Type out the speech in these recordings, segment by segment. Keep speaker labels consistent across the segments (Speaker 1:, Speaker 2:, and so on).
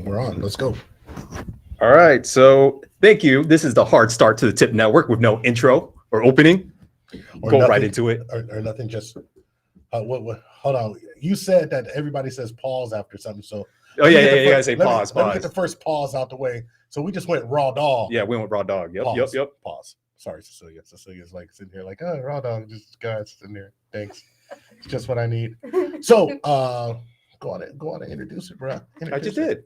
Speaker 1: We're on. Let's go.
Speaker 2: All right. So thank you. This is the hard start to the TIP Network with no intro or opening.
Speaker 1: Or
Speaker 2: Go
Speaker 1: nothing,
Speaker 2: right into it.
Speaker 1: Or nothing. Just what? Hold on. You said that everybody says pause after something. So
Speaker 2: Oh yeah. You gotta say pause.
Speaker 1: Let me get the first pause out the way. So we just went raw dog.
Speaker 2: Yeah, we went raw dog. Yep.
Speaker 1: Pause.
Speaker 2: Yep.
Speaker 1: Pause. Sorry, Cecilia. Cecilia's like sitting here like, oh, raw dog. Just guys sitting there. Thanks. It's just what I need. So go on and introduce it, bro.
Speaker 2: I just did.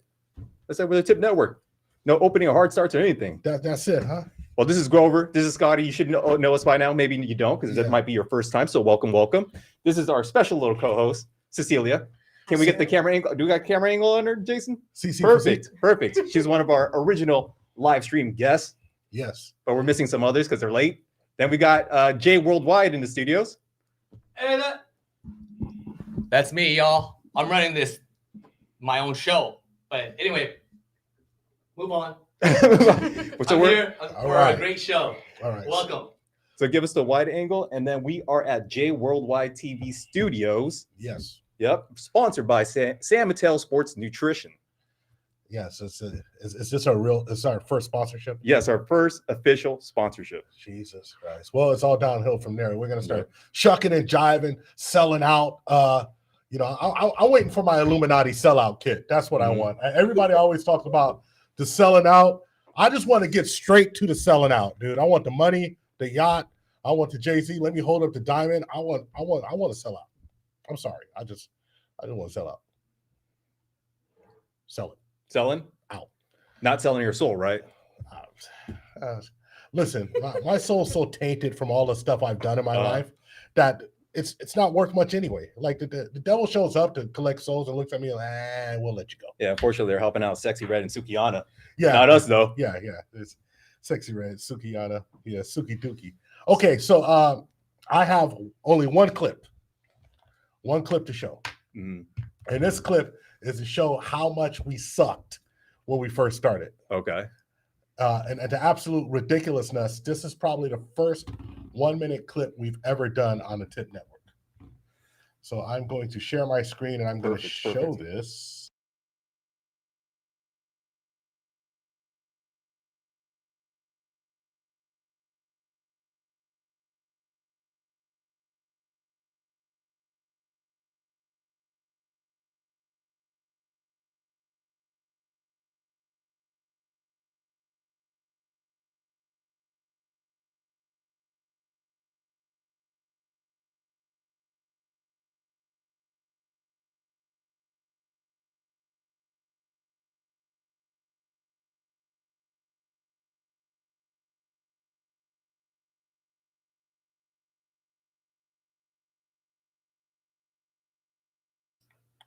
Speaker 2: I said we're the TIP Network. No opening or hard starts or anything.
Speaker 1: That's it, huh?
Speaker 2: Well, this is Grover. This is Scotty. You should know us by now. Maybe you don't, because that might be your first time. So welcome. This is our special little co-host, Cecilia. Can we get the camera angle? Do we got camera angle on her, Jason? Perfect. She's one of our original live stream guests.
Speaker 1: Yes.
Speaker 2: But we're missing some others because they're late. Then we got Jay Worldwide in the studios.
Speaker 3: Hey, that's me, y'all. I'm running my own show. But anyway, move on.
Speaker 2: So
Speaker 3: here for a great show.
Speaker 1: All right.
Speaker 3: Welcome.
Speaker 2: So give us the wide angle, and then we are at J Worldwide TV Studios.
Speaker 1: Yes.
Speaker 2: Yep. Sponsored by San Mateo Sports Nutrition.
Speaker 1: Yes. Is this our first sponsorship?
Speaker 2: Yes, our first official sponsorship.
Speaker 1: Jesus Christ. Well, it's all downhill from there. We're gonna start shucking and jiving, selling out. I'm waiting for my Illuminati sellout kit. That's what I want. Everybody always talks about the selling out. I just want to get straight to the selling out, dude. I want the money, the yacht. I want the Jay-Z. Let me hold up the diamond. I want to sell out. I'm sorry. I didn't want to sell out.
Speaker 2: Selling
Speaker 1: out.
Speaker 2: Not selling your soul, right?
Speaker 1: Listen, my soul's so tainted from all the stuff I've done in my life that it's not worth much anyway. Like the devil shows up to collect souls and looks at me like, we'll let you go.
Speaker 2: Yeah, unfortunately, they're helping out Sexy Red and Sukiana.
Speaker 1: Yeah,
Speaker 2: not us though.
Speaker 1: Yeah. It's Sexy Red, Sukiana, Suki Dookie. Okay, so I have only one clip to show, and this clip is to show how much we sucked when we first started.
Speaker 2: Okay.
Speaker 1: And the absolute ridiculousness. This is probably the first 1 minute clip we've ever done on the TIP Network. So I'm going to share my screen and I'm going to show this.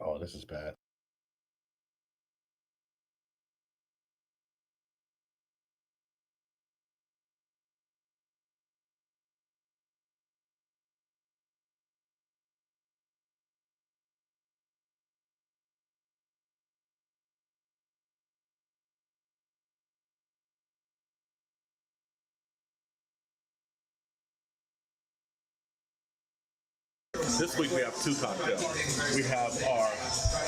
Speaker 1: Oh, this is bad.
Speaker 4: This week we have two cocktails. We have our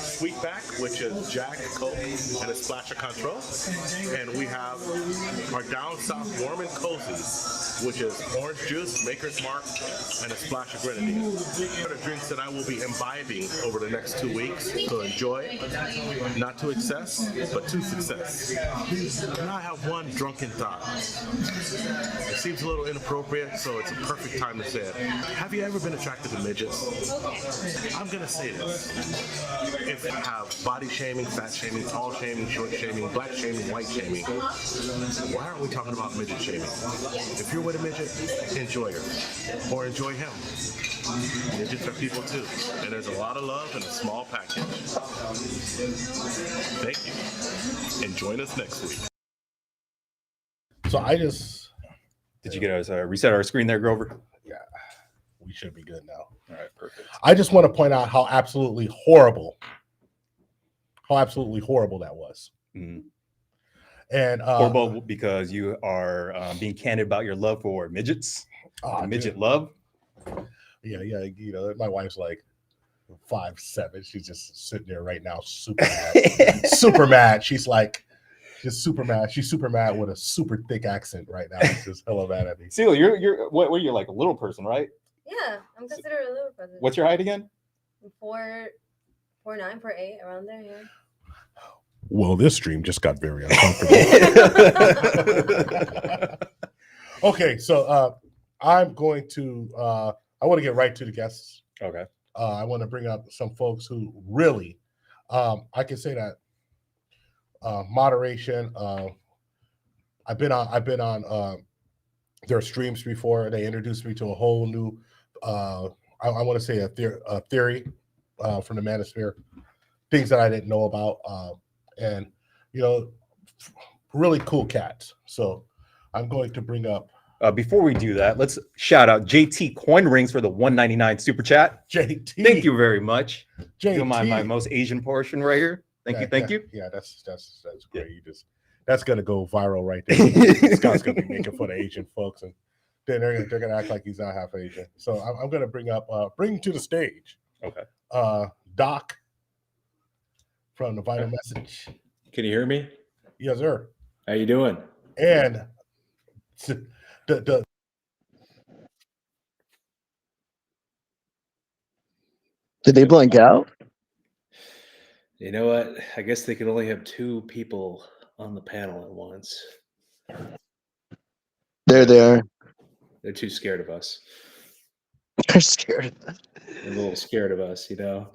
Speaker 4: Sweetback, which is Jack, Coke, and a splash of Contreau. And we have our Down South Warm and Cozy, which is orange juice, Maker's Mark, and a splash of grenadine. These are the drinks that I will be imbibing over the next 2 weeks. So enjoy, not to excess, but to success. And I have one drunken thought. It seems a little inappropriate, so it's a perfect time to say it. Have you ever been attracted to midgets? I'm gonna say this. If you have body shaming, fat shaming, tall shaming, short shaming, black shaming, white shaming, why aren't we talking about midget shaming? If you're with a midget, enjoy her. Or enjoy him. Midgets are people too. And there's a lot of love in a small package. Thank you. And join us next week.
Speaker 1: So I just...
Speaker 2: Did you get us reset our screen there, Grover?
Speaker 1: Yeah. We should be good now.
Speaker 2: All right, perfect.
Speaker 1: I just want to point out how absolutely horrible that was.
Speaker 2: Mm-hmm.
Speaker 1: And
Speaker 2: horrible because you are being candid about your love for midgets, midget love.
Speaker 1: Yeah. You know, my wife's like, 5'7". She's just sitting there right now, super mad. Super mad. She's like, just super mad. She's super mad with a super thick accent right now. She's just hella mad at me.
Speaker 2: Celia, you're you're like a little person, right?
Speaker 5: Yeah, I'm considered a little person.
Speaker 2: What's your height again?
Speaker 5: 4'9", 4'8", around there. Yeah.
Speaker 1: Well, this stream just got very uncomfortable. Okay, so I'm going to I want to get right to the guests.
Speaker 2: Okay.
Speaker 1: I want to bring up some folks who really I can say that moderation. I've been on their streams before. They introduced me to a whole new I want to say a theory from the manosphere, things that I didn't know about, and really cool cats. So I'm going to bring up.
Speaker 2: Before we do that, let's shout out JT Coin Rings for the $1.99 super chat.
Speaker 1: JT,
Speaker 2: thank you very much.
Speaker 1: JT,
Speaker 2: doing my most Asian portion right here. Thank you.
Speaker 1: Yeah, that's great. Yeah. That's gonna go viral right there. Scott's gonna be making fun of Asian folks, and then they're gonna act like he's not half Asian. So I'm gonna bring to the stage.
Speaker 2: Okay.
Speaker 1: Doc from the Vital Message.
Speaker 6: Can you hear me?
Speaker 1: Yes, sir.
Speaker 6: How you doing?
Speaker 1: And the
Speaker 7: Did they blank out?
Speaker 6: You know what? I guess they could only have 2 people on the panel at once.
Speaker 7: There they are.
Speaker 6: They're too scared of us.
Speaker 7: They're scared of us.
Speaker 6: They're a little scared of us, you know.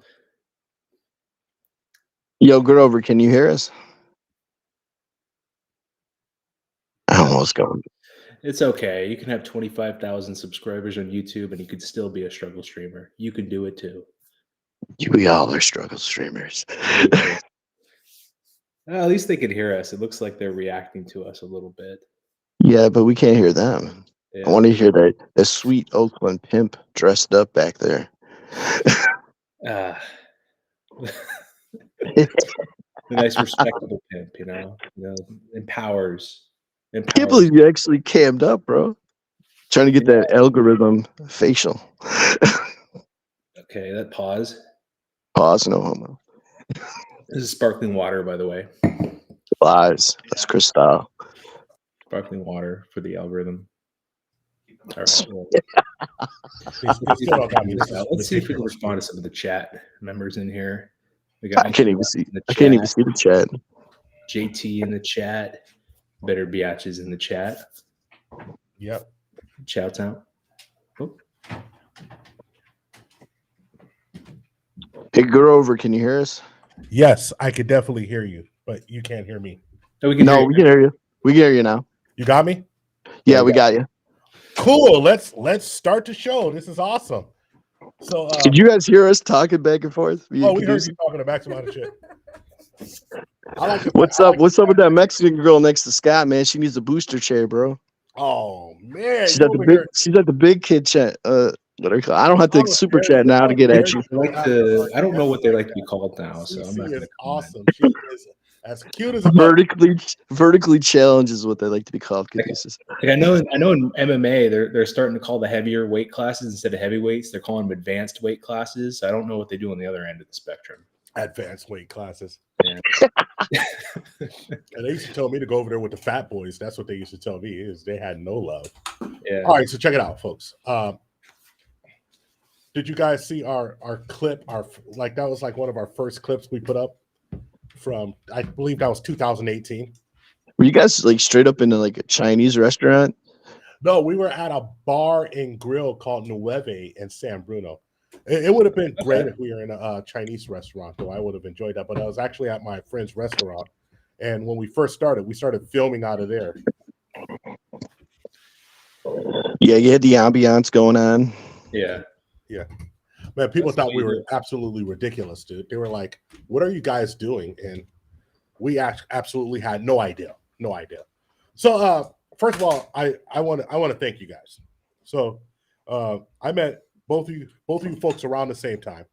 Speaker 7: Yo, Grover, can you hear us? I don't know what's going on.
Speaker 6: It's okay. You can have 25,000 subscribers on YouTube and you could still be a struggle streamer. You can do it too.
Speaker 7: We all are struggle streamers.
Speaker 6: At least they can hear us. It looks like they're reacting to us a little bit.
Speaker 7: Yeah, but we can't hear them.
Speaker 6: Yeah.
Speaker 7: I want to hear that sweet Oakland pimp dressed up back there.
Speaker 6: A nice respectable pimp, empowers.
Speaker 7: I can't believe you actually cammed up, bro. Trying to get that algorithm facial.
Speaker 6: Okay, that pause.
Speaker 7: Pause, no homo.
Speaker 6: This is sparkling water, by the way.
Speaker 7: Lies. That's Cristal.
Speaker 6: Sparkling water for the algorithm. All right. Well, let's see if we can respond to some of the chat members in here. We got
Speaker 7: I can't even see the chat.
Speaker 6: JT in the chat. Better Biatches in the chat.
Speaker 1: Yep.
Speaker 6: Shouts out. Oh.
Speaker 7: Hey, Grover, can you hear us?
Speaker 1: Yes, I could definitely hear you, but you can't hear me.
Speaker 7: We can hear you. We can hear you now.
Speaker 1: You got me?
Speaker 7: Yeah, we got you.
Speaker 1: Cool. Let's start the show. This is awesome. So
Speaker 7: did you guys hear us talking back and forth?
Speaker 1: We heard you talking a max amount of shit.
Speaker 7: What's up with that Mexican girl next to Scott, man? She needs a booster chair, bro.
Speaker 1: Oh man.
Speaker 7: She's at the big kid chat. I don't have to super chat now to get at you.
Speaker 6: I don't know what they like to be called now, so I'm not gonna
Speaker 1: awesome. She is as cute as a
Speaker 7: vertically challenged is what they like to be called.
Speaker 6: I know in MMA they're starting to call the heavier weight classes instead of heavyweights. They're calling them advanced weight classes. I don't know what they do on the other end of the spectrum.
Speaker 1: Advanced weight classes.
Speaker 6: Yeah.
Speaker 1: And they used to tell me to go over there with the fat boys. That's what they used to tell me, is they had no love.
Speaker 6: Yeah.
Speaker 1: All right, so check it out, folks. Did you guys see our clip? That was like one of our first clips we put up from, I believe that was 2018.
Speaker 7: Were you guys like straight up into like a Chinese restaurant?
Speaker 1: No, we were at a bar and grill called Nueve in San Bruno. It would have been great if we were in a Chinese restaurant, though. I would have enjoyed that. But I was actually at my friend's restaurant. And when we first started, we started filming out of there.
Speaker 7: Yeah, you had the ambiance going on.
Speaker 6: Yeah.
Speaker 1: Yeah. Man, people thought we were absolutely ridiculous, dude. They were like, what are you guys doing? And we absolutely had no idea. No idea. So first of all, I want to thank you guys. So I met both of you folks around the same time.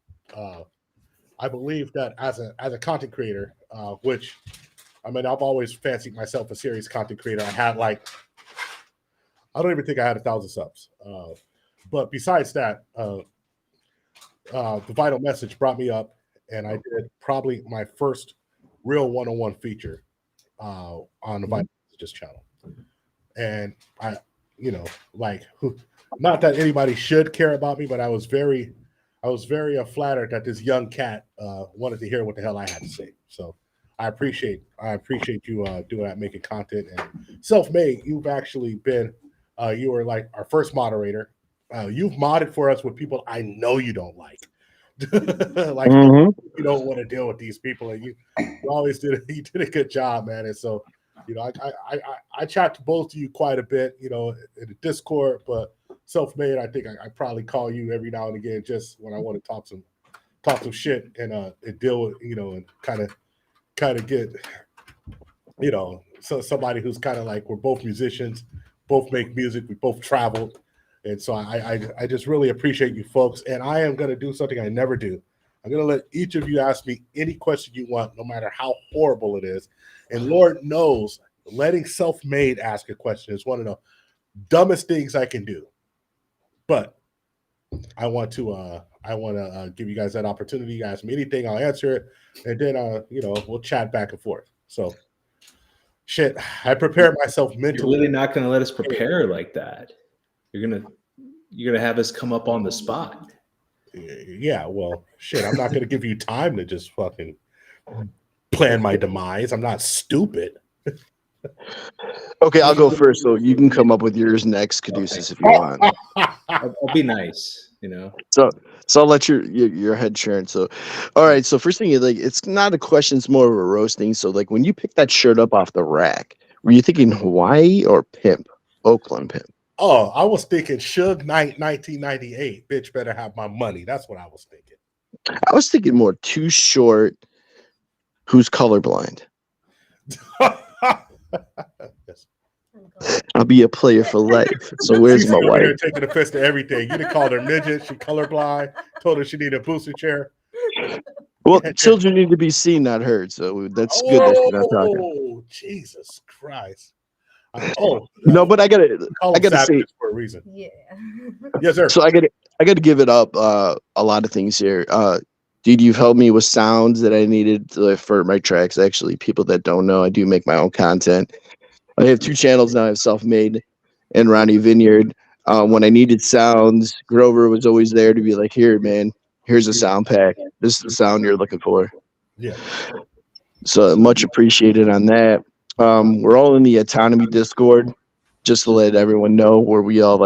Speaker 1: I believe that as a content creator, which I mean, I've always fancied myself a serious content creator. I had I don't even think I had 1,000 subs. But besides that, the Vital Message brought me up, and I did probably my first real one-on-one feature on the Vital Messages channel. And I, like, not that anybody should care about me, but I was very flattered that this young cat wanted to hear what the hell I had to say. So I appreciate you doing that, making content. And Self-Made, you've actually been, you were like our first moderator. You've modded for us with people I know you don't like. Like you don't want to deal with these people, and you always did a good job, man. And so, I chat to both of you quite a bit, in the Discord, but Self-Made, I think I probably call you every now and again just when I want to talk some shit and deal with, and kind of get, so somebody who's kind of like, we're both musicians, both make music, we both traveled. And so I just really appreciate you folks. And I am going to do something I never do. I'm going to let each of you ask me any question you want, no matter how horrible it is. And Lord knows, letting Self-Made ask a question is one of the dumbest things I can do. But I want to give you guys that opportunity. You ask me anything, I'll answer it. And then, we'll chat back and forth. So, shit, I prepared myself mentally.
Speaker 6: You're really not going to let us prepare like that. You're gonna have us come up on the spot.
Speaker 1: Yeah, well, shit, I'm not gonna give you time to just fucking plan my demise. I'm not stupid.
Speaker 7: Okay, I'll go first, so you can come up with yours next, Caduceus, if you want.
Speaker 6: I'll be nice,
Speaker 7: So I'll let your head churn. So, all right. So first thing is, like, it's not a question; it's more of a roasting. So, like, when you picked that shirt up off the rack, were you thinking Hawaii or Pimp, Oakland Pimp?
Speaker 1: Oh, I was thinking Suge Knight 1998. Bitch better have my money. That's what I was thinking.
Speaker 7: I was thinking more Too Short, Who's Colorblind.
Speaker 1: Yes.
Speaker 7: I'll be a player for life. So where's my wife?
Speaker 1: Taking offense to everything. You done called her midget. She colorblind. Told her she needed a booster chair.
Speaker 7: Well, children need to be seen, not heard. So that's good that you're not talking.
Speaker 1: Oh, Jesus Christ.
Speaker 7: No, but I gotta say
Speaker 1: for a reason.
Speaker 5: Yeah.
Speaker 1: Yes, sir.
Speaker 7: So I gotta give it up. A lot of things here. Dude, you've helped me with sounds that I needed for my tracks. Actually, people that don't know, I do make my own content. I have 2 channels now. I have Self-Made and Ronnie Vineyard. When I needed sounds, Grover was always there to be like, "Here, man, here's a sound pack. This is the sound you're looking for."
Speaker 1: Yeah.
Speaker 7: So much appreciated on that. We're all in the Autonomy Discord, just to let everyone know, where we all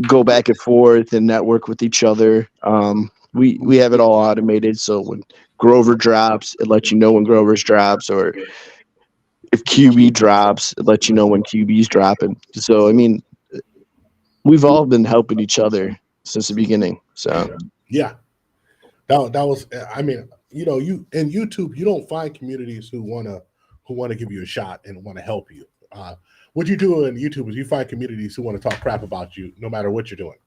Speaker 7: go back and forth and network with each other. We have it all automated, so when Grover drops, it lets you know when Grover's drops, or if QB drops, it lets you know when QB's dropping. So I mean, we've all been helping each other since the beginning. So
Speaker 1: yeah, that was. I mean, you in YouTube, you don't find communities who wanna give you a shot and want to help you. What you do in YouTube is you find communities who want to talk crap about you, no matter what you're doing.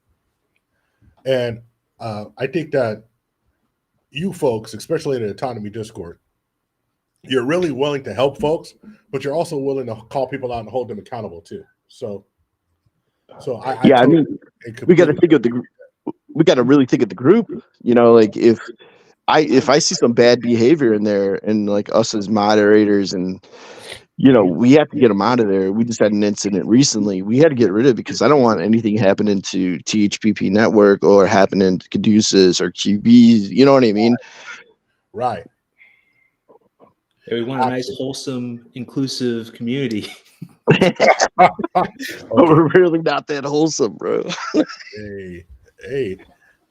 Speaker 1: And I think that you folks, especially in the Autonomy Discord, you're really willing to help folks, but you're also willing to call people out and hold them accountable too. So I mean,
Speaker 7: we got to really think of the group. Like if I see some bad behavior in there, and like us as moderators, and we have to get them out of there. We just had an incident recently. We had to get rid of it because I don't want anything happening to THPP Network or happening to Caduceus or QBs. You know what I mean?
Speaker 1: Right.
Speaker 6: Yeah, we want a nice, wholesome, inclusive community.
Speaker 7: We're really not that wholesome, bro.
Speaker 1: Hey,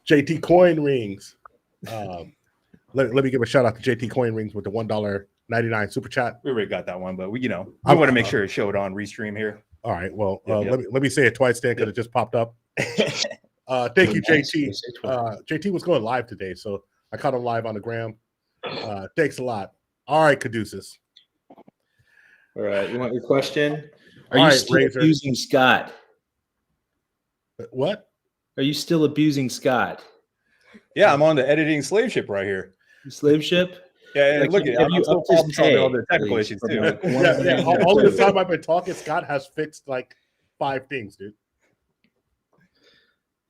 Speaker 1: JT Coin Rings. Let me give a shout out to JT Coin Rings with the $1.99 super chat.
Speaker 2: We already got that one, but we want to make sure it showed on Restream here.
Speaker 1: All right. Well, let me say it twice then, because it just popped up. Thank you, JT. JT was going live today, so I caught him live on the gram. Thanks a lot. All right, Caduceus.
Speaker 6: All right. You want your question? Are
Speaker 1: All
Speaker 6: you
Speaker 1: right,
Speaker 6: still
Speaker 1: Razor.
Speaker 6: abusing Scott?
Speaker 1: What?
Speaker 6: Are you still abusing Scott?
Speaker 2: Yeah, I'm on the editing slave ship right here.
Speaker 6: Slave ship?
Speaker 2: Yeah,
Speaker 6: Like,
Speaker 2: look at
Speaker 6: have you
Speaker 2: I'm
Speaker 6: upped his
Speaker 2: still solving all
Speaker 6: pay,
Speaker 2: the technical
Speaker 6: please,
Speaker 2: issues
Speaker 6: from
Speaker 2: too.
Speaker 6: like one
Speaker 1: Yeah.
Speaker 6: thing
Speaker 1: All
Speaker 6: to
Speaker 1: this time I've been talking, Scott has fixed like 5 things, dude.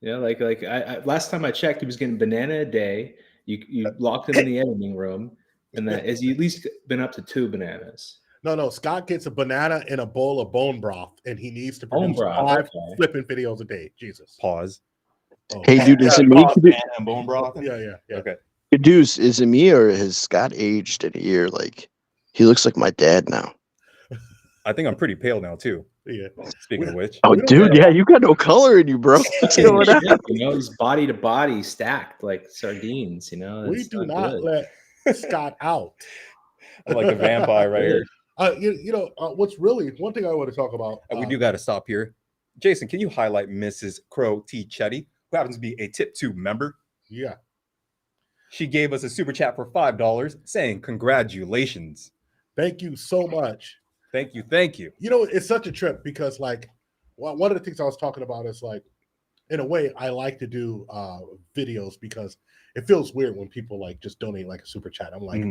Speaker 6: Yeah, like I last time I checked, he was getting banana a day. You locked him in the editing room, and that has he at least been up to 2 bananas.
Speaker 1: No, Scott gets a banana in a bowl of bone broth, and he needs to
Speaker 6: Bone
Speaker 1: produce
Speaker 6: broth,
Speaker 1: 5
Speaker 6: okay.
Speaker 1: flipping videos a day. Jesus.
Speaker 2: Pause.
Speaker 1: Oh,
Speaker 7: Hey, dude, is it me?
Speaker 2: And bone broth.
Speaker 1: yeah.
Speaker 2: Okay.
Speaker 7: Deuce, is it me or has Scott aged in a year? Like, he looks like my dad now.
Speaker 2: I think I'm pretty pale now too.
Speaker 1: Yeah.
Speaker 2: Speaking of which,
Speaker 7: Oh,
Speaker 1: We don't
Speaker 7: dude,
Speaker 1: get
Speaker 7: yeah, you got no color in you, bro. What's going on?
Speaker 6: You know, he's body to body stacked like sardines. You know,
Speaker 1: We
Speaker 6: that's
Speaker 1: do not
Speaker 6: good.
Speaker 1: let Scott out.
Speaker 2: I'm like the vampire right here.
Speaker 1: What's really one thing I want to talk about.
Speaker 2: And we do got to stop here. Jason, can you highlight Mrs. Crow T. Chetty, who happens to be a TIP2 member?
Speaker 1: Yeah.
Speaker 2: She gave us a super chat for $5 saying, congratulations.
Speaker 1: Thank you so much.
Speaker 2: Thank you. Thank you.
Speaker 1: You know, it's such a trip because, like, one of the things I was talking about is, like, in a way, I like to do videos because it feels weird when people, like, just donate, like, a super chat. I'm like,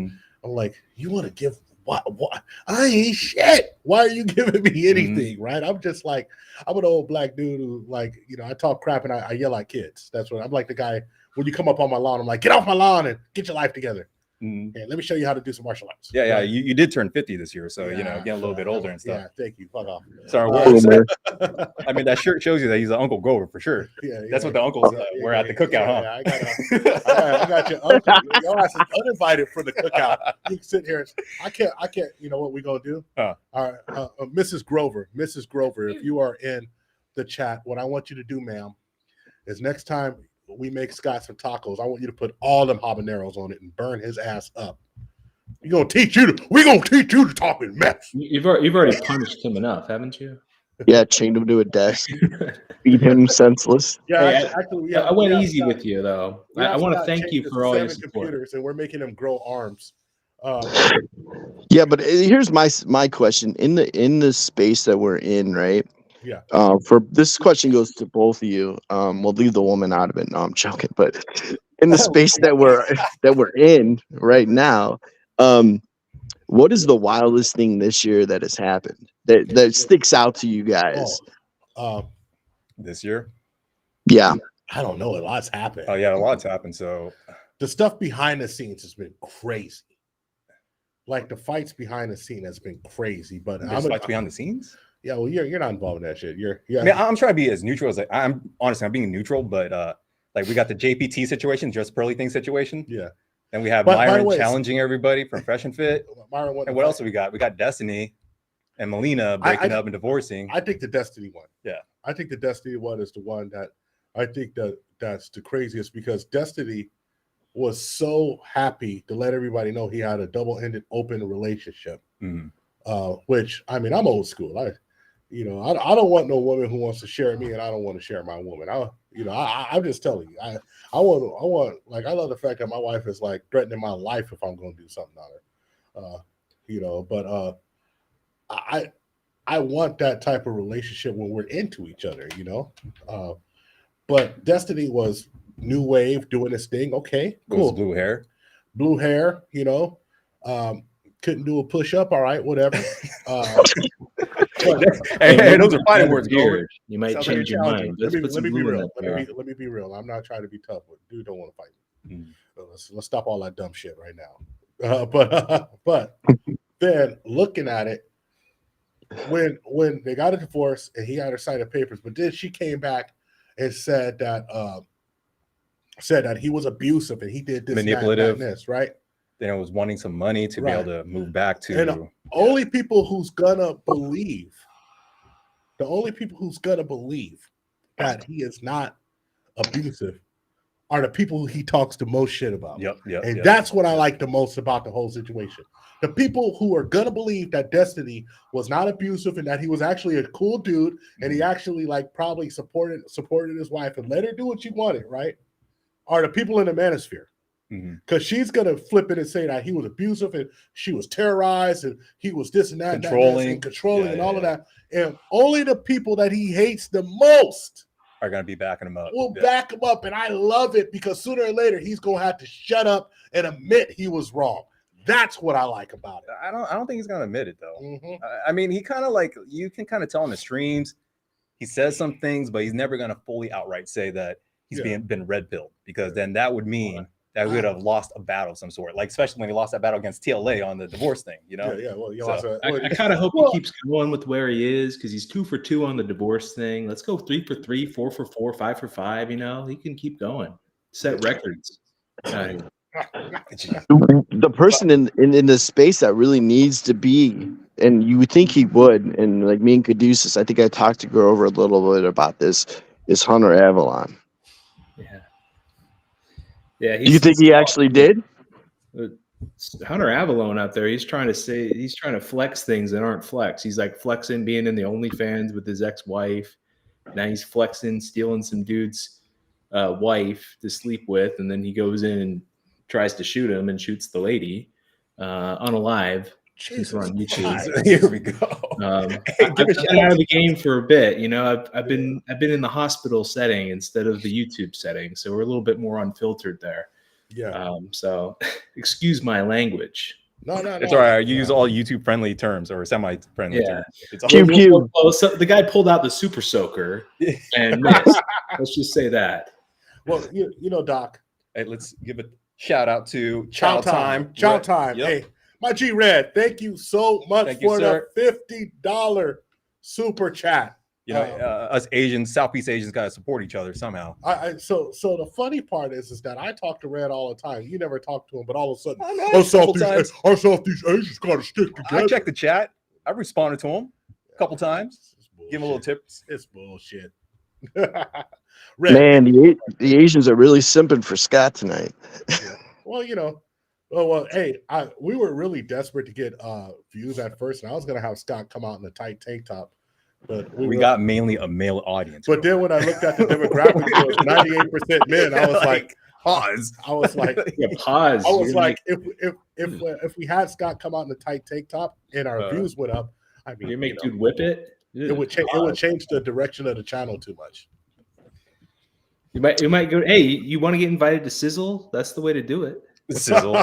Speaker 1: you want to give what? I ain't shit. Why are you giving me anything, right? I'm just like, I'm an old black dude who, like, you know, I talk crap and I yell at kids. That's what I'm like. The guy, when you come up on my lawn, I'm like, get off my lawn and get your life together. And let me show you how to do some martial arts.
Speaker 2: Yeah.
Speaker 1: Right?
Speaker 2: You did turn 50 this year, so, you know, getting a little bit older and stuff.
Speaker 1: Yeah, thank you. Fuck off.
Speaker 2: Sorry. I mean, that shirt shows you that he's an Uncle Grover for sure.
Speaker 1: Yeah,
Speaker 2: That's what the uncles were at the cookout, huh?
Speaker 1: I got your uncle. Your ass is uninvited for the cookout. You can sit here. I can't. You know what we're gonna do? Mrs. Grover, if you are in the chat, what I want you to do, ma'am, is next time we make Scott some tacos, I want you to put all them habaneros on it and burn his ass up. We're gonna teach you to talk in mess.
Speaker 6: You've already punished him enough, haven't you?
Speaker 7: Yeah, chained him to a desk, beat him senseless.
Speaker 1: Yeah,
Speaker 6: Hey,
Speaker 1: actually,
Speaker 6: I went easy with you though. I want to thank you
Speaker 1: changes
Speaker 6: for all your
Speaker 1: 7
Speaker 6: support.
Speaker 1: computers, and we're making them grow arms.
Speaker 7: Yeah, but here's my question in the space that we're in, right?
Speaker 1: Yeah.
Speaker 7: For this question goes to both of you. We'll leave the woman out of it. No, I'm joking. But in the space that we're in right now, what is the wildest thing this year that has happened that sticks out to you guys?
Speaker 2: This year?
Speaker 7: Yeah.
Speaker 1: I don't know. A lot's happened.
Speaker 2: Oh yeah, a lot's happened. So
Speaker 1: the stuff behind the scenes has been crazy. Like the fights behind the scene has been crazy. But
Speaker 2: fights behind the scenes?
Speaker 1: Yeah, well, you're not involved in that shit.
Speaker 2: I mean, I'm trying to be as neutral as I'm being neutral, but like we got the JPT situation, Just Pearly thing situation.
Speaker 1: Yeah.
Speaker 2: And we have Myron challenging everybody from Fresh and Fit. And what else do we got? We got Destiny and Melina breaking up and divorcing.
Speaker 1: I think the Destiny one.
Speaker 2: Yeah.
Speaker 1: I think the Destiny one is the one that I think that's the craziest because Destiny was so happy to let everybody know he had a double-ended open relationship. Which, I mean, I'm old school. I don't want no woman who wants to share me, and I don't want to share my woman. I'm just telling you. I want like I love the fact that my wife is like threatening my life if I'm going to do something on her. But I want that type of relationship when we're into each other. But Destiny was new wave doing this thing. Okay, cool.
Speaker 2: Blue hair.
Speaker 1: Couldn't do a push-up. All right, whatever.
Speaker 2: Hey, those are fighting words,
Speaker 6: Grover. You might change your mind.
Speaker 1: Let me be real. Let me be real. I'm not trying to be tough, but dude don't want to fight. Let's stop all that dumb shit right now. But then looking at it, when they got a divorce and he had her sign the papers, but then she came back and said that he was abusive and he did this,
Speaker 2: manipulative,
Speaker 1: that, and this, right?
Speaker 2: Then it was wanting some money to be able to move back to.
Speaker 1: And only people who's gonna believe, that he is not abusive are the people who he talks the most shit about. And that's what I like the most about the whole situation. The people who are gonna believe that Destiny was not abusive and that he was actually a cool dude and he actually like probably supported his wife and let her do what she wanted, right? Are the people in the manosphere. Because she's gonna flip it and say that he was abusive and she was terrorized and he was this and that, controlling and all of that. And only the people that he hates the most
Speaker 2: are gonna be backing him up.
Speaker 1: Will back him up, and I love it because sooner or later he's gonna have to shut up and admit he was wrong. That's what I like about it.
Speaker 2: I don't think he's gonna admit it though. I mean, he kind of like you can kind of tell on the streams. he says some things, but he's never going to fully outright say that he's been red pilled, because then that would mean that we would have lost a battle of some sort. Like, especially when he lost that battle against TLA on the divorce thing, you know?
Speaker 1: Yeah, well,
Speaker 6: I kind of hope he keeps going with where he is, because he's 2 for 2 on the divorce thing. Let's go 3 for 3, 4 for 4, 5 for 5. You know, he can keep going, set records.
Speaker 7: The person in this space that really needs to be, and you would think he would, and like me and Caduceus, I think I talked to Grover a little bit about this, is Hunter Avalon.
Speaker 6: Yeah.
Speaker 7: Do you think he actually did?
Speaker 6: Hunter Avalon out there, he's trying to flex things that aren't flex. He's like flexing being in the OnlyFans with his ex-wife. Now he's flexing stealing some dude's wife to sleep with, and then he goes in and tries to shoot him and shoots the lady unalive.
Speaker 1: Jesus
Speaker 6: on YouTube.
Speaker 2: Here we go.
Speaker 6: I've been out of the game for a bit. You know, I've been in the hospital setting instead of the YouTube setting, so we're a little bit more unfiltered there.
Speaker 1: Yeah.
Speaker 6: So excuse my language.
Speaker 1: No.
Speaker 2: It's all right. You use all YouTube friendly terms or semi friendly terms. It's
Speaker 7: all
Speaker 6: well, so the guy pulled out the super soaker and missed. Let's just say that.
Speaker 1: Well, you know, Doc.
Speaker 2: Hey, let's give a shout out to
Speaker 1: Chow Time.
Speaker 2: Yep.
Speaker 1: Hey, my G Red, thank you so much for the $50 super chat.
Speaker 2: You know, us Asians, Southeast Asians, gotta support each other somehow.
Speaker 1: So the funny part is that I talk to Red all the time. You never talk to him, but all of a sudden,
Speaker 2: our
Speaker 1: Southeast Asians gotta stick together.
Speaker 2: I checked the chat. I responded to him a couple times. Give him a little tips.
Speaker 1: It's bullshit.
Speaker 7: Red. Man, the Asians are really simping for Scott tonight.
Speaker 1: Well, you know. Hey, we were really desperate to get views at first, and I was gonna have Scott come out in a tight tank top, but
Speaker 2: we got mainly a male audience.
Speaker 1: But then when I looked at the demographics, it was 98% men. I was like,
Speaker 2: pause.
Speaker 1: I was like,
Speaker 6: pause.
Speaker 1: I was like, if we had Scott come out in a tight tank top and our views went up, I mean,
Speaker 6: you make dude whip it.
Speaker 1: It would change the direction of the channel too much.
Speaker 6: You might go. Hey, you want to get invited to Sizzle? That's the way to do it.
Speaker 2: Sizzle.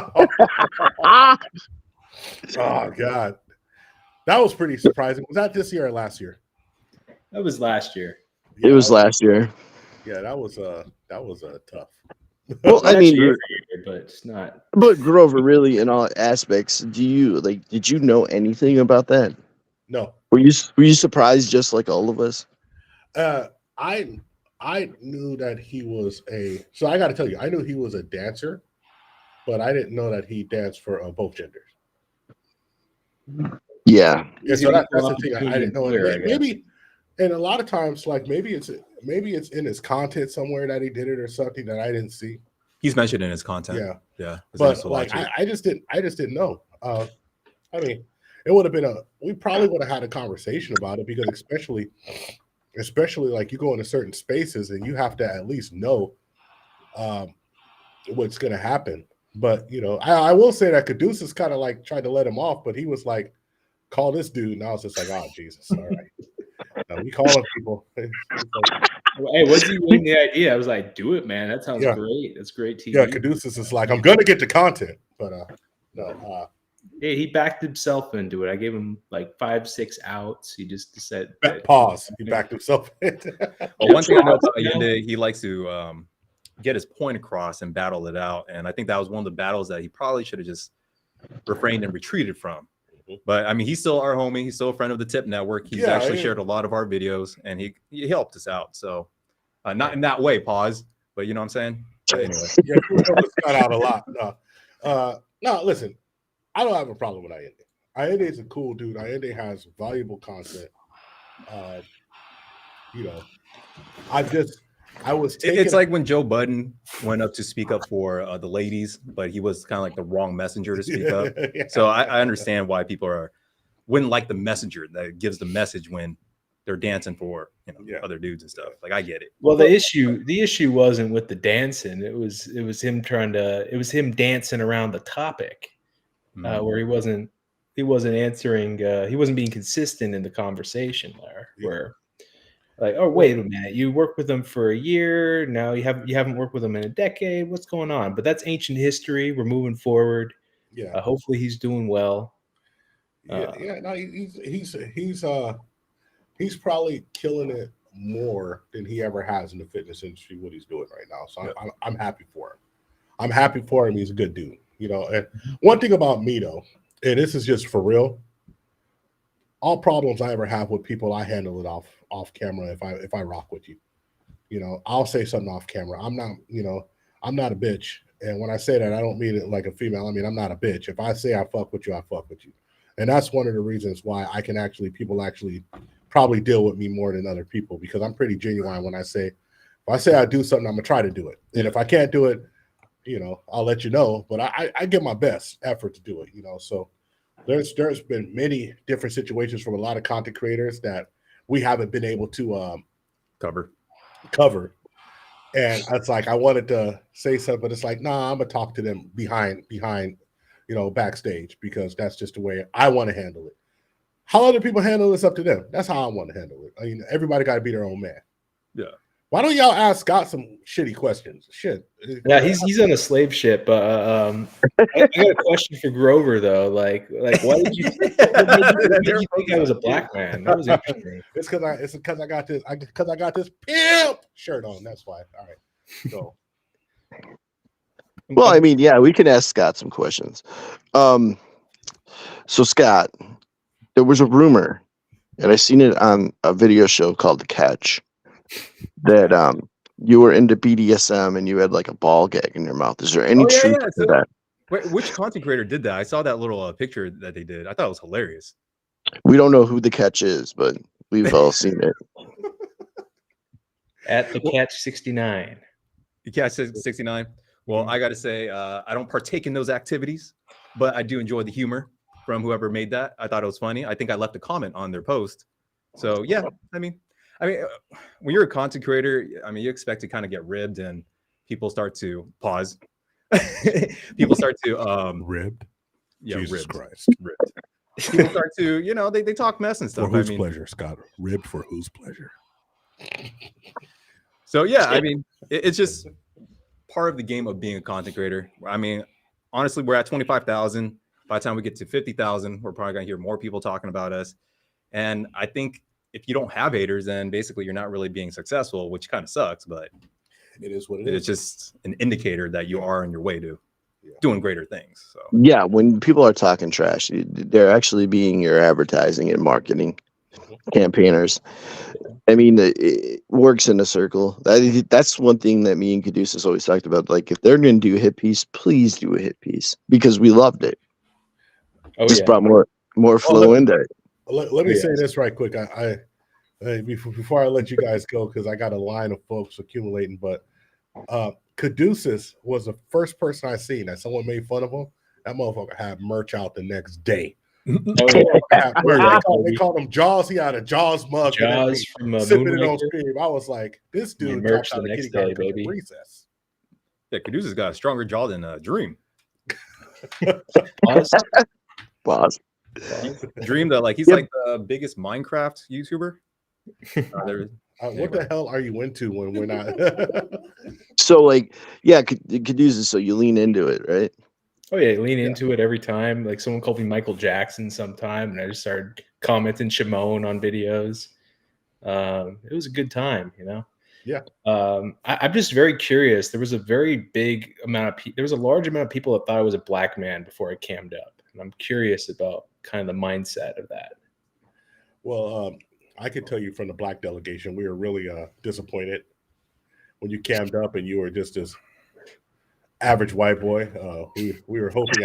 Speaker 1: Oh God, that was pretty surprising. Was that this year or last year?
Speaker 6: That was last year.
Speaker 7: It was last year.
Speaker 1: Yeah, that was tough.
Speaker 7: Well, I mean,
Speaker 6: but it's not.
Speaker 7: But Grover, really, in all aspects, did you know anything about that?
Speaker 1: No.
Speaker 7: Were you surprised, just like all of us?
Speaker 1: I knew that he was so I got to tell you, I knew he was a dancer, but I didn't know that he danced for both genders.
Speaker 7: Yeah.
Speaker 1: So that's the thing. I didn't know. Maybe, and a lot of times, like maybe it's in his content somewhere that he did it or something that I didn't see.
Speaker 2: He's mentioned in his content.
Speaker 1: Yeah. But like I just didn't know. I mean, it would have been we probably would have had a conversation about it, because especially like you go into certain spaces and you have to at least know what's going to happen. But, you know, I will say that Caduceus kind of like tried to let him off, but he was like, call this dude. And I was just like, oh, Jesus. All right. We calling people. Like,
Speaker 6: hey, what's he getting the idea? I was like, do it, man. That sounds great. That's great TV.
Speaker 1: Yeah, Caduceus is like, I'm going to get the content. But no.
Speaker 6: Hey, he backed himself into it. I gave him like 5-6 outs. He just said,
Speaker 1: pause. He backed himself into
Speaker 2: it. Well, one thing I know about Allende, he likes to get his point across and battle it out. And I think that was one of the battles that he probably should have just refrained and retreated from. But I mean, he's still our homie. He's still a friend of the TIP Network. He's actually shared a lot of our videos, and he helped us out. So not in that way, pause, but you know what I'm saying? But anyway.
Speaker 1: Yeah, we helped us out a lot. No, listen, I don't have a problem with Allende. Allende is a cool dude. Allende has valuable content. You know,
Speaker 2: it's like when Joe Budden went up to speak up for the ladies, but he was kind of like the wrong messenger to speak up. So I understand why people wouldn't like the messenger that gives the message when they're dancing for other dudes and stuff. Like, I get it.
Speaker 6: Well, the issue wasn't with the dancing. It was him dancing around the topic, where he wasn't answering. He wasn't being consistent in the conversation there. Where, like, oh, wait a minute, you worked with them for a year, now you haven't worked with them in a decade. What's going on? But that's ancient history. We're moving forward.
Speaker 1: Yeah.
Speaker 6: Hopefully he's doing well.
Speaker 1: No, he's probably killing it more than he ever has in the fitness industry, what he's doing right now. So I'm happy for him. I'm happy for him. He's a good dude, you know. And one thing about me though, and this is just for real, all problems I ever have with people, I handle it off camera if I rock with you. You know, I'll say something off camera. I'm not, you know, I'm not a bitch. And when I say that, I don't mean it like a female. I mean, I'm not a bitch. If I say I fuck with you, I fuck with you. And that's one of the reasons why people actually probably deal with me more than other people, because I'm pretty genuine when I say, if I say I do something, I'm gonna try to do it. And if I can't do it, you know, I'll let you know, but I give my best effort to do it, you know. So there's been many different situations from a lot of content creators that we haven't been able to cover. And it's like, I wanted to say something, but it's like, nah, I'm gonna talk to them behind, you know, backstage, because that's just the way I want to handle it. How other people handle it's up to them. That's how I want to handle it. I mean, everybody got to be their own man.
Speaker 2: Yeah.
Speaker 1: Why don't y'all ask Scott some shitty questions? Shit.
Speaker 6: Yeah, he's on a slave ship. I got a question for Grover though. Like, why did you think I was a black man? That was interesting.
Speaker 1: It's because I got this pimp shirt on. That's why. All right. So.
Speaker 7: Well, I mean, yeah, we can ask Scott some questions. So Scott, there was a rumor, and I seen it on a video show called The Catch, that you were into BDSM and you had like a ball gag in your mouth. Is there any truth to that?
Speaker 2: Wait, which content creator did that? I saw that little picture that they did. I thought it was hilarious.
Speaker 7: We don't know who The Catch is, but we've all seen it.
Speaker 6: At The Catch 69.
Speaker 2: The Catch 69. Well, I got to say, I don't partake in those activities, but I do enjoy the humor from whoever made that. I thought it was funny. I think I left a comment on their post. So yeah, I mean, when you're a content creator, I mean, you expect to kind of get ribbed, and people start to pause. People start to
Speaker 1: ribbed.
Speaker 2: Yeah,
Speaker 1: Jesus
Speaker 2: ribbed.
Speaker 1: Christ.
Speaker 2: Ribbed. People start to, you know, they talk mess and stuff.
Speaker 1: For whose pleasure, Scott? Ribbed for whose pleasure?
Speaker 2: So yeah, I mean, it's just part of the game of being a content creator. I mean, honestly, we're at 25,000. By the time we get to 50,000, we're probably gonna hear more people talking about us. And I think if you don't have haters, then basically you're not really being successful, which kind of sucks, but
Speaker 1: it is what it is.
Speaker 2: It's just an indicator that you are on your way to doing greater things. So
Speaker 7: yeah, when people are talking trash, they're actually being your advertising and marketing campaigners. I mean, it works in a circle. That's one thing that me and Caduceus always talked about. Like, if they're going to do a hit piece, please do a hit piece, because we loved it. Just brought more flow into it.
Speaker 1: Let me say this right quick. I before I let you guys go, because I got a line of folks accumulating, but Caduceus was the first person I seen that someone made fun of him. That motherfucker had merch out the next day. They called him Jaws. He had a Jaws mug.
Speaker 6: Jaws from
Speaker 1: sipping it on stream. I was like, this dude
Speaker 6: merch
Speaker 1: dropped out
Speaker 6: the
Speaker 1: of
Speaker 6: next
Speaker 1: kitty
Speaker 6: day, baby.
Speaker 1: Recess.
Speaker 2: yeah, Caduceus got a stronger jaw than Dream.
Speaker 7: Boss.
Speaker 2: Dream that like he's like the biggest Minecraft YouTuber.
Speaker 1: What the hell are you into when we're not?
Speaker 7: So like, yeah, Caduceus. So you lean into it, right?
Speaker 6: Oh yeah, lean into it every time. Like someone called me Michael Jackson sometime, and I just started commenting Shimon on videos. It was a good time, you know.
Speaker 1: Yeah.
Speaker 6: I'm just very curious. There was a very big amount of there was a large amount of people that thought I was a black man before I cammed up, and I'm curious about kind of the mindset of that.
Speaker 1: Well, I can tell you from the black delegation, we were really disappointed when you cammed up and you were just this average white boy. We were hoping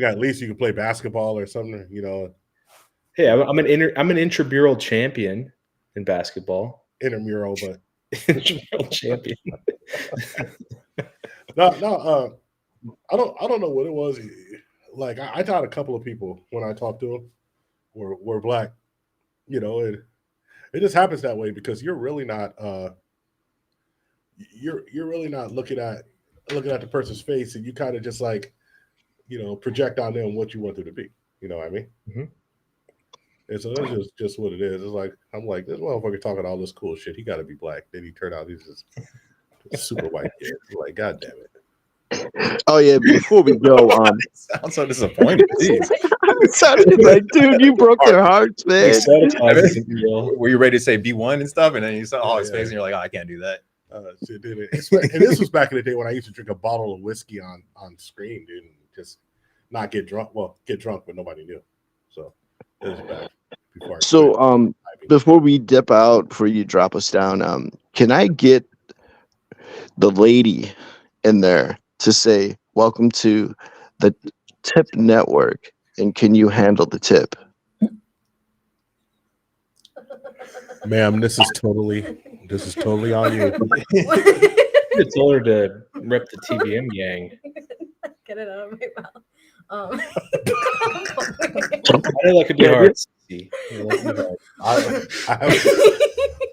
Speaker 1: at least you could play basketball or something, you know.
Speaker 6: Hey, I'm an intramural champion in basketball.
Speaker 1: Intramural, but
Speaker 6: intramural champion.
Speaker 1: No, I don't know what it was. Like I thought a couple of people when I talked to them were black. You know, it just happens that way because you're really not you're really not looking at the person's face, and you kind of just like, you know, project on them what you want them to be. You know what I mean?
Speaker 6: Mm-hmm.
Speaker 1: And so that's just what it is. It's like, I'm like, this motherfucker talking all this cool shit. He got to be black. Then he turned out he's just super white kid. Like, God damn it.
Speaker 7: Oh yeah, before we go,
Speaker 2: Sounds so disappointed. Jeez.
Speaker 7: it sounded like, dude, you broke their hearts, man.
Speaker 2: Were you ready to say B1 and stuff, and then you saw all his face, and you're like, oh, I can't do that.
Speaker 1: Shit, dude, and this was back in the day when I used to drink a bottle of whiskey on screen, dude, and just not get drunk. Well, get drunk, but nobody knew. So it was bad.
Speaker 7: Before we dip out, before you drop us down, can I get the lady in there to say welcome to the Tip Network, and can you handle the tip?
Speaker 1: Ma'am, this is totally on you.
Speaker 6: I told her to rep the TVM gang.
Speaker 5: Get it out of my mouth.
Speaker 6: I know that could be hard.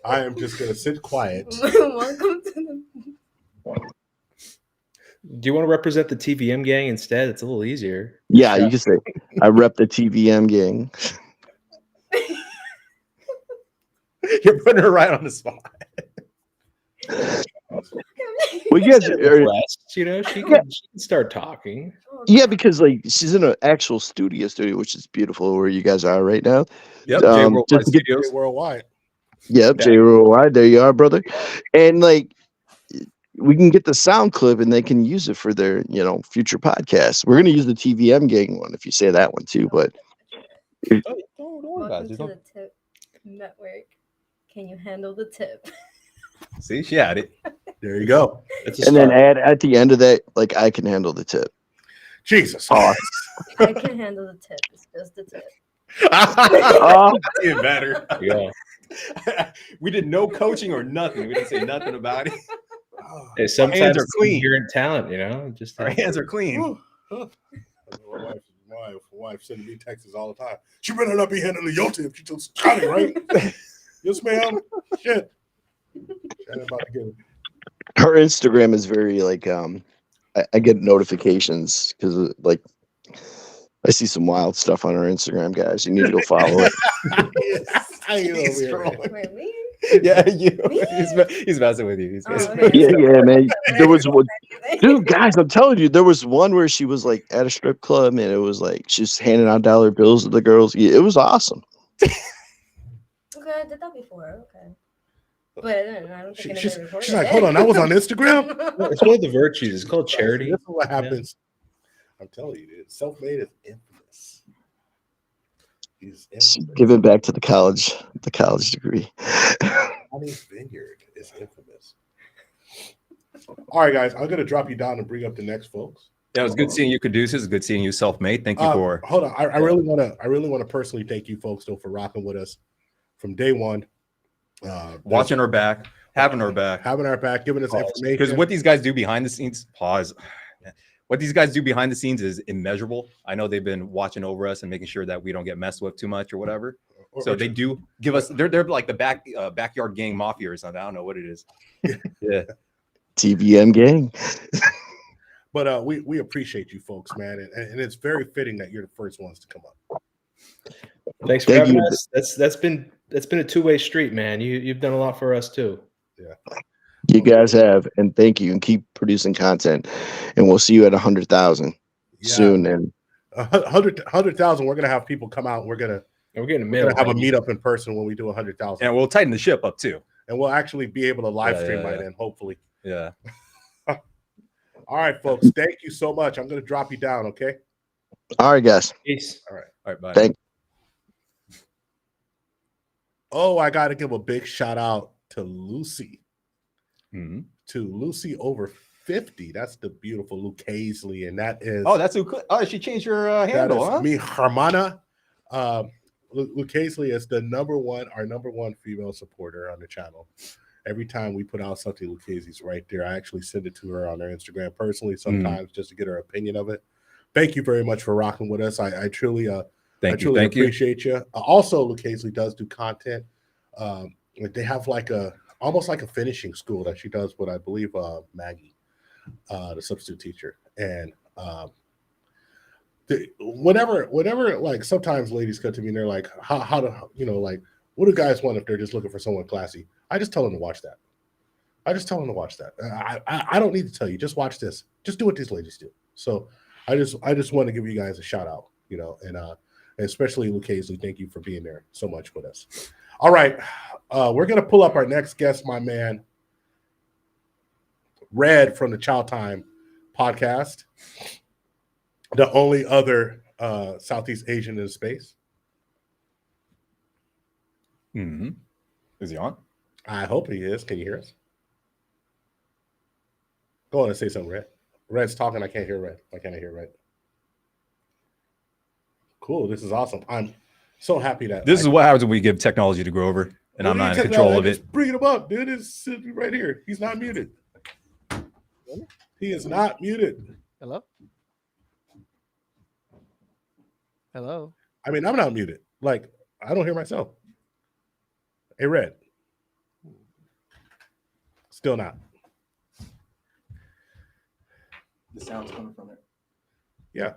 Speaker 1: I am just gonna sit quiet.
Speaker 5: Welcome to the.
Speaker 6: Do you want to represent the TVM gang instead? It's a little easier.
Speaker 7: Yeah, you can say I rep the TVM gang.
Speaker 2: You're putting her right on the spot.
Speaker 7: Well, you guys are,
Speaker 6: you know, she can start talking.
Speaker 7: yeah, because like she's in an actual studio, which is beautiful where you guys are right now.
Speaker 2: Yep,
Speaker 7: just to get
Speaker 1: Worldwide.
Speaker 7: Yep, J Worldwide. There you are, brother. And like, we can get the sound clip, and they can use it for their, future podcasts. We're gonna use the TVM gang one if you say that one too. But
Speaker 2: don't worry about it.
Speaker 5: Welcome to the Tip Network. Can you handle the tip?
Speaker 2: See, she had it.
Speaker 1: There you go.
Speaker 7: And then add at the end of that, like, I can handle the tip.
Speaker 1: Jesus.
Speaker 7: Oh.
Speaker 5: I can handle the tip. It's just the tip.
Speaker 2: Even better.
Speaker 6: Yeah.
Speaker 2: We did no coaching or nothing. We didn't say nothing about it.
Speaker 6: Hey, sometimes
Speaker 2: hands are clean.
Speaker 6: Inherent talent, just
Speaker 2: our hands are clean.
Speaker 1: My wife sending me texts all the time. She better not be handling your tip. She just got it, right? Yes, ma'am. Shit.
Speaker 7: Her Instagram is very like I get notifications because like I see some wild stuff on her Instagram, guys. You need to go follow it.
Speaker 5: Wait, me?
Speaker 2: Yeah, you. He's messing with you.
Speaker 5: Okay.
Speaker 7: Yeah, man. There was one, dude, guys. I'm telling you, there was one where she was like at a strip club, and it was like she's handing out dollar bills to the girls. Yeah, it was awesome.
Speaker 5: Okay, I did that before. Okay. But I don't think
Speaker 1: she's like, hold on, that was on Instagram?
Speaker 6: It's one of the virtues. It's called charity.
Speaker 1: This is what happens. Yeah. I'm telling you, dude. Self-made is infamous. He's
Speaker 7: giving back to the college degree.
Speaker 1: Honey's Vineyard is infamous. All right, guys, I'm gonna drop you down and bring up the next folks.
Speaker 2: Yeah, it was good seeing you, Caduceus. It's good seeing you, Self-Made. Thank you for.
Speaker 1: Hold on, I really want to personally thank you folks though for rocking with us from day one.
Speaker 2: Watching our back, having our back,
Speaker 1: giving us information.
Speaker 2: Because what these guys do behind the scenes, what these guys do behind the scenes is immeasurable. I know they've been watching over us and making sure that we don't get messed with too much or whatever. So they do give us. They're like the backyard gang mafia or something. I don't know what it is. Yeah,
Speaker 7: TVM gang.
Speaker 1: But we appreciate you folks, man, and it's very fitting that you're the first ones to come up.
Speaker 6: Thanks for having us. That's been a two-way street, man. You've done a lot for us too.
Speaker 1: Yeah,
Speaker 7: you guys have, and thank you, and keep producing content. And we'll see you at 100,000 soon. And
Speaker 1: 100,000, we're gonna have people come out. We're gonna have a meetup in person when we do 100,000,
Speaker 2: and we'll tighten the ship up too.
Speaker 1: And we'll actually be able to live stream by then, hopefully.
Speaker 2: Yeah.
Speaker 1: All right, folks. Thank you so much. I'm gonna drop you down. Okay.
Speaker 7: All right, guys.
Speaker 6: Peace.
Speaker 1: All right.
Speaker 2: All right. Bye.
Speaker 7: Thank.
Speaker 1: Oh, I got to give a big shout out to Lucy.
Speaker 2: Mm-hmm.
Speaker 1: To Lucy over 50. That's the beautiful Luke Hazley, and that is.
Speaker 2: Oh, that's who. Oh, she changed your handle, huh?
Speaker 1: Me, Hermana. Luke Hazley is our number one female supporter on the channel. Every time we put out something, Luke Hazley's right there. I actually send it to her on her Instagram personally sometimes just to get her opinion of it. Thank you very much for rocking with us. I truly appreciate you. Also, Luke Hazley does do content. They have almost like a finishing school that she does with, I believe, Maggie, the substitute teacher. And whenever like sometimes ladies come to me and they're like, how do what do guys want if they're just looking for someone classy? I just tell them to watch that. I just tell them to watch that. I don't need to tell you. Just watch this. Just do what these ladies do. So I just want to give you guys a shout out, you know, and especially Lucchese, thank you for being there so much with us. All right, we're gonna pull up our next guest, my man, Red from the Chow Time podcast, the only other Southeast Asian in space.
Speaker 2: Mm-hmm. Is he on?
Speaker 1: I hope he is. Can you hear us? Go on and say something, Red. Red's talking. I can't hear Red. Why can't I hear Red? Cool. This is awesome. I'm so happy that
Speaker 2: This is what happens when we give technology to grow over, and I'm not in control of it.
Speaker 1: Just bring him up, dude. It's sitting right here. He's not muted. He is not muted.
Speaker 8: Hello? Hello?
Speaker 1: I mean, I'm not muted. Like, I don't hear myself. Hey, Red. Still not.
Speaker 2: The sound's coming from it.
Speaker 1: Yeah.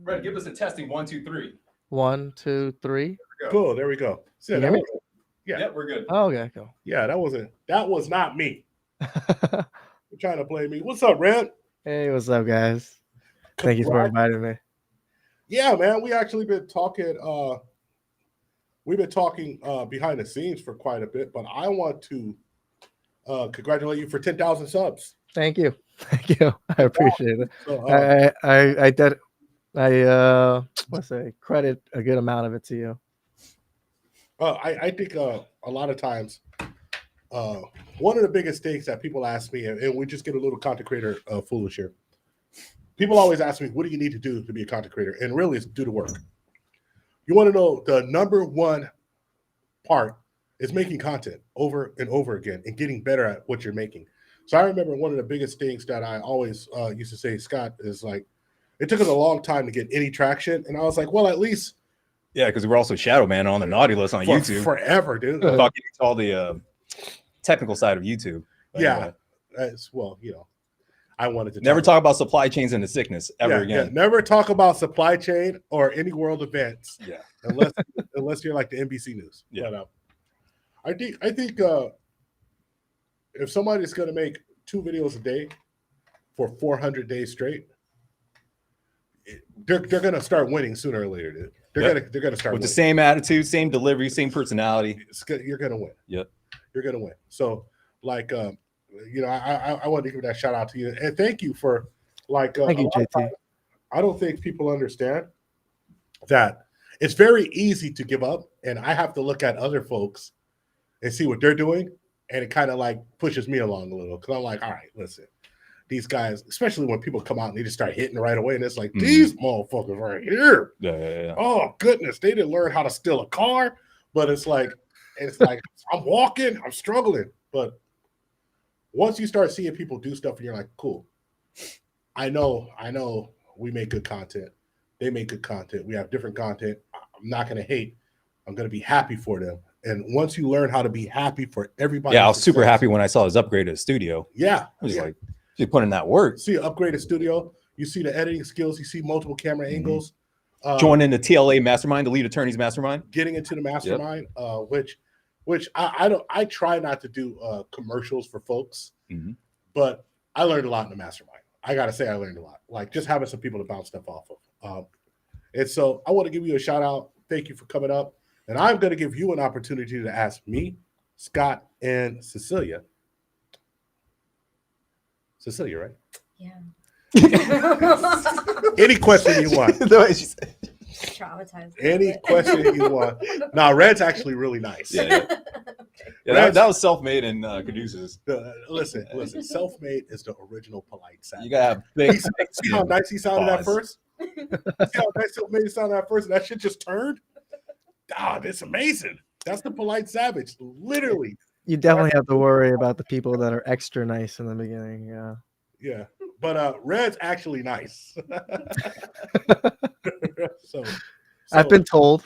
Speaker 2: Red, give us a testing 1, 2, 3.
Speaker 8: 1, 2, 3.
Speaker 1: Cool. There we go. So
Speaker 8: Can you hear me?
Speaker 1: Yeah,
Speaker 2: we're good.
Speaker 8: Oh, okay, cool.
Speaker 1: Yeah, that was not me. You're trying to play me. What's up, Red?
Speaker 8: Hey, what's up, guys? Thank you for inviting me.
Speaker 1: Yeah, man. We actually been talking. We've been talking behind the scenes for quite a bit, but I want to congratulate you for 10,000 subs.
Speaker 8: Thank you. Thank you. I appreciate it.
Speaker 1: So,
Speaker 8: I did. Let's say credit a good amount of it to you.
Speaker 1: I think a lot of times, one of the biggest things that people ask me, and we just get a little content creator foolish here. People always ask me, what do you need to do to be a content creator? And really, it's do the work. You want to know the number one part is making content over and over again and getting better at what you're making. So I remember one of the biggest things that I always used to say, Scott, is like, it took us a long time to get any traction. And I was like, well, at least.
Speaker 2: Yeah, because we're also Shadow Man on the naughty list on YouTube.
Speaker 1: Forever, dude.
Speaker 2: About getting to all the technical side of YouTube.
Speaker 1: Yeah. Well, you know, I wanted to
Speaker 2: never talk about supply chains and the sickness ever again.
Speaker 1: Yeah, never talk about supply chain or any world events.
Speaker 2: Yeah.
Speaker 1: unless you're like the NBC News.
Speaker 2: Yeah.
Speaker 1: But, I think if somebody's going to make 2 videos a day for 400 days straight, they're going to start winning sooner or later, dude. They're going to start
Speaker 2: with
Speaker 1: winning.
Speaker 2: the same attitude, same delivery, same personality.
Speaker 1: You're going to win.
Speaker 2: Yep.
Speaker 1: You're going to win. So, like, you know, I want to give that shout out to you and thank you for like.
Speaker 8: Thank you, JT.
Speaker 1: I don't think people understand that it's very easy to give up, and I have to look at other folks and see what they're doing, and it kind of like pushes me along a little because I'm like, all right, listen, these guys, especially when people come out and they just start hitting right away, and it's like these motherfuckers right here.
Speaker 2: Yeah.
Speaker 1: Oh goodness, they didn't learn how to steal a car, but it's like I'm walking, I'm struggling, but once you start seeing people do stuff, and you're like, cool, I know, we make good content, they make good content, we have different content. I'm not gonna hate. I'm gonna be happy for them. And once you learn how to be happy for everybody,
Speaker 2: yeah, I was super happy when I saw his upgraded studio.
Speaker 1: Yeah,
Speaker 2: I was like, you put in that work.
Speaker 1: See an upgraded studio, you see the editing skills, you see multiple camera angles.
Speaker 2: Joining the TLA mastermind, the lead attorneys mastermind.
Speaker 1: Getting into the mastermind, which I try not to do commercials for folks, but I learned a lot in the mastermind. I gotta say, I learned a lot. Like just having some people to bounce stuff off of. And so I want to give you a shout out. Thank you for coming up. And I'm going to give you an opportunity to ask me, Scott, and Cecilia. Cecilia, right?
Speaker 5: Yeah.
Speaker 1: Any question you want.
Speaker 2: The way she said.
Speaker 5: Traumatized.
Speaker 1: Any question you want. Now, Red's actually really nice.
Speaker 2: Yeah, that was self-made and Caduceus.
Speaker 1: Listen. Self-made is the original polite sound.
Speaker 2: You got big.
Speaker 1: See how nice he sounded at first? See how nice self-made sounded at first? And that shit just turned? God, it's amazing. That's the polite savage. Literally.
Speaker 8: You definitely have to worry about the people that are extra nice in the beginning. Yeah.
Speaker 1: Yeah. But Red's actually nice. so
Speaker 8: I've been told.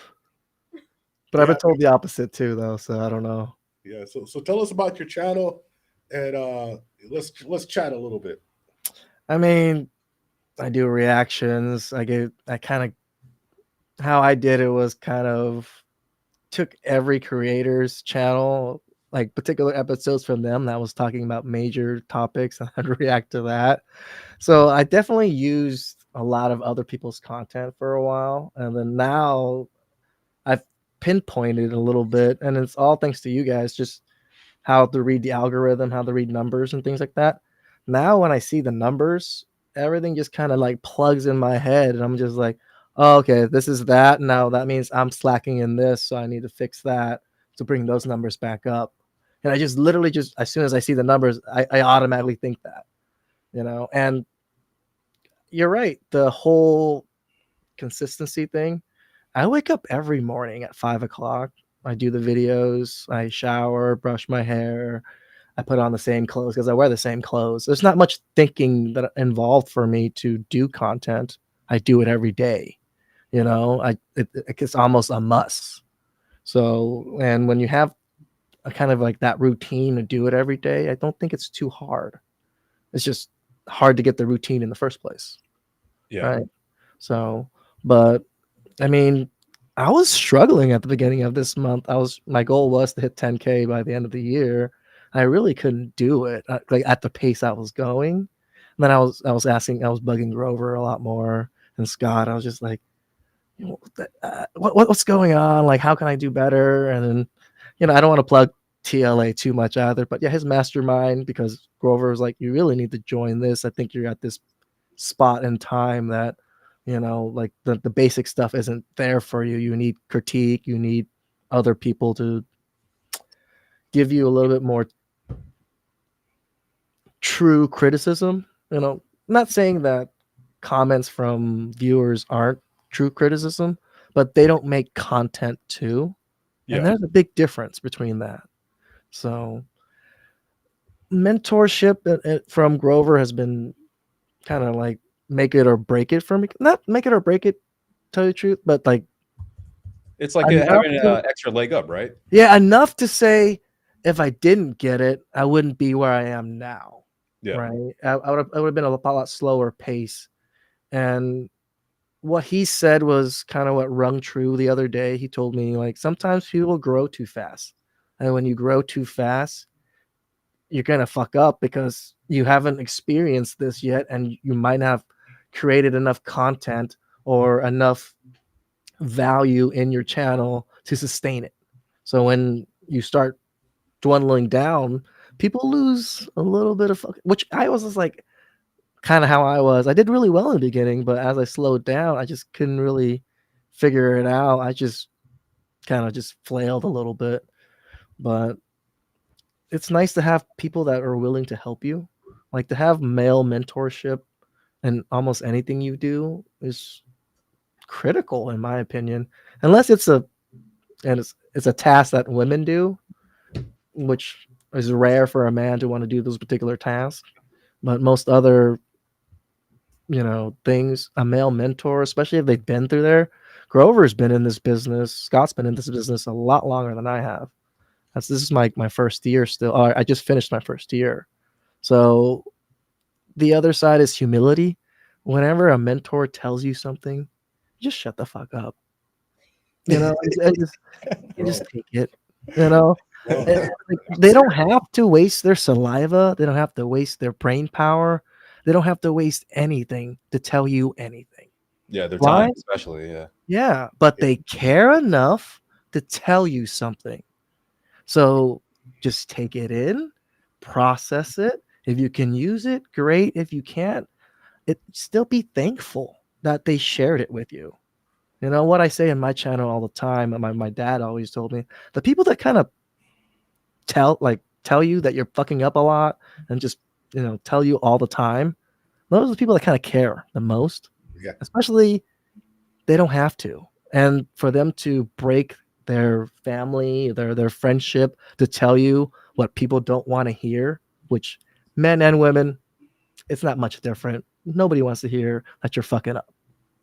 Speaker 8: But I've been told the opposite too, though. So I don't know.
Speaker 1: Yeah. So tell us about your channel, and let's chat a little bit.
Speaker 8: I mean, I do reactions. How I did it was kind of took every creator's channel like particular episodes from them that was talking about major topics, and I'd react to that. So I definitely used a lot of other people's content for a while, and then now I've pinpointed a little bit, and it's all thanks to you guys, just how to read the algorithm, how to read numbers and things like that. Now when I see the numbers, everything just kind of like plugs in my head, and I'm just like, oh, okay, this is that. Now that means I'm slacking in this, so I need to fix that to bring those numbers back up. And I just literally just as soon as I see the numbers, I automatically think that, and you're right. The whole consistency thing. I wake up every morning at 5 o'clock. I do the videos, I shower, brush my hair, I put on the same clothes because I wear the same clothes. There's not much thinking that involved for me to do content. I do it every day. It's almost a must. So, and when you have a kind of like that routine to do it every day, I don't think it's too hard. It's just hard to get the routine in the first place.
Speaker 2: Yeah.
Speaker 8: Right. So, but I mean, I was struggling at the beginning of this month. My goal was to hit 10K by the end of the year. I really couldn't do it like at the pace I was going. And then I was bugging Grover a lot more and Scott. I was just like, what's going on? Like, how can I do better? And then, I don't want to plug TLA too much either, but yeah, his mastermind, because Grover was like, you really need to join this. I think you're at this spot in time that, like the basic stuff isn't there for you. You need critique. You need other people to give you a little bit more true criticism. I'm not saying that comments from viewers aren't true criticism, but they don't make content too.
Speaker 2: Yeah.
Speaker 8: And there's a big difference between that. So mentorship from Grover has been kind of like make it or break it for me. Not make it or break it, tell you the truth, but like
Speaker 2: it's like having an extra leg up, right?
Speaker 8: Yeah, enough to say if I didn't get it, I wouldn't be where I am now.
Speaker 2: Yeah.
Speaker 8: Right. I would have been a lot slower pace. And what he said was kind of what rung true the other day. He told me, like, sometimes people grow too fast. And when you grow too fast, you're going to fuck up because you haven't experienced this yet. And you might have created enough content or enough value in your channel to sustain it. So when you start dwindling down, people lose a little bit of which I was just like, kind of how I was. I did really well in the beginning, but as I slowed down, I just couldn't really figure it out. I just kind of just flailed a little bit. But it's nice to have people that are willing to help you. Like to have male mentorship in almost anything you do is critical, in my opinion. Unless it's a task that women do, which is rare for a man to want to do those particular tasks. But most other things, a male mentor, especially if they've been through there. Grover's been in this business. Scott's been in this business a lot longer than I have. This is my first year still. I just finished my first year. So the other side is humility. Whenever a mentor tells you something, just shut the fuck up. Just take it. They don't have to waste their saliva. They don't have to waste their brain power. They don't have to waste anything to tell you anything.
Speaker 2: Yeah, their time, especially. Yeah.
Speaker 8: Yeah, but they care enough to tell you something. So just take it in, process it. If you can use it, great. If you can't, still be thankful that they shared it with you. You know what I say in my channel all the time, and my dad always told me, the people that kind of tell you that you're fucking up a lot and just tell you all the time, those are the people that kind of care the most.
Speaker 1: Yeah.
Speaker 8: Especially they don't have to. And for them to break their family, their friendship to tell you what people don't want to hear, which men and women, it's not much different. Nobody wants to hear that you're fucking up.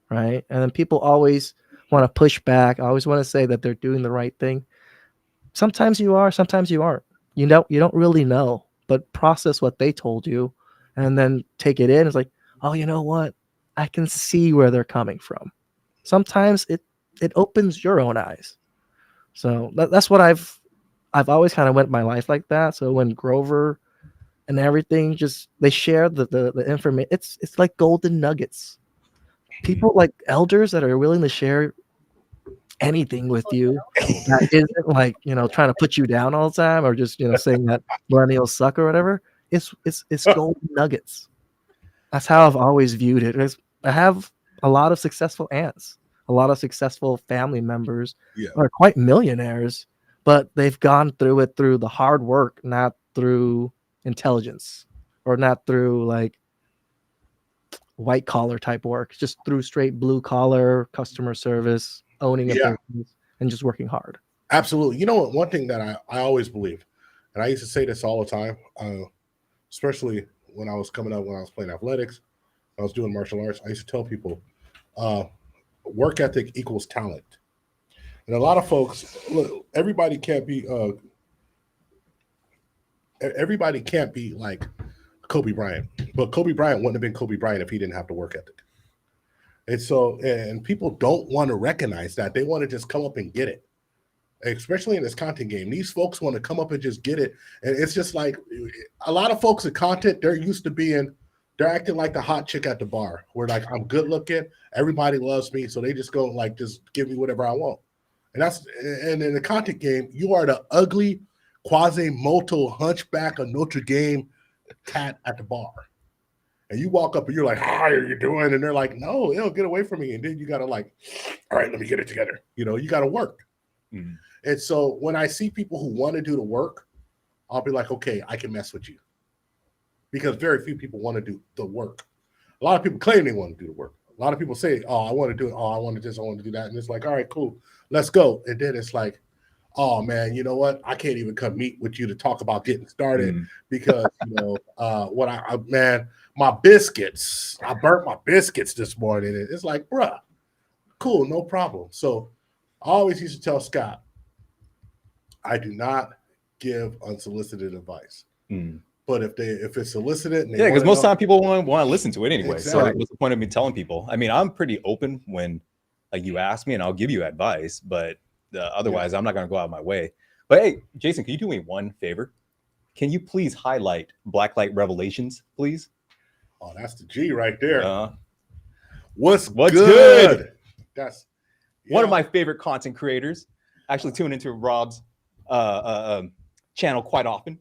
Speaker 8: Right. And then people always want to push back. I always want to say that they're doing the right thing. Sometimes you are, sometimes you aren't. You don't really know, but process what they told you and then take it in. It's like, oh, you know what? I can see where they're coming from. Sometimes it opens your own eyes. So that's what I've I've always kind of went my life like that. So when Grover and everything, just they share the information. It's like golden nuggets. People like elders that are willing to share anything with you that isn't like, you know, trying to put you down all the time or just, you know, saying that millennials suck or whatever. It's golden nuggets. That's how I've always viewed it. I have a lot of successful aunts, a lot of successful family members
Speaker 1: Yeah.
Speaker 8: who are quite millionaires, but they've gone through it through the hard work, not through intelligence or not through like white collar type work, just through straight blue collar customer service, owning a business, and just working hard.
Speaker 1: Absolutely. You know what? One thing that I always believe, and I used to say this all the time, especially when I was coming up, when I was playing athletics, I was doing martial arts. I used to tell people, work ethic equals talent. And a lot of folks, look, everybody can't be like Kobe Bryant, but Kobe Bryant wouldn't have been Kobe Bryant if he didn't have the work ethic. And so, and people don't want to recognize that. They want to just come up and get it, especially in this content game. These folks want to come up and just get it. And it's just like a lot of folks in content, they're used to being, they're acting like the hot chick at the bar. Where like, I'm good looking, everybody loves me. So they just go like, just give me whatever I want. And in the content game, you are the ugly Quasimodo hunchback of Notre Dame cat at the bar. And you walk up and you're like, how are you doing? And they're like, no, it'll get away from me. And then you got to like, all right, let me get it together. You know, you got to work. Mm-hmm. And so when I see people who want to do the work, I'll be like, okay, I can mess with you. Because very few people want to do the work. A lot of people claim they want to do the work. A lot of people say, oh, I want to do it. Oh, I want to this, I want to do that. And it's like, all right, cool, let's go. And then it's like, oh man, you know what? I can't even come meet with you to talk about getting started because, you know, man, my biscuits, I burnt my biscuits this morning. And it's like, bruh, cool, no problem. So I always used to tell Scott, I do not give unsolicited advice. But if it's solicited, and
Speaker 2: because most time people want to listen to it anyway.
Speaker 1: Exactly.
Speaker 2: So like, what's the point of me telling people? I mean, I'm pretty open when like you ask me, and I'll give you advice. But otherwise, I'm not going to go out of my way. But hey, Jason, can you do me one favor? Can you please highlight Blacklight Revelations, please?
Speaker 1: Oh, that's the G right there.
Speaker 2: What's
Speaker 1: good? That's
Speaker 2: one of my favorite content creators. Actually, tune into Rob's channel quite often.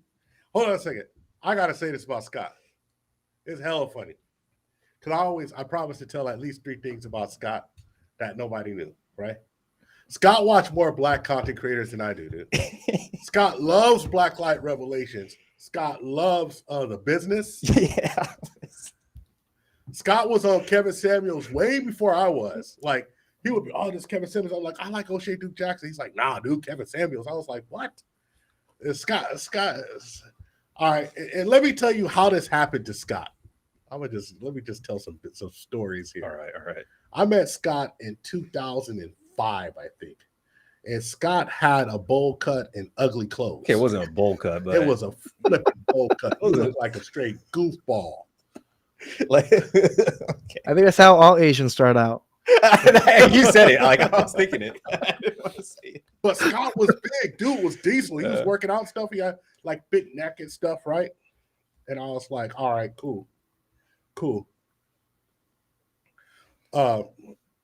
Speaker 1: Hold on a second. I gotta say this about Scott. It's hella funny. Because I promise to tell at least 3 things about Scott that nobody knew, right? Scott watched more black content creators than I do, dude. Scott loves Blacklight Revelations. Scott loves the business.
Speaker 2: Yeah.
Speaker 1: Scott was on Kevin Samuels way before I was. Like, he would be, oh, this Kevin Samuels. I'm like, I like O'Shea Duke Jackson. He's like, nah, dude, Kevin Samuels. I was like, what? Scott. All right, and let me tell you how this happened to Scott. Let me just tell some stories here.
Speaker 2: All right.
Speaker 1: I met Scott in 2005, I think, and Scott had a bowl cut and ugly clothes.
Speaker 2: Okay, it wasn't a bowl cut, but
Speaker 1: it was a flipping bowl cut. It looked like a straight goofball.
Speaker 2: Like, okay.
Speaker 8: I think that's how all Asians start out.
Speaker 2: You said it. Like, I was thinking it. I didn't want to say it.
Speaker 1: But Scott was big. Dude was diesel. He was working out and stuff. He had like big neck and stuff, right? And I was like, all right, cool.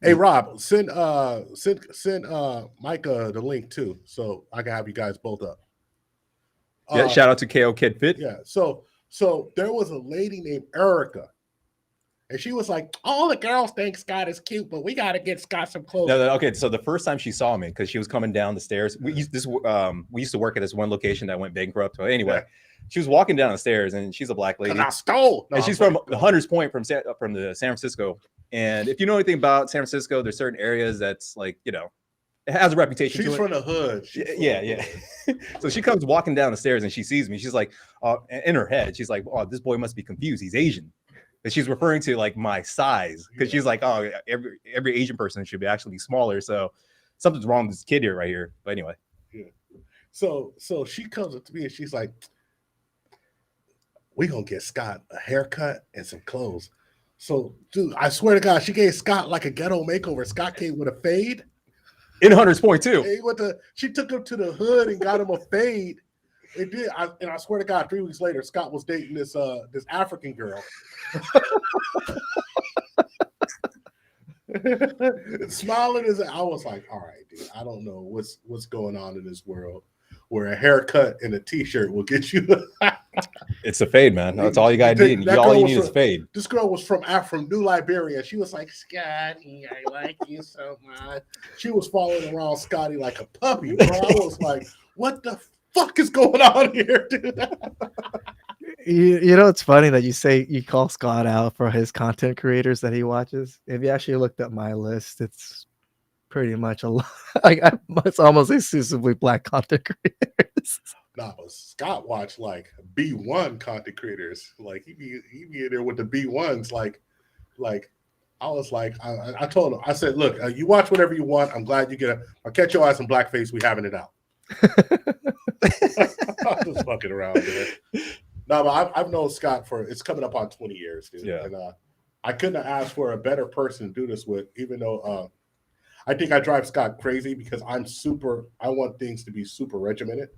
Speaker 1: Hey Rob, send Micah the link too, so I can have you guys both up.
Speaker 2: Yeah, shout out to KO Kid Fit.
Speaker 1: Yeah, so there was a lady named Erica, and she was like, all the girls think Scott is cute, but we got to get Scott some clothes.
Speaker 2: No, okay, so the first time she saw me, because she was coming down the stairs, we used to work at this one location that went bankrupt. But anyway, she was walking down the stairs, and she's a black lady.
Speaker 1: I stole.
Speaker 2: And she's from Hunters Point, from the San Francisco. And if you know anything about San Francisco, there's certain areas that's like, you know, it has a reputation.
Speaker 1: She's from the hood.
Speaker 2: Yeah. So she comes walking down the stairs and she sees me. She's like, in her head, she's like, oh, this boy must be confused. He's Asian. But she's referring to like my size, because she's like, oh, every Asian person should be actually smaller. So something's wrong with this kid here, right here. But anyway.
Speaker 1: Yeah. So she comes up to me and she's like, we're going to get Scott a haircut and some clothes. So, dude, I swear to God, she gave Scott like a ghetto makeover. Scott came with a fade,
Speaker 2: In Hunter's Point too.
Speaker 1: He went to, she took him to the hood and got him a fade. It did, and I swear to God, 3 weeks later, Scott was dating this African girl. Smiling as I was like, all right, dude, I don't know what's going on in this world where a haircut and a t-shirt will get you.
Speaker 2: It's a fade, man. That's all you gotta need. All you need is fade.
Speaker 1: This girl was from New Liberia. She was like, Scotty, I like you so much. She was following around Scotty like a puppy, bro. I was like, what the fuck is going on here, dude?
Speaker 8: You know, it's funny that you call Scott out for his content creators that he watches. If you actually looked at my list, it's pretty much a lot. It's almost exclusively Black content creators.
Speaker 1: Nah, but Scott watched like B1 content creators. Like he be in there with the B1s. Like I was like, I told him, I said, look, you watch whatever you want. I'm glad you get I'll catch your ass in blackface. We having it out. I'm just fucking around, man. No, but I've known Scott for, it's coming up on 20 years, dude.
Speaker 2: Yeah.
Speaker 1: And I couldn't have asked for a better person to do this with, even though I think I drive Scott crazy because I want things to be super regimented.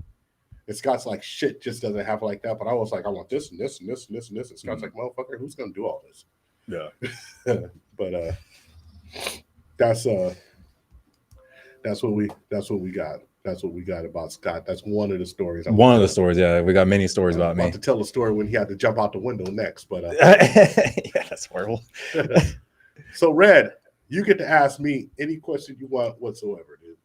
Speaker 1: And Scott's like, shit just doesn't have like that. But I was like, I want this and this and this and this and this. And Scott's like, motherfucker, who's going to do all this?
Speaker 2: Yeah.
Speaker 1: But that's what we got. That's what we got about Scott. That's one of the stories.
Speaker 2: One of the stories, yeah. We got many stories about me.
Speaker 1: I'm about to tell a story when he had to jump out the window next, but
Speaker 2: yeah, that's horrible.
Speaker 1: So Red, you get to ask me any question you want whatsoever, dude.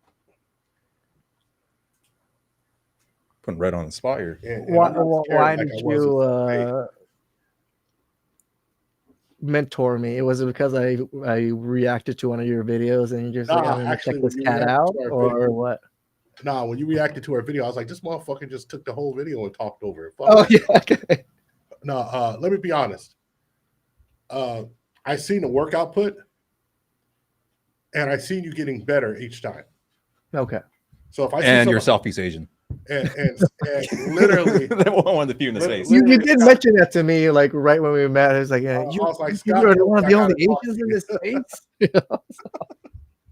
Speaker 2: Putting Red on the spot here.
Speaker 1: And
Speaker 8: why did you mentor me? Was it because I reacted to one of your videos and you just like, I'm gonna check this cat out, or what?
Speaker 1: Nah, when you reacted to our video, I was like, this motherfucker just took the whole video and talked over it.
Speaker 8: Oh yeah, okay.
Speaker 1: No, let me be honest. I seen the work output, and I seen you getting better each time.
Speaker 8: Okay.
Speaker 1: So if I see
Speaker 2: and you're Southeast Asian.
Speaker 1: And literally,
Speaker 2: one of the few in the space.
Speaker 8: You did mention that to me, like right when we met. I was like, yeah,
Speaker 1: I was like,
Speaker 8: you're one of the only Asians in this space.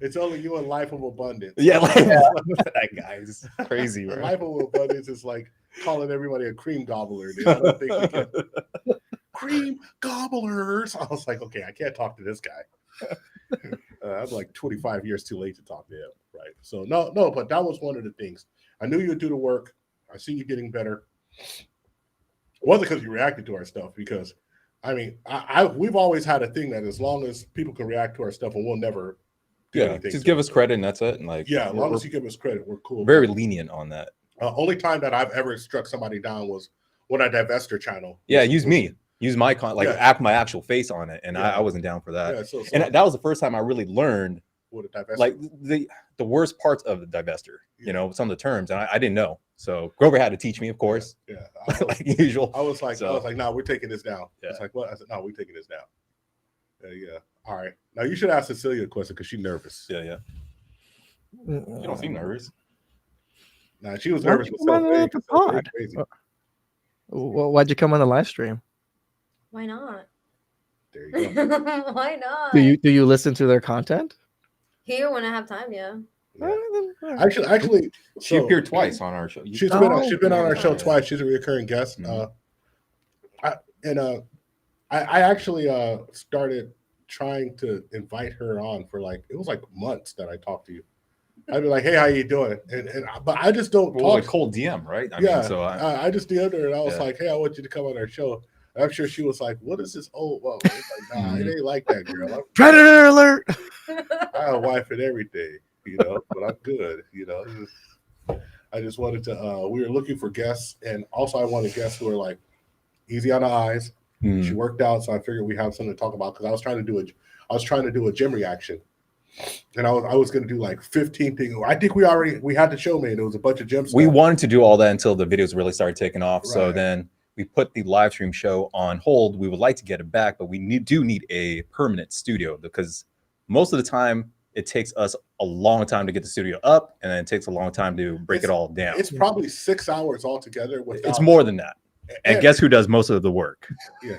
Speaker 1: It's only you in Life of Abundance.
Speaker 2: Yeah, that guy is crazy, bro.
Speaker 1: Life of Abundance is like calling everybody a cream gobbler. Dude. I don't think we can. Cream gobblers. I was like, okay, I can't talk to this guy. I'm like 25 years too late to talk to him, right? So no, but that was one of the things. I knew you'd do the work. I see you getting better. It wasn't because you reacted to our stuff, because I mean, we've always had a thing that as long as people can react to our stuff, and we'll never do anything.
Speaker 2: Just give us credit and that's it. And like,
Speaker 1: yeah, as long as you give us credit, we're cool.
Speaker 2: Very lenient on that.
Speaker 1: Only time that I've ever struck somebody down was when I divested channel.
Speaker 2: Yeah, use me. Use my my actual face on it, and I wasn't down for that. Yeah, and that was the first time I really learned like the worst parts of the divester. You know, some of the terms, and I didn't know. So Grover had to teach me, of course. Yeah, like usual.
Speaker 1: I was like, no, we're taking this down. Yeah. It's like, what? I said, no, we're taking this down. Yeah. All right. Now you should ask Cecilia a question because she's nervous.
Speaker 2: Yeah. You don't seem nervous.
Speaker 1: Nah, she was nervous.
Speaker 8: Why'd you come on the live stream?
Speaker 5: Why not?
Speaker 1: There you go.
Speaker 5: Why not?
Speaker 8: Do you listen to their content?
Speaker 5: Here when I have time, yeah.
Speaker 1: Actually,
Speaker 2: she appeared twice on our show.
Speaker 1: She's been on our show twice. She's a recurring guest. I actually started trying to invite her on for it was like months that I talked to you. I'd be like, hey, how you doing? But I just don't talk.
Speaker 2: Like cold DM, right? I mean, so
Speaker 1: I just DM'd her and I was like, hey, I want you to come on our show. I'm sure she was like, what is this old? Well, it's like, nah, it ain't like that, girl.
Speaker 8: Predator alert.
Speaker 1: I have a wife and everything, but I'm good, I just wanted to, we were looking for guests, and also I wanted guests who are like easy on the eyes. She worked out, so I figured we have something to talk about because I was trying to do a gym reaction. And I was going to do like 15 things. I think we had the show made. It was a bunch of gym stuff.
Speaker 2: We wanted to do all that until the videos really started taking off. Right. So then we put the live stream show on hold. We would like to get it back, but we do need a permanent studio because most of the time it takes us a long time to get the studio up, and then it takes a long time to break it all down.
Speaker 1: It's probably 6 hours altogether.
Speaker 2: It's more than that. And guess who does most of the work?
Speaker 1: Yeah.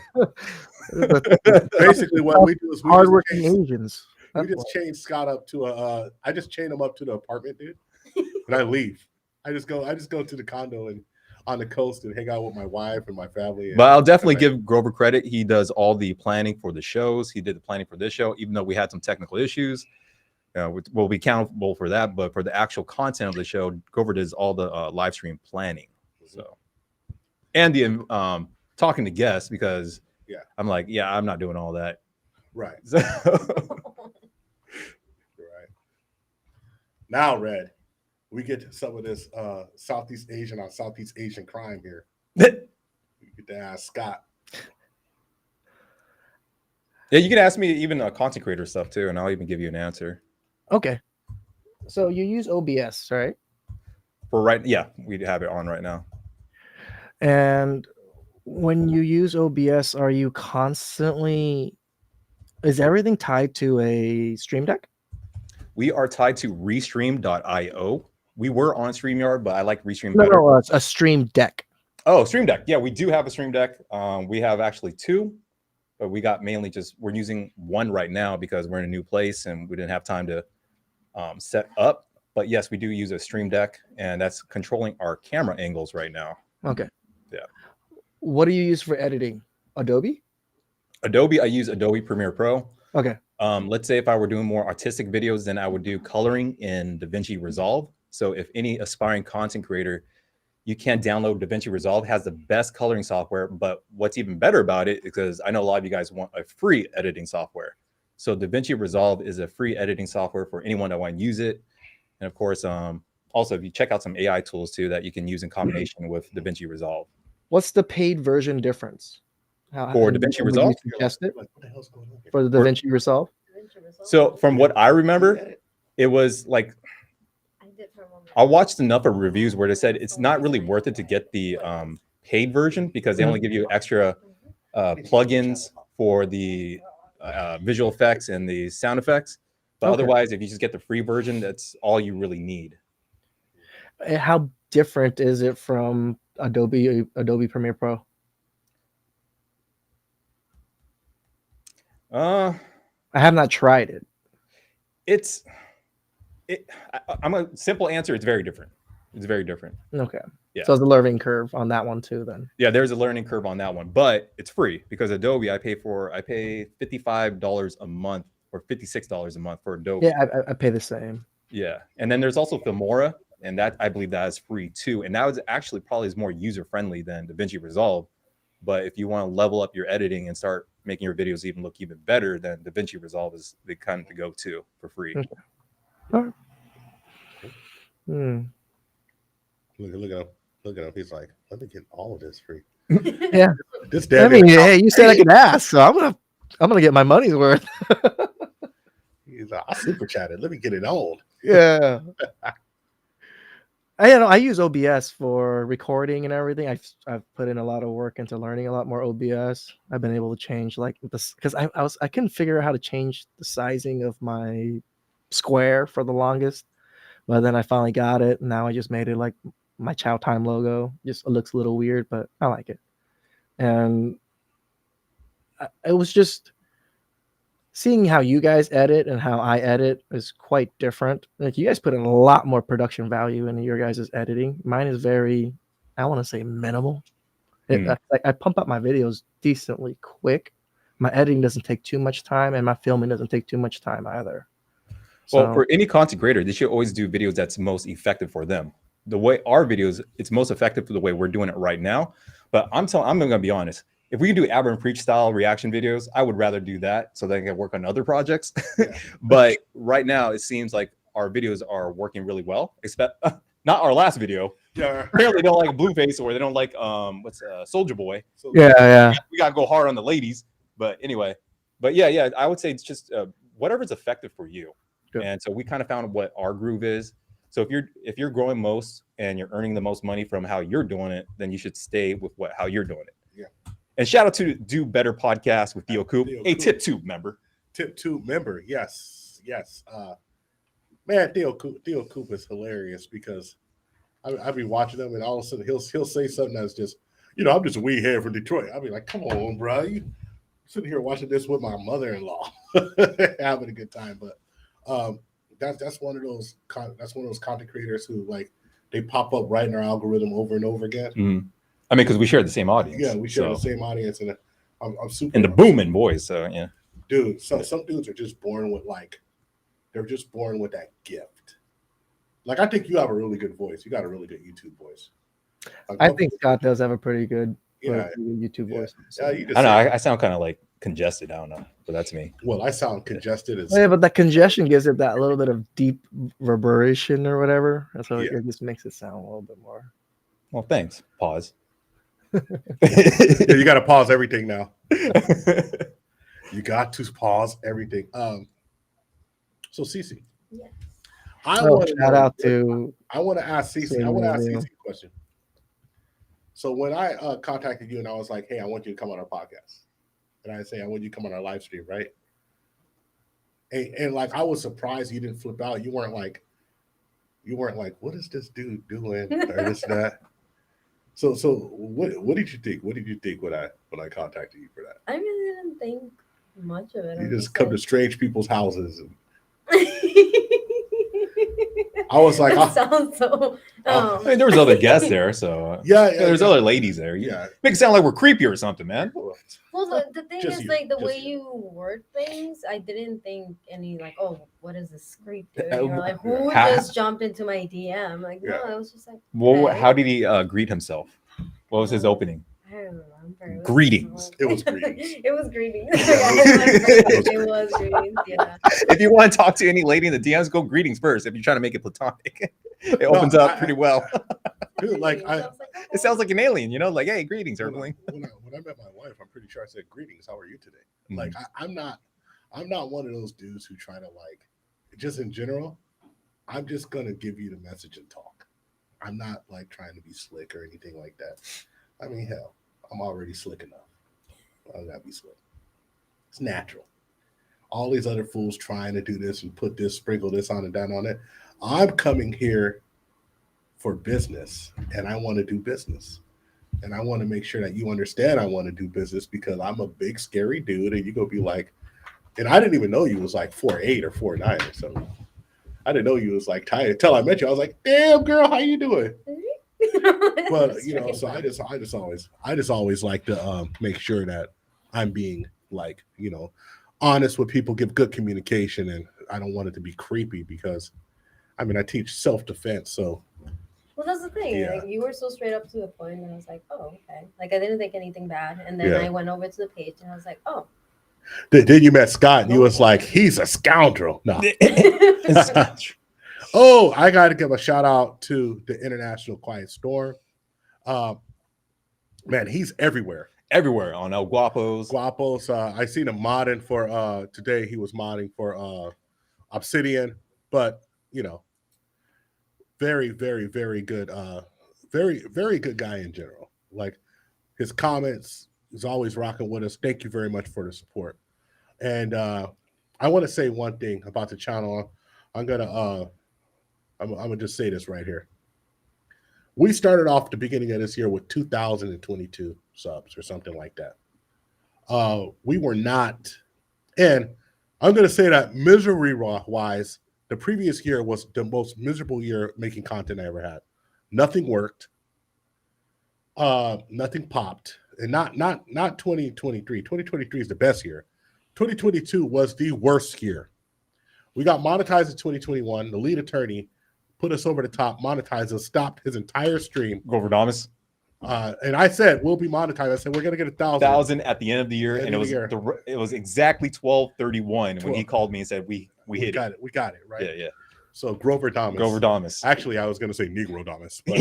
Speaker 1: Basically, what we do is
Speaker 8: hardworking Asians.
Speaker 1: We just chained Scott up to a. I just chained him up to the apartment, dude, and I leave. I just go to the condo and on the coast and hang out with my wife and my family.
Speaker 2: But I'll definitely give Grover credit. He does all the planning for the shows. He did the planning for this show, even though we had some technical issues. We'll be accountable for that, but for the actual content of the show, Grover does all the live stream planning. So, and the talking to guests, because I'm like, I'm not doing all that.
Speaker 1: Right.
Speaker 2: So,
Speaker 1: right. Now, Red, we get to some of this Southeast Asian crime here. We get to ask Scott.
Speaker 2: Yeah, you can ask me even content creator stuff too, and I'll even give you an answer.
Speaker 8: Okay. So you use OBS, right?
Speaker 2: For right, yeah, we have it on right now.
Speaker 8: And when you use OBS, are you constantly? Is everything tied to a Stream Deck?
Speaker 2: We are tied to Restream.io. We were on StreamYard, but I like Restream
Speaker 8: better.
Speaker 2: No,
Speaker 8: it's a Stream Deck.
Speaker 2: Oh, Stream Deck. Yeah, we do have a Stream Deck. We have actually two, but we got mainly we're using one right now because we're in a new place and we didn't have time to set up. But yes, we do use a Stream Deck, and that's controlling our camera angles right now.
Speaker 8: Okay.
Speaker 2: Yeah.
Speaker 8: What do you use for editing? Adobe?
Speaker 2: Adobe, I use Adobe Premiere Pro.
Speaker 8: Okay.
Speaker 2: Let's say if I were doing more artistic videos, then I would do coloring in DaVinci Resolve. So if any aspiring content creator, you can download DaVinci Resolve. It has the best coloring software, but what's even better about it, because I know a lot of you guys want a free editing software. So DaVinci Resolve is a free editing software for anyone that want to use it. And of course, also if you check out some AI tools too that you can use in combination with DaVinci Resolve.
Speaker 8: What's the paid version difference?
Speaker 2: For DaVinci Resolve?
Speaker 8: For the DaVinci Resolve?
Speaker 2: So from what I remember, it was like, I watched enough of reviews where they said it's not really worth it to get the paid version because they only give you extra plugins for the visual effects and the sound effects. But otherwise, if you just get the free version, that's all you really need.
Speaker 8: How different is it from Adobe Premiere Pro? I have not tried it. I'm a simple answer. It's very different. It's very different. Okay.
Speaker 2: Yeah.
Speaker 8: So there's a learning curve on that one too, then.
Speaker 2: Yeah, there's a learning curve on that one, but it's free because Adobe, I pay $55 a month or $56 a month for Adobe.
Speaker 8: Yeah, I pay the same.
Speaker 2: Yeah, and then there's also Filmora, and that I believe that is free too. And that was actually probably more user friendly than DaVinci Resolve. But if you want to level up your editing and start making your videos even look even better, then DaVinci Resolve is the kind to go to for free.
Speaker 8: Okay. All right.
Speaker 1: Look at him. He's like, let me get all of this free.
Speaker 8: Yeah.
Speaker 1: This damn
Speaker 8: hey, you said I could ask, so I'm gonna get my money's worth.
Speaker 1: He's like, I super chatted. Let me get it on.
Speaker 8: Yeah. I use OBS for recording and everything. I've put in a lot of work into learning a lot more OBS. I've been able to change like this because I couldn't figure out how to change the sizing of my square for the longest, but then I finally got it. And now I just made it like my Chow Time logo. Just it looks a little weird, but I like it. And it was just seeing how you guys edit and how I edit is quite different. Like you guys put in a lot more production value into your guys' editing. Mine is very, I want to say minimal. I pump up my videos decently quick. My editing doesn't take too much time, and my filming doesn't take too much time either.
Speaker 2: Well, for any content creator, they should always do videos that's most effective for them. The way our videos, it's most effective for the way we're doing it right now. But I'm going to be honest. If we can do Aber and Preach style reaction videos, I would rather do that so that I can work on other projects. But right now, it seems like our videos are working really well. Except not our last video.
Speaker 1: Yeah.
Speaker 2: Apparently, they don't like Blueface or they don't like Soldier Boy.
Speaker 8: Yeah.
Speaker 2: We gotta go hard on the ladies. But anyway, yeah, I would say it's just whatever's effective for you. Good. And so we kind of found what our groove is. So if you're growing most and you're earning the most money from how you're doing it, then you should stay with how you're doing it.
Speaker 1: Yeah.
Speaker 2: And shout out to Do Better podcast with Theo Coop, a TIPTube member.
Speaker 1: TIPTube member, yes. Man, Theo Coop is hilarious because I be watching him and all of a sudden he'll say something that's just, I'm just a weed head from Detroit. I'll be like, come on, bro, you sitting here watching this with my mother-in-law. having a good time. But that's one of those content creators who like they pop up right in our algorithm over and over again.
Speaker 2: Mm-hmm. I mean, because we share the same audience.
Speaker 1: Yeah, we share the same audience, and I'm super.
Speaker 2: And the booming boys, so yeah.
Speaker 1: Dude, some dudes are just born with they're just born with that gift. Like I think you have a really good voice. You got a really good YouTube voice.
Speaker 8: I think Scott does have a pretty good YouTube voice.
Speaker 1: Yeah,
Speaker 2: I don't know. I sound kind of like congested. I don't know, but that's me.
Speaker 1: Well, I sound congested.
Speaker 8: Yeah, but that congestion gives it that little bit of deep reverberation or whatever. So it just makes it sound a little bit more.
Speaker 2: Well, thanks. Pause.
Speaker 1: Yeah, you got to pause everything now. You got to pause everything. So Cece.
Speaker 5: Yes.
Speaker 1: I want to ask
Speaker 5: Cece.
Speaker 1: I want to ask Cece a question. So when I contacted you and I was like, hey, I want you to come on our podcast. And I say, I want you to come on our live stream, right? And like I was surprised you didn't flip out. You weren't like, what is this dude doing? Or this, that. So what did you think? What did you think when I contacted you for that?
Speaker 5: I really didn't think much of it.
Speaker 1: You just come to strange people's houses. And I was like,
Speaker 5: sounds so.
Speaker 2: I mean, there was other guests there, so there's other ladies there. Yeah, make it sound like we're creepy or something, man.
Speaker 5: Well, the thing is, like the way you word things, I didn't think any like, oh, what is this creep doing? Or like, who just jumped into my DM? Like, no, it was just like.
Speaker 2: Well, how did he greet himself? What was his opening?
Speaker 5: I don't remember.
Speaker 2: Greetings.
Speaker 1: It was greetings.
Speaker 5: It was greetings. It was greetings. Yeah.
Speaker 2: If you want to talk to any lady in the DMs, go greetings first. If you're trying to make it platonic, it opens up pretty well.
Speaker 1: Dude, like
Speaker 2: it sounds like an alien, you know, like, hey, greetings, Earthling.
Speaker 1: When I met my wife, I'm pretty sure I said greetings. How are you today? Mm-hmm. Like I'm not one of those dudes who try to like, just in general. I'm just gonna give you the message and talk. I'm not like trying to be slick or anything like that. I mean, hell, I'm already slick enough. I don't gotta be slick. It's natural. All these other fools trying to do this and put this, sprinkle this on and down on it. I'm coming here for business, and I want to do business. And I want to make sure that you understand I want to do business because I'm a big, scary dude, and you go be like, and I didn't even know you was like 4'8" or 4'9" or something. I didn't know you was like tired. Until I met you, I was like, damn, girl, how you doing? But you know, so I just always like to make sure that I'm being like, you know, honest with people, give good communication, and I don't want it to be creepy because I mean I teach self-defense, so
Speaker 5: well that's the thing.
Speaker 1: Yeah.
Speaker 5: Like you were so straight up to the point and I was like, oh, okay. Like I didn't think anything bad. And then I went over to the page and I was like, oh.
Speaker 1: Then you met Scott and you was like, he's a scoundrel. No. Oh, I got to give a shout out to the International Quiet Storm. Man, he's everywhere.
Speaker 2: Everywhere on El Guapos.
Speaker 1: Guapos. I seen him modding for today. He was modding for Obsidian, but you know, very, very, very good. Very, very good guy in general. Like his comments, he's always rocking with us. Thank you very much for the support. And I want to say one thing about the channel. I'm gonna just say this right here. We started off the beginning of this year with 2,022 subs or something like that. We were not, and I'm gonna say that misery wise, the previous year was the most miserable year making content I ever had. Nothing worked. Nothing popped. And not 2023. 2023 is the best year. 2022 was the worst year. We got monetized in 2021. The lead attorney put us over the top, monetized us, stopped his entire stream.
Speaker 2: Grover Damas.
Speaker 1: And I said, we'll be monetized. I said, we're going to get
Speaker 2: 1,000 at the end of the year. And it was exactly 12/31 when he called me and said, we hit it.
Speaker 1: We got it, right?
Speaker 2: Yeah.
Speaker 1: So Grover Damas.
Speaker 2: Grover Damas.
Speaker 1: Actually, I was going to say Negro Damas. But,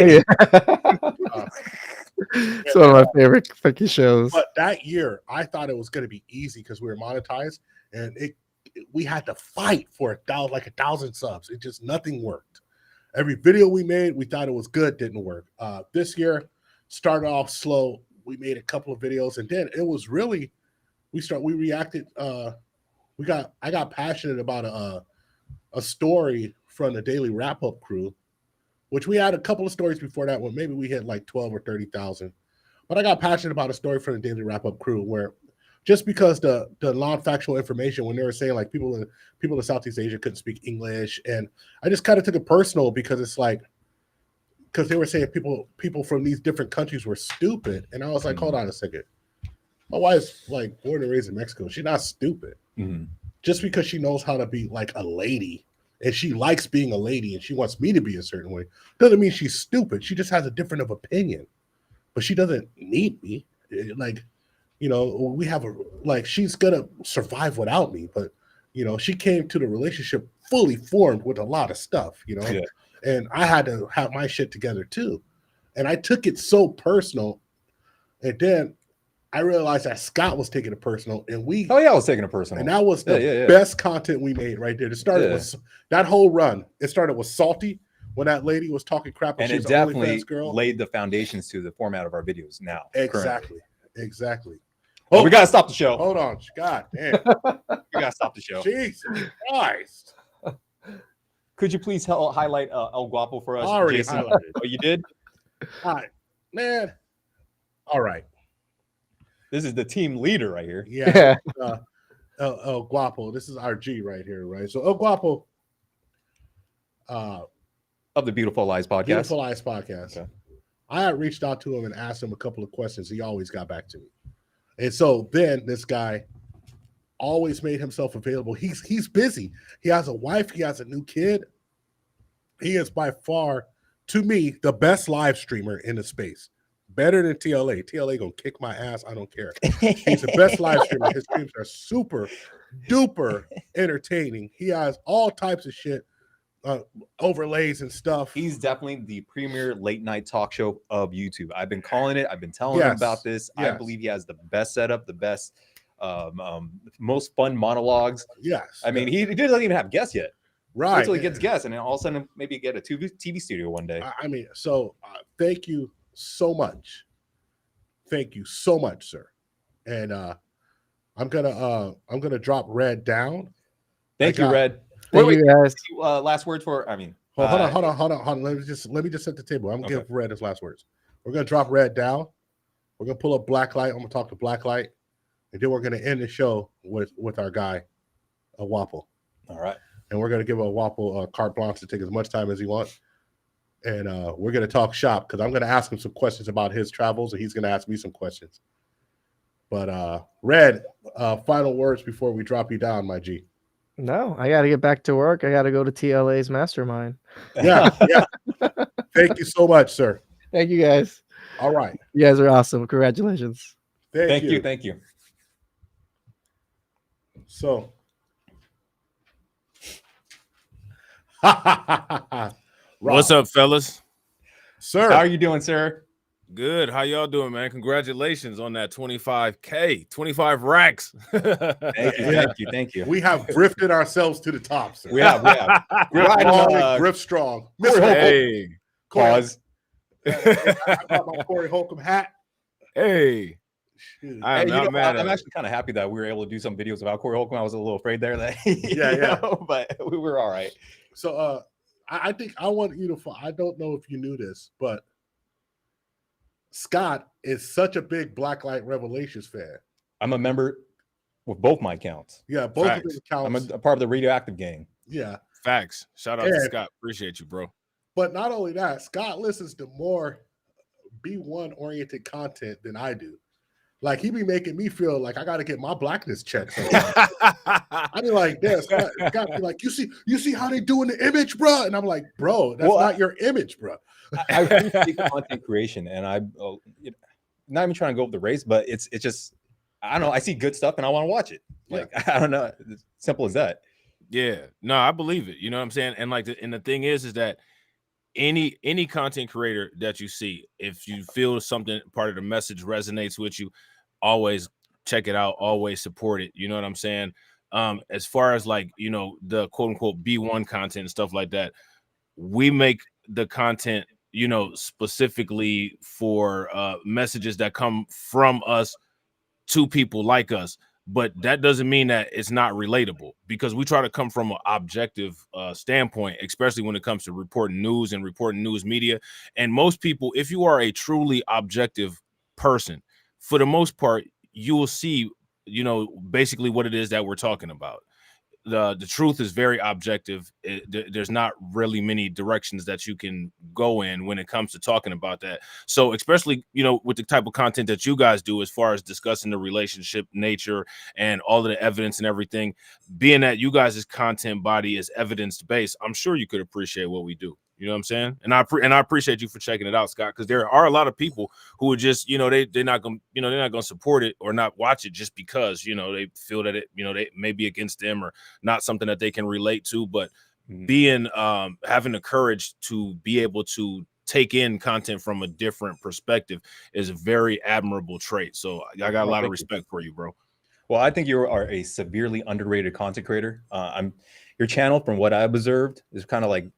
Speaker 8: it's one of my favorite fucking shows.
Speaker 1: But that year, I thought it was going to be easy because we were monetized, and we had to fight for 1,000 subs. It just nothing worked. Every video we made, we thought it was good, didn't work. This year started off slow. We made a couple of videos, and then it was really we reacted. I got passionate about a story from the Daily Wrap Up crew, which we had a couple of stories before that one. Maybe we hit like 12 or 30,000. But I got passionate about a story from the Daily Wrap Up crew where just because the non-factual information when they were saying like people in Southeast Asia couldn't speak English, and I just kind of took it personal because it's like, because they were saying people from these different countries were stupid, and I was like, hold on a second, my wife's like born and raised in Mexico, she's not stupid. Just because she knows how to be like a lady and she likes being a lady and she wants me to be a certain way doesn't mean she's stupid. She just has a different of opinion, but she doesn't need me. Like, you know, we have she's gonna survive without me, but you know, she came to the relationship fully formed with a lot of stuff, you know, and I had to have my shit together too. And I took it so personal, and then I realized that Scott was taking it personal, and I was taking it personal, and that was the best content we made right there. It started with that whole run. It started with Salty when that lady was talking crap,
Speaker 2: and it definitely laid the foundations to the format of our videos now.
Speaker 1: Exactly.
Speaker 2: Oh, we gotta stop the show.
Speaker 1: Hold on, God damn,
Speaker 2: we gotta stop the show.
Speaker 1: Jesus Christ!
Speaker 2: Could you please highlight El Guapo for us?
Speaker 1: I already
Speaker 2: Jason?
Speaker 1: highlighted.
Speaker 2: Oh, you did?
Speaker 1: All right, man. All right.
Speaker 2: This is the team leader right here.
Speaker 1: Yeah. El Guapo. This is our G right here, right? So El Guapo
Speaker 2: of the Beautiful Lies podcast.
Speaker 1: Beautiful Lies podcast. Okay. I had reached out to him and asked him a couple of questions. He always got back to me. And so then this guy always made himself available. He's busy. He has a wife. He has a new kid. He is by far, to me, the best live streamer in the space. Better than TLA. TLA gonna kick my ass. I don't care. He's the best live streamer. His streams are super duper entertaining. He has all types of shit, overlays and stuff.
Speaker 2: He's definitely the premier late night talk show of YouTube. I've been calling it. I've been telling him about this. I believe he has the best setup, the best, most fun monologues. I mean, he doesn't even have guests yet.
Speaker 1: Right.
Speaker 2: Until he gets guests, and then all of a sudden maybe get a TV studio one day.
Speaker 1: I mean, so thank you so much. Thank you so much, sir. And I'm gonna drop Red down.
Speaker 2: Thank you, Red.
Speaker 8: Thank you guys.
Speaker 2: Last word for
Speaker 1: hold on. Let me just set the table. I'm gonna give Red his last words. We're gonna drop Red down. We're gonna pull up Blacklight. I'm gonna talk to Blacklight, and then we're gonna end the show with our guy, a Waffle.
Speaker 2: All right.
Speaker 1: And we're gonna give a Waffle carte blanche to take as much time as he wants. And we're going to talk shop because I'm going to ask him some questions about his travels, and he's going to ask me some questions. But Red, final words before we drop you down, my G.
Speaker 8: No, I got to get back to work. I got to go to TLA's mastermind.
Speaker 1: Yeah. Thank you so much, sir.
Speaker 8: Thank you, guys.
Speaker 1: All right.
Speaker 8: You guys are awesome. Congratulations.
Speaker 2: Thank you.
Speaker 1: So.
Speaker 9: What's up, fellas?
Speaker 1: Sir,
Speaker 2: how are you doing, sir?
Speaker 9: Good. How y'all doing, man? Congratulations on that 25K, 25 racks.
Speaker 2: Thank you.
Speaker 1: We have grifted ourselves to the top, sir.
Speaker 2: We have.
Speaker 1: Grift strong.
Speaker 9: Hey,
Speaker 2: pause.
Speaker 1: I got my Corey Holcomb hat.
Speaker 9: Hey. I'm
Speaker 2: actually kind of happy that we were able to do some videos about Corey Holcomb. I was a little afraid there that but we were all right.
Speaker 1: So I think I want you to. I don't know if you knew this, but Scott is such a big Blacklight Revelations fan.
Speaker 2: I'm a member with both my accounts.
Speaker 1: Yeah, both of his accounts.
Speaker 2: I'm a part of the Radioactive gang.
Speaker 1: Yeah.
Speaker 9: Facts. Shout out to Scott. Appreciate you, bro.
Speaker 1: But not only that, Scott listens to more B1 oriented content than I do. Like, he be making me feel like I got to get my blackness checked. I be like, this. Scott be like, you see how they doing the image, bro? And I'm like, bro, that's not your image, bro.
Speaker 2: I appreciate content creation, and I'm not even trying to go up the race, but it's just, I don't know. I see good stuff and I want to watch it. Like, I don't know. It's simple as that.
Speaker 9: Yeah. No, I believe it. You know what I'm saying? And the thing is that any content creator that you see, if you feel something, part of the message resonates with you, always check it out, always support it. You know what I'm saying? As far as the quote unquote B1 content and stuff like that, we make the content, specifically for messages that come from us to people like us. But that doesn't mean that it's not relatable, because we try to come from an objective standpoint, especially when it comes to reporting news and reporting news media. And most people, if you are a truly objective person, for the most part, you will see you know, basically what it is that we're talking about. The truth is very objective. There's not really many directions that you can go in when it comes to talking about that. So especially, you know, with the type of content that you guys do, as far as discussing the relationship nature and all of the evidence and everything, being that you guys' content body is evidence based, I'm sure you could appreciate what we do. You know what I'm saying? And I appreciate you for checking it out, Scott, because there are a lot of people who would just, you know, they're not gonna support it or not watch it just because, you know, they feel that it, you know, they may be against them or not something that they can relate to. But being having the courage to be able to take in content from a different perspective is a very admirable trait. So I got a lot of respect for you, bro.
Speaker 2: Well, I think you are a severely underrated content creator. Your channel, from what I've observed, is kind of like,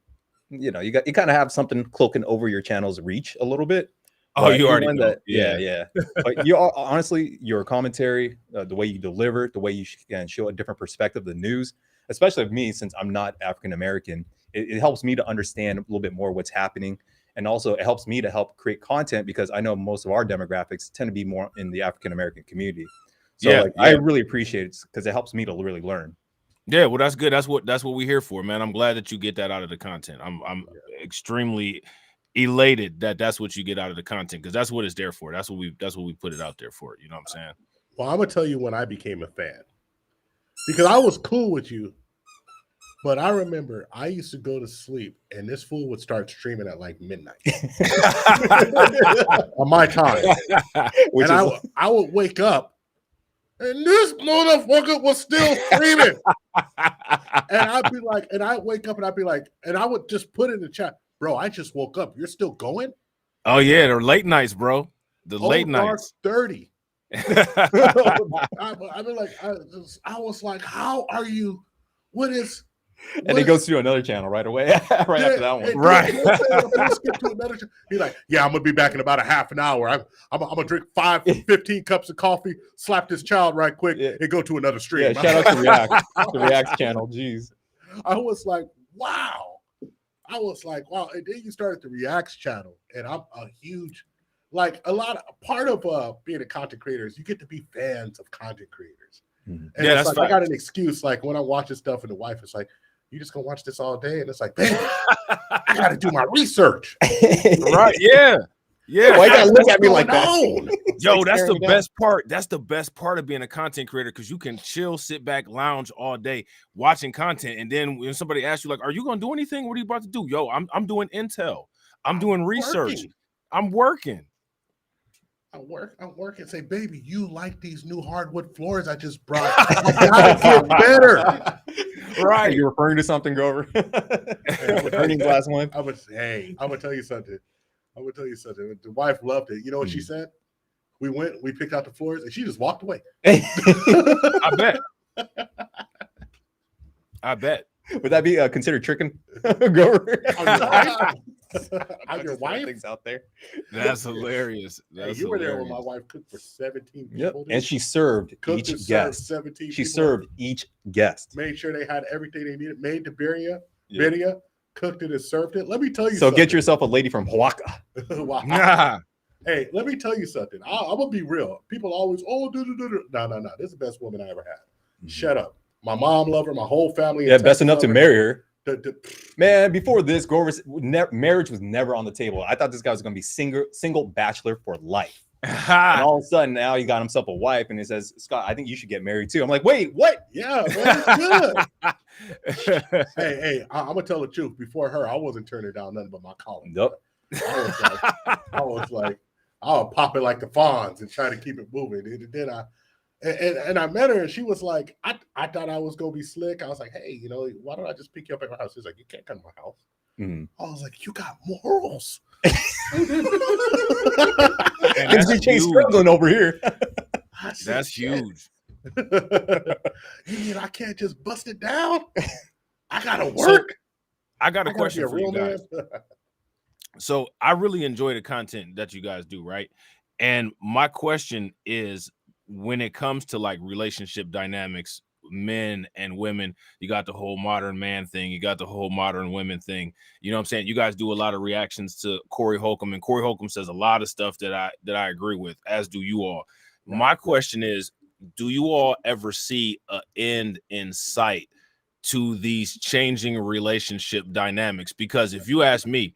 Speaker 2: you know, you kind of have something cloaking over your channel's reach a little bit.
Speaker 9: Oh, you already know.
Speaker 2: That, yeah. But you are, honestly, your commentary, the way you deliver, the way you can show a different perspective of the news, especially of me, since I'm not African American, it helps me to understand a little bit more what's happening. And also it helps me to help create content, because I know most of our demographics tend to be more in the African American community. So I really appreciate it, because it helps me to really learn.
Speaker 9: Yeah, well, that's good. That's what we're here for, man. I'm glad that you get that out of the content. I'm extremely elated that that's what you get out of the content, because that's what it's there for. That's what we put it out there for. You know what I'm saying?
Speaker 1: Well, I'm gonna tell you when I became a fan, because I was cool with you, but I remember I used to go to sleep and this fool would start streaming at like midnight on my time, and I would wake up. And this motherfucker was still screaming. And I'd be like, and I'd wake up and I'd be like, and I would just put in the chat, bro, I just woke up. You're still going?
Speaker 9: Oh, yeah. They're late nights, bro. The late nights.
Speaker 1: 30. I was like, how are you? What is?
Speaker 2: And it goes to another channel right away, after that one.
Speaker 1: Right. He's like, yeah, I'm going to be back in about a half an hour. I'm going to drink 15 cups of coffee, slap this child right quick, and go to another stream.
Speaker 2: Yeah, shout out to React, the React channel. Jeez.
Speaker 1: I was like, wow. And then you started the Reacts channel, and I'm a huge, part of being a content creator is you get to be fans of content creators. And it's like, I got an excuse, like when I'm watching stuff and the wife is like, you just gonna watch this all day? And it's like, baby, I gotta do my research.
Speaker 9: Right, yeah.
Speaker 2: Why you gotta look at me like that?
Speaker 9: Yo, that's the best part. That's the best part of being a content creator, because you can chill, sit back, lounge all day watching content. And then when somebody asks you, like, are you gonna do anything? What are you about to do? Yo, I'm doing intel. I'm doing research. I'm working.
Speaker 1: I'm working. Say, baby, you like these new hardwood floors I just brought? I gotta get better.
Speaker 2: Right. You're referring to something, Grover. Earnings last month.
Speaker 1: I'm gonna tell you something. The wife loved it. You know what she said? We picked out the floors, and she just walked away.
Speaker 9: I bet.
Speaker 2: Would that be considered tricking, Grover?
Speaker 1: Your wife?
Speaker 2: Things out there.
Speaker 9: That's hilarious.
Speaker 1: You were there when my wife cooked for 17 people.
Speaker 2: And she served each guest. She served each guest.
Speaker 1: Made sure they had everything they needed. Made the birria, cooked it and served it. Let me tell you.
Speaker 2: So get yourself a lady from Oaxaca.
Speaker 1: Wow. Hey, let me tell you something. I'm gonna be real. People always, no. This is the best woman I ever had. Shut up. My mom loved her. My whole family.
Speaker 2: Yeah, best enough to marry her. Man, before this, Grover's marriage was never on the table. I thought this guy was going to be single bachelor for life. And all of a sudden, now he got himself a wife, and he says, Scott, I think you should get married too. I'm like, wait, what?
Speaker 1: Yeah, man, it's good. hey, I'm going to tell the truth. Before her, I wasn't turning down nothing but my calling.
Speaker 2: Nope.
Speaker 1: I was like, I'll pop it like the Fonz and try to keep it moving. And then I met her, and she was like, I thought I was gonna be slick. I was like, hey, why don't I just pick you up at my house? She's like, you can't come to my house. I was like, you got morals.
Speaker 2: And she's struggling over here.
Speaker 9: That's huge.
Speaker 1: You mean I can't just bust it down? I gotta work.
Speaker 9: So, I got a question for you guys. So I really enjoy the content that you guys do, right? And my question is, when it comes to like relationship dynamics, men and women, you got the whole modern man thing, you got the whole modern women thing. You know what I'm saying? You guys do a lot of reactions to Corey Holcomb, and Corey Holcomb says a lot of stuff that I agree with, as do you all. My question is, do you all ever see an end in sight to these changing relationship dynamics? Because if you ask me,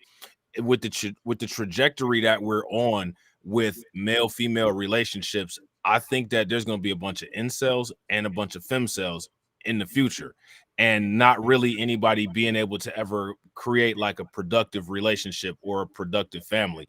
Speaker 9: with the trajectory that we're on with male-female relationships, I think that there's going to be a bunch of incels and a bunch of femcels in the future, and not really anybody being able to ever create like a productive relationship or a productive family.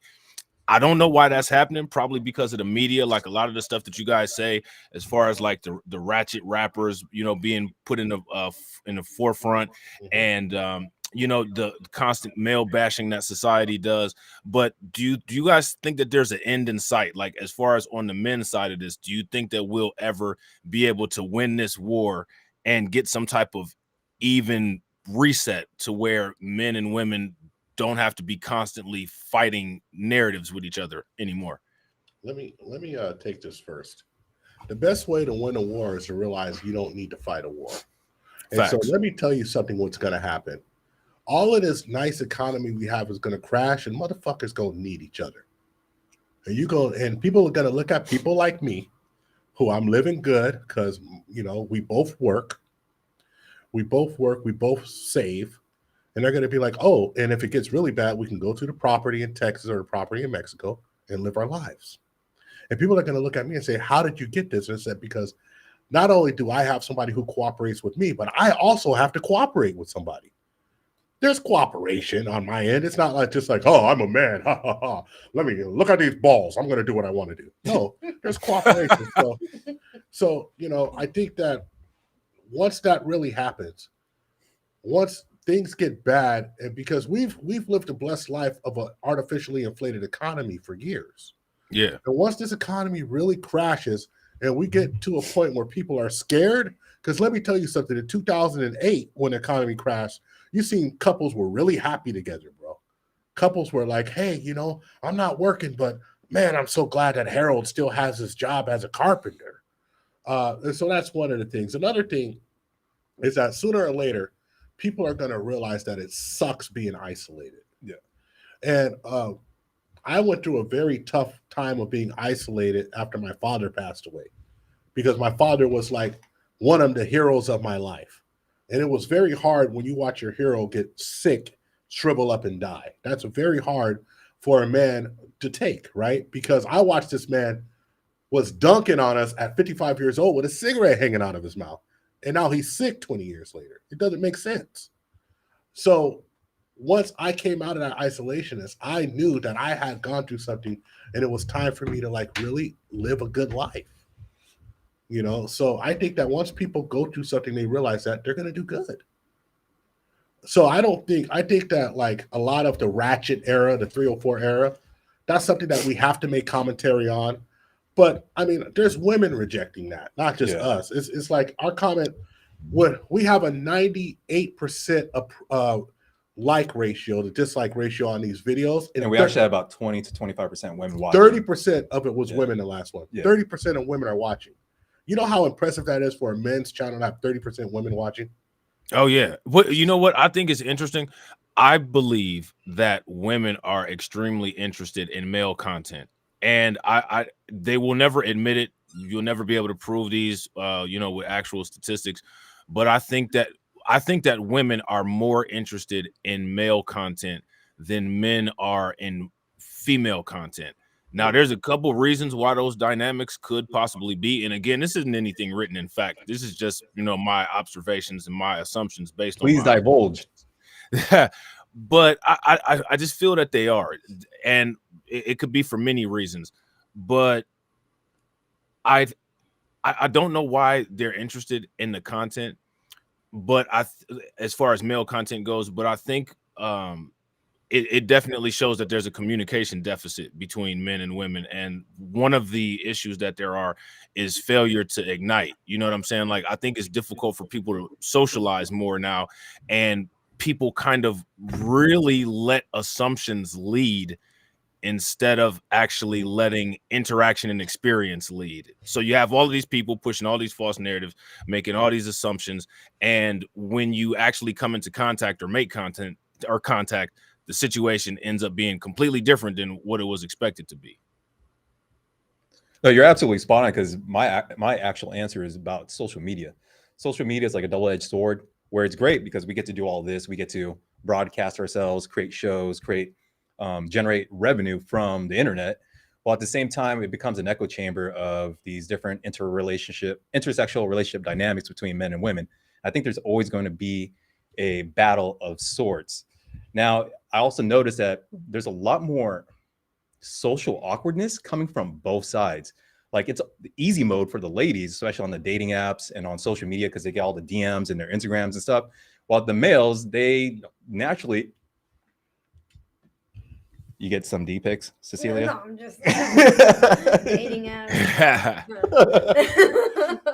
Speaker 9: I don't know why that's happening. Probably because of the media, like a lot of the stuff that you guys say, as far as like the ratchet rappers, you know, being put in the forefront, and you know, the constant male bashing that society does. But do you guys think that there's an end in sight? Like, as far as on the men's side of this, do you think that we'll ever be able to win this war and get some type of even reset to where men and women don't have to be constantly fighting narratives with each other anymore?
Speaker 1: Let me take this first. The best way to win a war is to realize you don't need to fight a war. And
Speaker 9: Facts.
Speaker 1: so let me tell you something, what's going to happen. All of this nice economy we have is going to crash, and motherfuckers going to need each other. And people are going to look at people like me, who I'm living good because, you know, we both work, we both save. And they're going to be like, oh, and if it gets really bad, we can go to the property in Texas or the property in Mexico and live our lives. And people are going to look at me and say, how did you get this? And I said, because not only do I have somebody who cooperates with me, but I also have to cooperate with somebody. There's cooperation on my end. It's not like just like, oh, I'm a man. Ha, ha, ha. Let me look at these balls. I'm going to do what I want to do. No, there's cooperation. So, you know, I think that once that really happens, once things get bad, and because we've lived a blessed life of an artificially inflated economy for years.
Speaker 9: Yeah.
Speaker 1: And once this economy really crashes and we get to a point where people are scared, because let me tell you something, in 2008, when the economy crashed, you seen couples were really happy together, bro. Couples were like, hey, you know, I'm not working, but man, I'm so glad that Harold still has his job as a carpenter. And so that's one of the things. Another thing is that sooner or later, people are going to realize that it sucks being isolated.
Speaker 2: Yeah.
Speaker 1: And I went through a very tough time of being isolated after my father passed away, because my father was like one of the heroes of my life. And it was very hard when you watch your hero get sick, shrivel up and die. That's very hard for a man to take, right? Because I watched this man was dunking on us at 55 years old with a cigarette hanging out of his mouth. And now he's sick 20 years later. It doesn't make sense. So once I came out of that isolationist, I knew that I had gone through something and it was time for me to like really live a good life. You know, so I think that once people go through something, they realize that they're going to do good. So I think that like a lot of the ratchet era, the 304 era, that's something that we have to make commentary on. But I mean, there's women rejecting that, not just us. It's like our comment, when we have a 98% like ratio, the dislike ratio on these videos.
Speaker 2: And we actually had about 20 to 25% women watching.
Speaker 1: 30% of it was women, the last one.
Speaker 2: Yeah.
Speaker 1: 30% of women are watching. You know how impressive that is for a men's channel to have 30% women watching?
Speaker 9: Oh, yeah. What, you know what I think is interesting? I believe that women are extremely interested in male content. And they will never admit it. You'll never be able to prove these, you know, with actual statistics. But I think that women are more interested in male content than men are in female content. Now, there's a couple reasons why those dynamics could possibly be. And again, this isn't anything written in fact. This is just, you know, my observations and my assumptions based on.
Speaker 2: Please divulge.
Speaker 9: But I just feel that they are, and it could be for many reasons. But I don't know why they're interested in the content. But as far as male content goes, but I think it definitely shows that there's a communication deficit between men and women. And one of the issues that there are is failure to ignite. You know what I'm saying? Like, I think it's difficult for people to socialize more now, and people kind of really let assumptions lead instead of actually letting interaction and experience lead. So you have all of these people pushing all these false narratives, making all these assumptions. And when you actually come into contact or make content or contact, the situation ends up being completely different than what it was expected to be.
Speaker 2: No, you're absolutely spot on, because my actual answer is about social media. Social media is like a double-edged sword, where it's great because we get to do all this. We get to broadcast ourselves, create shows, generate revenue from the internet. While at the same time, it becomes an echo chamber of these different intersexual relationship dynamics between men and women. I think there's always going to be a battle of sorts. Now, I also noticed that there's a lot more social awkwardness coming from both sides. Like, it's the easy mode for the ladies, especially on the dating apps and on social media, because they get all the DMs and their Instagrams and stuff. While the males, they naturally, you get some D pics, Cecilia?
Speaker 5: No, I'm just dating apps.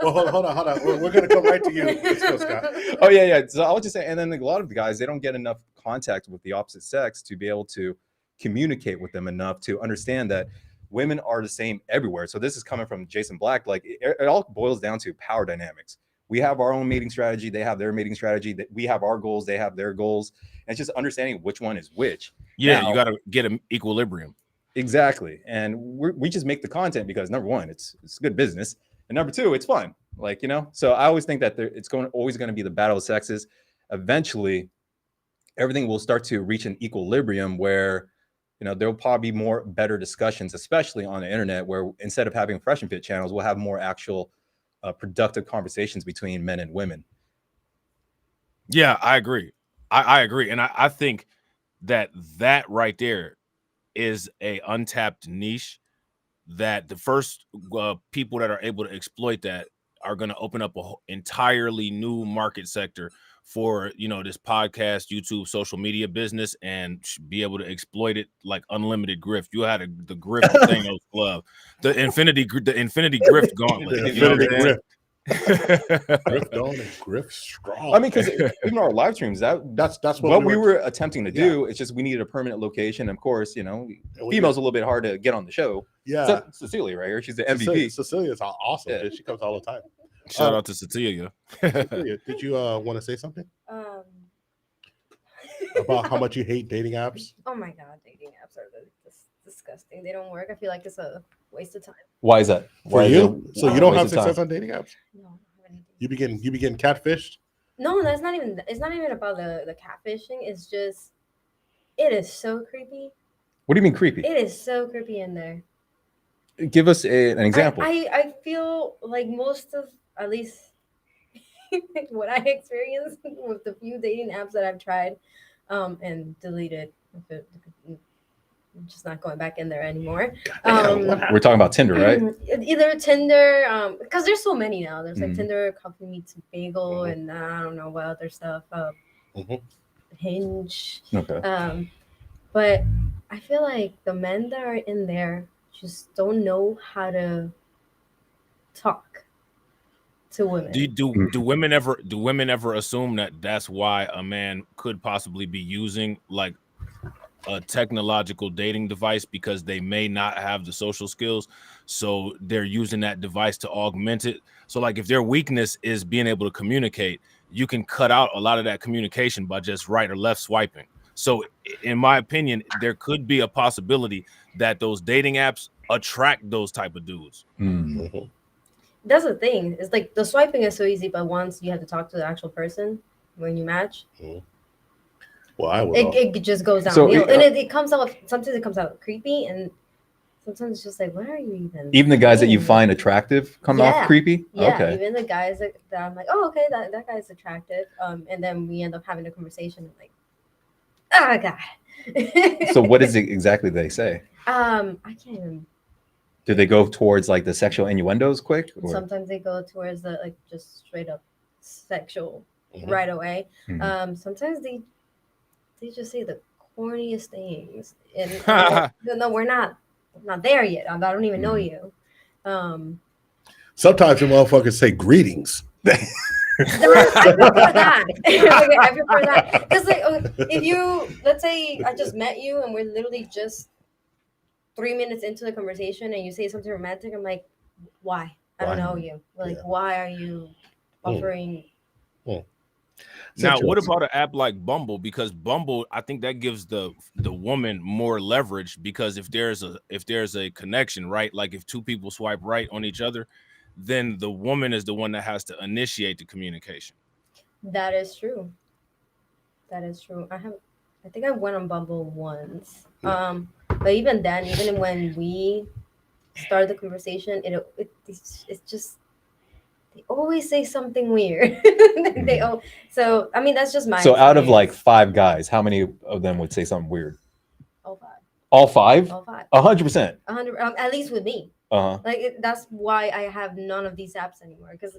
Speaker 1: Well, hold on. We're gonna come right to you. Let's go, Scott.
Speaker 2: Oh yeah. So I was just saying, and then a lot of the guys, they don't get enough contact with the opposite sex to be able to communicate with them enough to understand that women are the same everywhere. So this is coming from Jason Black. Like, it all boils down to power dynamics. We have our own mating strategy. They have their mating strategy. That we have our goals. They have their goals. And it's just understanding which one is which.
Speaker 9: Yeah,
Speaker 2: now,
Speaker 9: you got to get an equilibrium.
Speaker 2: Exactly. And we just make the content because, number one, it's good business, and number two, it's fun. Like, so I always think that it's always going to be the battle of sexes. Eventually, everything will start to reach an equilibrium where, there'll probably be more better discussions, especially on the internet, where instead of having fresh and fit channels, we'll have more actual productive conversations between men and women.
Speaker 9: Yeah, I agree. I agree. And I think that right there is a untapped niche that the first people that are able to exploit that are going to open up an entirely new market sector for, this podcast, YouTube, social media business, and be able to exploit it like unlimited grift. You had the grift Thanos glove, the infinity grift gauntlet.
Speaker 1: The infinity grift. Grift on and grift strong.
Speaker 2: I mean, because even our live streams, that's what we were attempting to do.
Speaker 1: Yeah.
Speaker 2: It's just we needed a permanent location. Of course, females a little bit hard to get on the show.
Speaker 1: Yeah,
Speaker 2: Cecilia right here, she's the MVP.
Speaker 1: Cecilia's awesome.
Speaker 2: Yeah.
Speaker 1: She comes all the time.
Speaker 9: Shout out to Cecilia.
Speaker 1: Cecilia, did you want to say something about how much you hate dating apps?
Speaker 5: Oh my god, dating apps are disgusting. They don't work. I feel like it's a waste of time.
Speaker 2: Why is that?
Speaker 1: For you? So you don't have success
Speaker 2: time?
Speaker 1: on dating apps?
Speaker 5: No.
Speaker 1: You begin catfished?
Speaker 5: No, that's not even. It's not even about the catfishing. It's just, it is so creepy.
Speaker 2: What do you mean creepy?
Speaker 5: It is so creepy in there.
Speaker 2: Give us an example.
Speaker 5: I feel like most of, at least what I experienced with the few dating apps that I've tried and deleted. I'm just not going back in there anymore.
Speaker 2: We're talking about Tinder, right?
Speaker 5: Either Tinder, because there's so many now. There's like Tinder, Coffee Meets Bagel, and I don't know what other stuff. Hinge.
Speaker 2: Okay.
Speaker 5: But I feel like the men that are in there just don't know how to talk to women.
Speaker 9: Do women ever assume that that's why a man could possibly be using like a technological dating device, because they may not have the social skills, so they're using that device to augment it? So like, if their weakness is being able to communicate, you can cut out a lot of that communication by just right or left swiping. So in my opinion, there could be a possibility that those dating apps attract those type of dudes.
Speaker 5: That's the thing. It's like the swiping is so easy, but once you have to talk to the actual person when you match,
Speaker 1: well,
Speaker 5: it just goes downhill. And it comes out, sometimes it comes out creepy, and sometimes it's just like, what are you even
Speaker 2: the guys that you find attractive come off creepy?
Speaker 5: Yeah,
Speaker 2: okay.
Speaker 5: Even the guys that I'm like, oh, okay, that guy's attractive. And then we end up having a conversation like, oh god.
Speaker 2: So what is it exactly they say?
Speaker 5: I can't even.
Speaker 2: Do they go towards like the sexual innuendos quick? Or?
Speaker 5: Sometimes they go towards the like just straight up sexual right away. Sometimes they just say the corniest things, and no, we're not there yet. I don't even know you.
Speaker 1: Sometimes the motherfuckers say greetings.
Speaker 5: I prefer that. I prefer that because like, if you, let's say I just met you and we're literally just 3 minutes into the conversation and you say something romantic, I'm like, why? I don't know you. Like, why are you offering
Speaker 9: Now, what about an app like Bumble? Because Bumble, I think that gives the woman more leverage, because if there's a connection, right? Like if two people swipe right on each other, then the woman is the one that has to initiate the communication.
Speaker 5: That is true. That is true. I think I went on Bumble once. But even then, even when we started the conversation, it's just they always say something weird. So I mean that's just my
Speaker 2: So out of like
Speaker 5: experience.
Speaker 2: 5 guys, how many of them would say something weird?
Speaker 5: All 5.
Speaker 2: All 5?
Speaker 5: All 5.
Speaker 2: 100%.
Speaker 5: 100 at least with me. Like that's why I have none of these apps anymore, because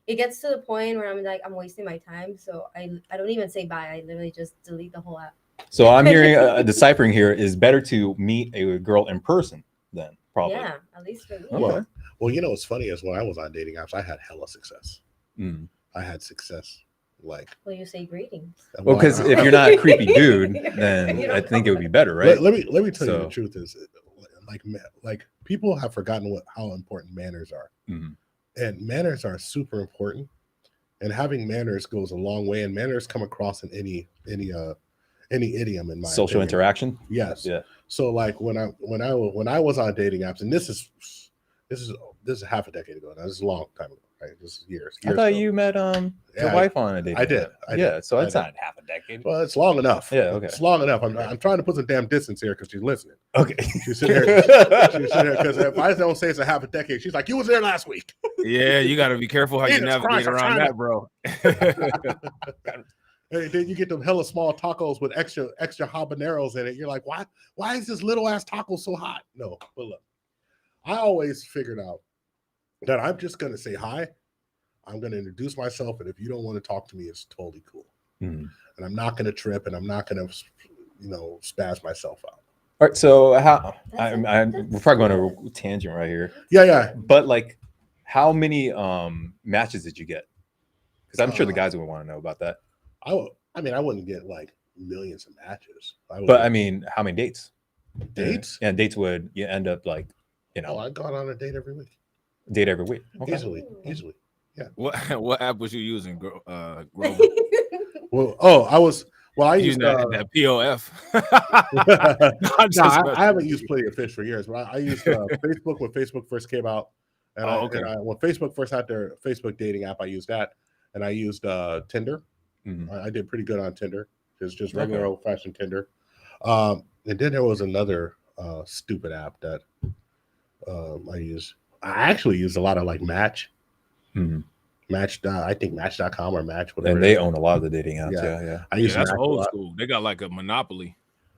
Speaker 5: it gets to the point where I'm like I'm wasting my time, so I don't even say bye. I literally just delete the whole app.
Speaker 2: So I'm hearing deciphering here is better to meet a girl in person then, probably.
Speaker 5: Yeah, at least for me.
Speaker 2: Okay.
Speaker 4: Well, you know what's funny is when I was on dating apps, I had hella success. I had success. Like,
Speaker 5: well, you say greetings.
Speaker 2: Well, because if you're not a creepy dude, then I think it would be better, right?
Speaker 4: Let me tell you the truth is, like people have forgotten how important manners are, and manners are super important. And having manners goes a long way, and manners come across in any idiom in my
Speaker 2: social
Speaker 4: opinion.
Speaker 2: Interaction.
Speaker 4: Yes.
Speaker 2: Yeah.
Speaker 4: So like when I was on dating apps, and this is half a decade ago. Now this is a long time ago, right? This is years.
Speaker 2: I thought you met your wife on a dating
Speaker 4: I did.
Speaker 2: Yeah. So it's not half a decade.
Speaker 4: Well, it's long enough.
Speaker 2: Yeah. Okay.
Speaker 4: It's long enough. I'm trying to put some damn distance here because she's listening.
Speaker 2: Okay.
Speaker 4: She's sitting here because if I don't say it's a half a decade, she's like, "You was there last week."
Speaker 9: Yeah, you got to be careful how you navigate around that, bro.
Speaker 4: And then you get them hella small tacos with extra habaneros in it. You're like, why is this little ass taco so hot? No, but look, I always figured out that I'm just gonna say hi. I'm gonna introduce myself, and if you don't want to talk to me, it's totally cool. And I'm not gonna trip, and I'm not gonna, spaz myself out.
Speaker 2: All right. So we're probably going to a tangent right here.
Speaker 4: Yeah.
Speaker 2: But like, how many matches did you get? Because I'm sure the guys would want to know about that.
Speaker 4: I wouldn't get like millions of matches.
Speaker 2: But I mean, how many dates?
Speaker 4: Dates?
Speaker 2: Yeah, dates would you end up like,
Speaker 4: I got on a date every week.
Speaker 2: Date every week. Okay.
Speaker 4: Easily. Yeah.
Speaker 9: What app was you using, Grover?
Speaker 4: I used
Speaker 9: that POF.
Speaker 4: I haven't used Plenty of Fish for years, but I used Facebook when Facebook first came out. And when Facebook first had their Facebook dating app, I used that. And I used Tinder. I did pretty good on Tinder. It's just regular old-fashioned Tinder. And then there was another stupid app that I used. I actually used a lot of like Match. Match. I think Match.com or Match, whatever.
Speaker 2: And they own a lot of the dating apps. Yeah.
Speaker 9: I used that's old school. They got like a monopoly.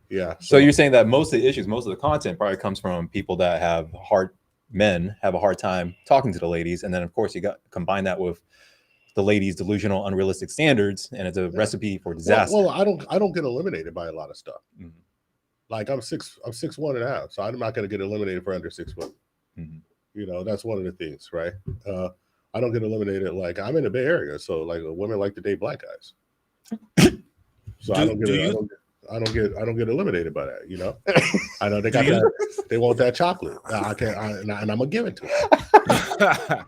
Speaker 4: Yeah.
Speaker 2: So you're saying that most of the issues, most of the content probably comes from people that have men have a hard time talking to the ladies. And then of course you combine that with the ladies' delusional, unrealistic standards, and it's a recipe for disaster.
Speaker 4: Well, I don't get eliminated by a lot of stuff. Like I'm 6'1.5", so I'm not going to get eliminated for under 6 foot. That's one of the things, right? I don't get eliminated. Like I'm in the Bay Area, so like women like to date black guys. So I don't get eliminated by that. I know they got that. They want that chocolate. I can't, and I'm gonna give it to them.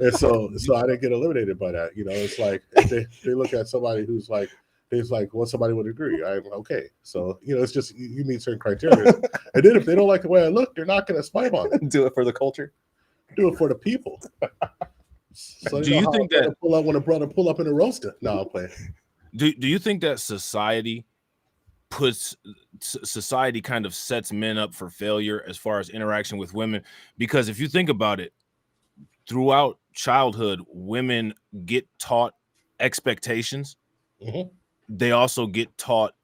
Speaker 4: And so I didn't get eliminated by that. It's like if they look at somebody who's like, somebody would agree. I'm okay. So it's just you meet certain criteria, and then if they don't like the way I look, they're not gonna swipe on it.
Speaker 2: Do it for the culture.
Speaker 4: Do it for the people. So
Speaker 9: do you think that
Speaker 4: pull up when a brother pull up in a roaster? No, I'm playing.
Speaker 9: Do you think that society kind of sets men up for failure as far as interaction with women? Because if you think about it, throughout childhood, women get taught expectations. They also get taught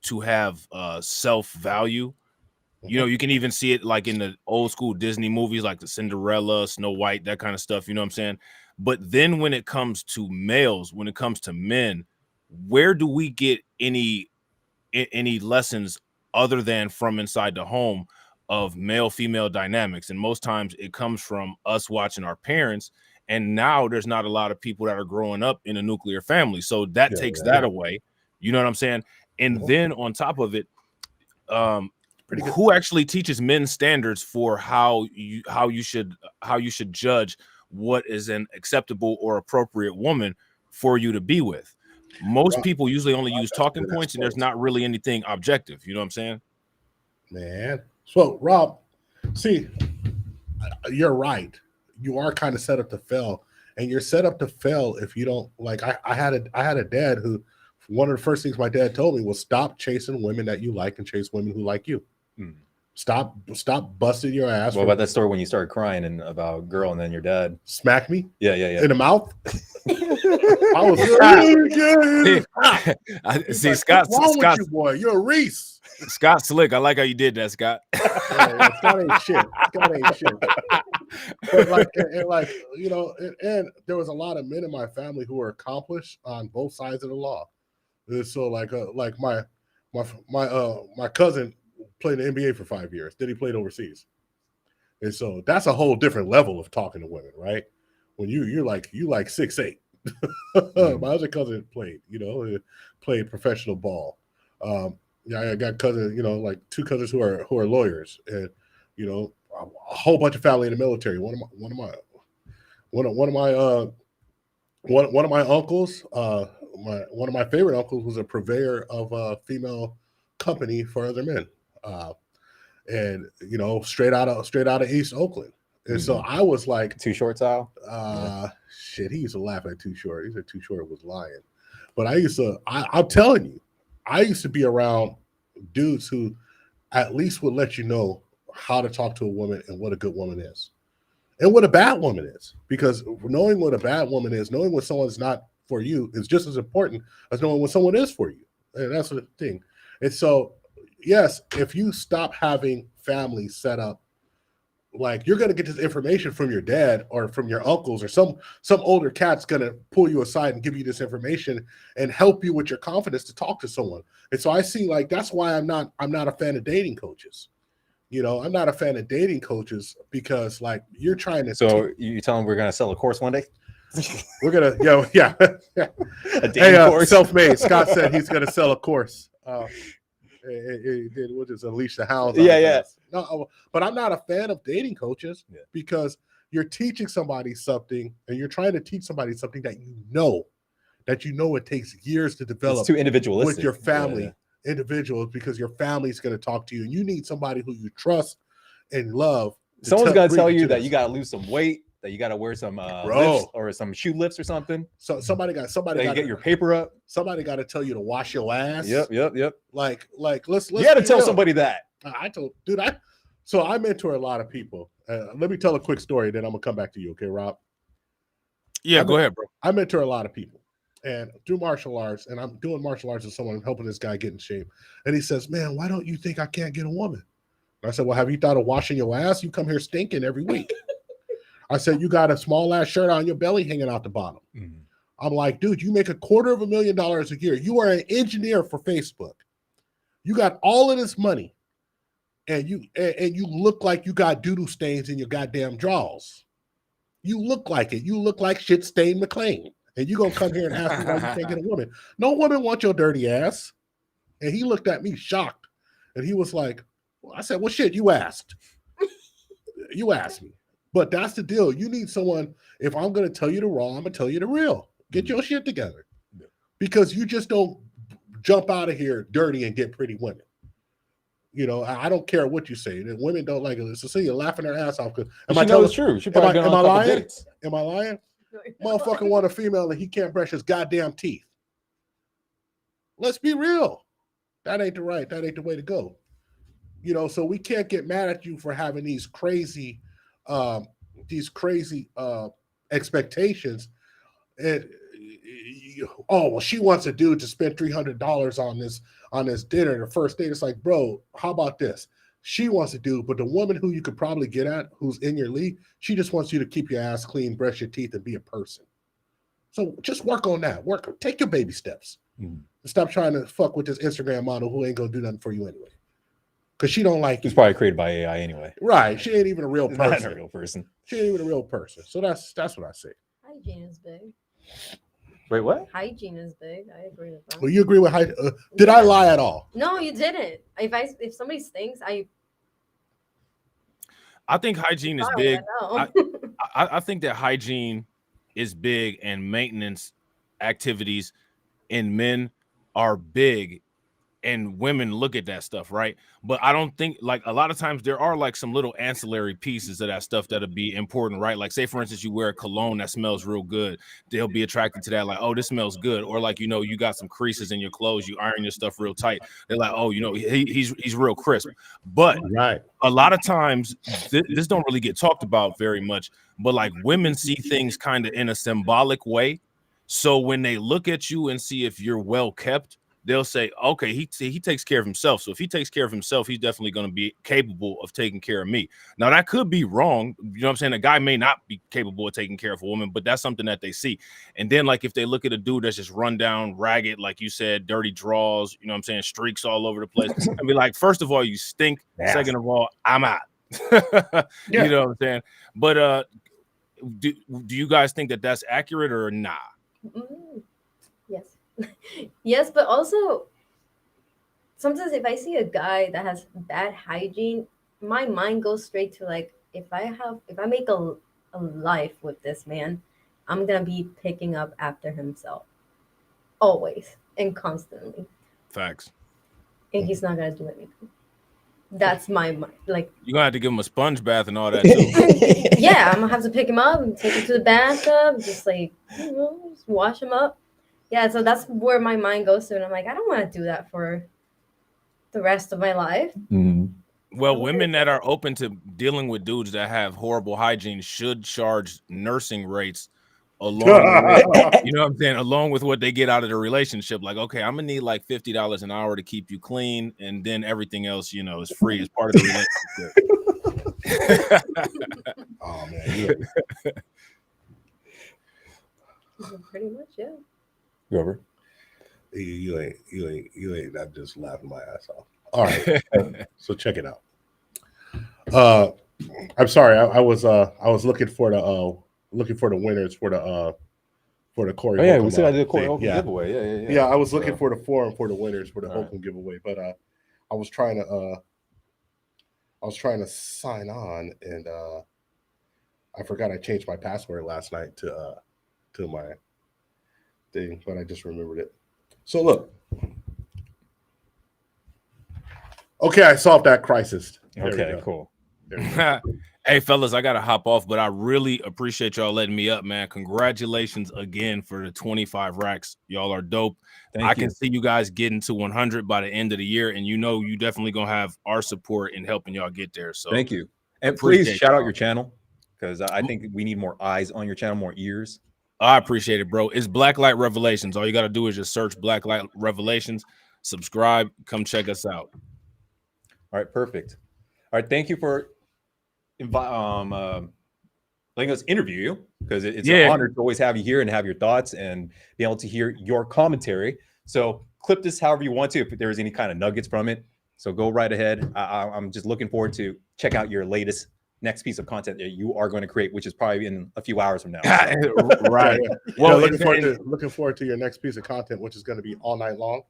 Speaker 9: to have self-value. You can even see it like in the old school Disney movies, like the Cinderella, Snow White, that kind of stuff. You know what I'm saying? But then when it comes to males, when it comes to men, where do we get any lessons other than from inside the home of male-female dynamics? And most times it comes from us watching our parents. And now there's not a lot of people that are growing up in a nuclear family. So that takes that away. You know what I'm saying? And then on top of it, who actually teaches men standards for how you should judge what is an acceptable or appropriate woman for you to be with? most people usually only use talking points, and there's not really anything objective. You know what I'm saying?
Speaker 1: Man. So Rob, see, you're right. You are kind of set up to fail, and you're set up to fail if you don't like. I had a dad who, one of the first things my dad told me was stop chasing women that you like and chase women who like you. Stop busting your ass.
Speaker 2: What about that story when you started crying and about a girl and then your dad
Speaker 1: smacked me?
Speaker 2: Yeah.
Speaker 1: In the mouth. I was
Speaker 9: see
Speaker 1: like,
Speaker 9: Scott.
Speaker 1: What's wrong
Speaker 9: Scott,
Speaker 1: with you, boy? You're a Reese.
Speaker 9: Scott slick. I like how you did that, Scott.
Speaker 1: Yeah, Scott ain't shit. Scott ain't shit. But like, and like, you know, and there was a lot of men in my family who were accomplished on both sides of the law. And so like my cousin played in the NBA for 5 years. Then he played overseas. And so that's a whole different level of talking to women, right? When you like 6'8". My other cousin played professional ball. Yeah, I got cousins, like two cousins who are lawyers, and a whole bunch of family in the military. One of my uncles, one of my favorite uncles was a purveyor of a female company for other men, and straight out of East Oakland. And so I was like,
Speaker 2: Too Short style.
Speaker 1: Shit, he used to laugh at Too Short. He said Too Short was lying, but I'm telling you, I used to be around dudes who at least would let you know how to talk to a woman and what a good woman is and what a bad woman is, because knowing what a bad woman is, knowing when someone's not for you is just as important as knowing when someone is for you. And that's the thing. And so, yes, if you stop having families set up, like you're going to get this information from your dad or from your uncles or some older cat's going to pull you aside and give you this information and help you with your confidence to talk to someone. And so I see, like, that's why I'm not a fan of dating coaches. I'm not a fan of dating coaches because, like, you're trying to.
Speaker 2: So you tell them we're going to sell a course one day?
Speaker 1: We're going to, yeah.
Speaker 2: A dating course.
Speaker 1: Self-made. Scott said he's going to sell a course. We'll just unleash the hounds.
Speaker 2: Yeah.
Speaker 1: No, but I'm not a fan of dating coaches because you're teaching somebody something, and you're trying to teach somebody something that it takes years to develop.
Speaker 2: It's too individualistic
Speaker 1: with your family, individuals, because your family's going to talk to you, and you need somebody who you trust and love.
Speaker 2: Someone's got to tell you that you got to lose some weight, that you got to wear some lifts or some shoe lifts or something.
Speaker 1: So somebody got
Speaker 2: to get your paper up.
Speaker 1: Somebody got to tell you to wash your ass.
Speaker 2: Yep.
Speaker 1: Like let's.
Speaker 2: You got to tell somebody that.
Speaker 1: So I mentor a lot of people. Let me tell a quick story, then I'm gonna come back to you, okay, Rob?
Speaker 9: Yeah, go ahead, bro.
Speaker 1: I mentor a lot of people, and through martial arts, and I'm doing martial arts with someone, helping this guy get in shape. And he says, "Man, why don't you think I can't get a woman?" And I said, "Well, have you thought of washing your ass? You come here stinking every week." I said, "You got a small ass shirt on, your belly hanging out the bottom." Mm-hmm. I'm like, "Dude, you make $250,000 a year. You are an engineer for Facebook. You got all of this money, and you look like you got doodle stains in your goddamn drawers. You look like it. You look like shit stained McLean. And you gonna come here and ask me why you can't get a woman? No woman wants your dirty ass." And he looked at me shocked, and he was like, I said, "Well, shit, you asked. You asked me." But that's the deal. You need someone. If I'm gonna tell you the raw, I'm gonna tell you the real. Get your shit together, because you just don't jump out of here dirty and get pretty women. I don't care what you say. The women don't like it. So see you laughing their ass off.
Speaker 2: Am I telling the truth?
Speaker 1: Am I lying? Am I lying? Motherfucker want a female and he can't brush his goddamn teeth. Let's be real. That ain't the way to go. So we can't get mad at you for having these crazy expectations. And well, she wants a dude to spend $300 on this dinner, the first date. It's like, bro, how about this? She wants a dude, but the woman who you could probably get at, who's in your league, she just wants you to keep your ass clean, brush your teeth, and be a person. So just work on that. Take your baby steps. Stop trying to fuck with this Instagram model who ain't gonna do nothing for you anyway. Because she don't like you.
Speaker 2: It's probably created by AI anyway.
Speaker 1: Right. She ain't even a real person.
Speaker 2: Not a real person.
Speaker 1: She ain't even a real person. So that's what I say.
Speaker 5: Hygiene is big.
Speaker 2: Wait, what?
Speaker 5: Hygiene is big. I agree with that.
Speaker 1: Well, you agree with hygiene? Did I lie at all?
Speaker 5: No, you didn't. If somebody stinks,
Speaker 9: I think hygiene is big. I think that hygiene is big, and maintenance activities in men are big, and women look at that stuff, right? But I don't think, like, a lot of times there are like some little ancillary pieces of that stuff that'll be important, right? Like, say for instance, you wear a cologne that smells real good, they'll be attracted to that, like, oh, this smells good. Or like, you know, you got some creases in your clothes, you iron your stuff real tight, they're like, oh, you know, he's real crisp. But a lot of times this don't really get talked about very much, but like women see things kind of in a symbolic way. So when they look at you and see if you're well kept, they'll say, okay, he takes care of himself. So if he takes care of himself, he's definitely going to be capable of taking care of me. Now, that could be wrong. You know what I'm saying? A guy may not be capable of taking care of a woman, but that's something that they see. And then, like, if they look at a dude that's just run down, ragged, like you said, dirty draws, you know what I'm saying, streaks all over the place, I'd be like, first of all, you stink. Yes. Second of all, I'm out. You know what I'm saying? But do you guys think that that's accurate or nah?
Speaker 5: Yes. Yes, but also sometimes if I see a guy that has bad hygiene, my mind goes straight to like, if I make a life with this man, I'm gonna be picking up after himself always and constantly.
Speaker 9: Facts.
Speaker 5: And he's not gonna do anything. That's my mind. Like,
Speaker 9: you're gonna have to give him a sponge bath and all that too.
Speaker 5: Yeah, I'm gonna have to pick him up and take him to the bathtub, just like, you know, just wash him up. Yeah, so that's where my mind goes to, and I'm like, I don't want to do that for the rest of my life.
Speaker 9: Well, women that are open to dealing with dudes that have horrible hygiene should charge nursing rates along with, you know what I'm saying, along with what they get out of the relationship. Like, okay, I'm gonna need like $50 an hour to keep you clean, and then everything else, you know, is free as part of the relationship.
Speaker 1: Oh man,
Speaker 5: Pretty much, yeah.
Speaker 2: Over.
Speaker 4: You ain't not just laughing my ass off. All right. So check it out. I'm sorry, I was looking for the winners for the Corey.
Speaker 2: Oh yeah,
Speaker 4: Holcomb,
Speaker 2: we said I did a Corey Holcomb
Speaker 4: yeah.
Speaker 2: giveaway.
Speaker 4: Yeah, I was looking for the forum for the winners for the Holcomb giveaway, but I was trying to sign on, and I forgot I changed my password last night to my thing, but I just remembered it. So look. Okay, I solved that crisis.
Speaker 2: Okay, cool.
Speaker 9: Hey, fellas, I got to hop off, but I really appreciate y'all letting me up, man. Congratulations again for the 25 racks. Y'all are dope. I can see you guys getting to 100 by the end of the year, and you know you definitely going to have our support in helping y'all get there. So
Speaker 2: thank you. And please shout out your channel, because I think we need more eyes on your channel, more ears.
Speaker 9: I appreciate it, bro. It's Blacklight Revelations. All you got to do is just search Blacklight Revelations, subscribe, come check us out.
Speaker 2: All right, perfect. All right, thank you for letting us interview you, because it's an honor to always have you here and have your thoughts and be able to hear your commentary. So clip this however you want to, if there's any kind of nuggets from it. So go right ahead. I'm just looking forward to check out your latest next piece of content that you are going to create, which is probably in a few hours from now.
Speaker 9: Right.
Speaker 4: Well, looking forward to your next piece of content, which is going to be all night long.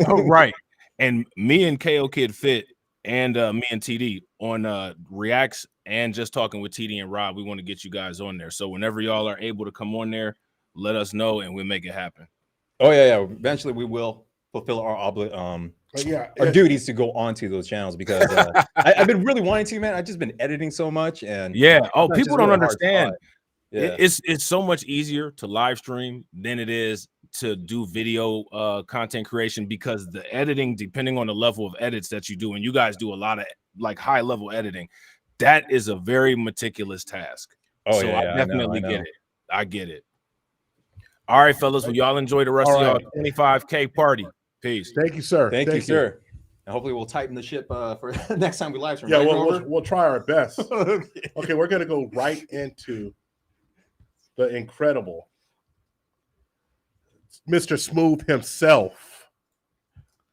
Speaker 9: Oh, right. And me and KO Kid Fit and me and TD on Reacts and just talking with TD and Rob, we want to get you guys on there. So whenever y'all are able to come on there, let us know and we'll make it happen.
Speaker 2: Oh yeah. Eventually we will fulfill our duties to go onto those channels, because I've been really wanting to, man. I've just been editing so much, and
Speaker 9: people don't understand. It's so much easier to live stream than it is to do video content creation, because the editing, depending on the level of edits that you do, and you guys do a lot of like high level editing, that is a very meticulous task. I definitely get it. I get it. All right, fellas. Well, y'all enjoy the rest of y'all 25K party. Peace.
Speaker 4: Thank you, sir.
Speaker 2: Thank you, sir. And hopefully we'll tighten the ship for next time we live stream.
Speaker 4: Yeah, we'll try our best. Okay, we're gonna go right into the incredible Mr. Smooth himself.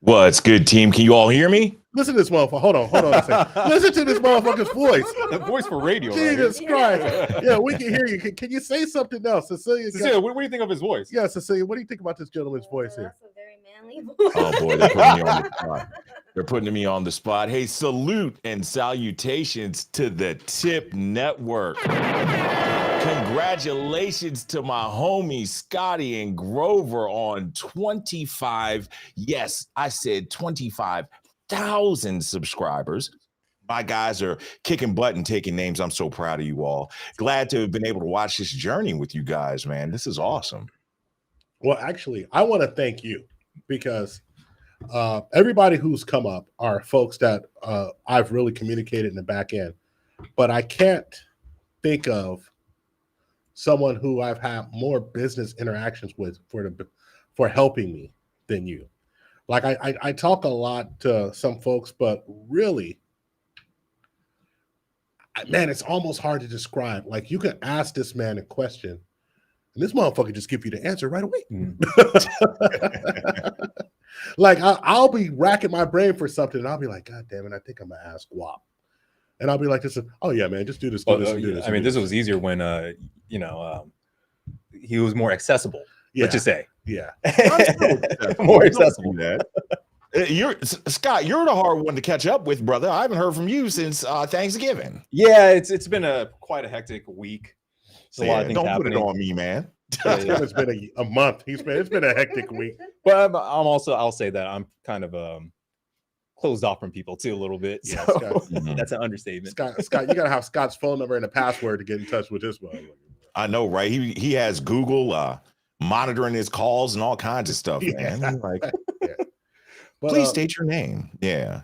Speaker 10: What's good, team? Can you all hear me?
Speaker 4: Listen to this motherfucker. Hold on a second. Listen to this motherfucker's voice.
Speaker 2: The voice for radio.
Speaker 4: Jesus Christ. Yeah, we can hear you. Can you say something else? Cecilia,
Speaker 2: what do you think of his voice?
Speaker 4: Yeah, Cecilia, what do you think about this gentleman's voice here?
Speaker 5: That's a very manly voice.
Speaker 10: Oh boy, they're putting me on the spot. They're putting me on the spot. Hey, salute and salutations to the TIP Network. Congratulations to my homies Scotty and Grover on 25. Yes, I said 25,000 subscribers. My guys are kicking butt and taking names. I'm so proud of you all. Glad to have been able to watch this journey with you guys, man. This is awesome.
Speaker 1: Well, actually, I want to thank you because everybody who's come up are folks that I've really communicated in the back end, but I can't think of someone who I've had more business interactions with for helping me than you. Like I talk a lot to some folks, but really, man, it's almost hard to describe. Like you can ask this man a question, and this motherfucker just give you the answer right away. Like I'll be racking my brain for something, and I'll be like, God damn it, I think I'm gonna ask WAP. And I'll be like, this. Oh yeah, man, just do this. Do this, do this.
Speaker 2: I mean, this was easier when he was more accessible.
Speaker 1: Yeah.
Speaker 2: Let's just say,
Speaker 1: yeah,
Speaker 2: more accessible.
Speaker 10: You're Scott. You're the hard one to catch up with, brother. I haven't heard from you since Thanksgiving.
Speaker 2: Yeah, it's been quite a hectic week. A lot of things
Speaker 10: don't
Speaker 2: happening.
Speaker 10: Put it on me, man.
Speaker 1: It's been a month. It's been a hectic week.
Speaker 2: But I'll say that I'm kind of closed off from people too a little bit.
Speaker 1: Yeah,
Speaker 2: So
Speaker 1: Scott,
Speaker 2: that's an understatement.
Speaker 1: Scott, you gotta have Scott's phone number and a password to get in touch with this one.
Speaker 10: I know, right? He has Google monitoring his calls and all kinds of stuff, man.
Speaker 1: Yeah.
Speaker 10: Like,
Speaker 1: Yeah. But,
Speaker 10: please state your name. Yeah.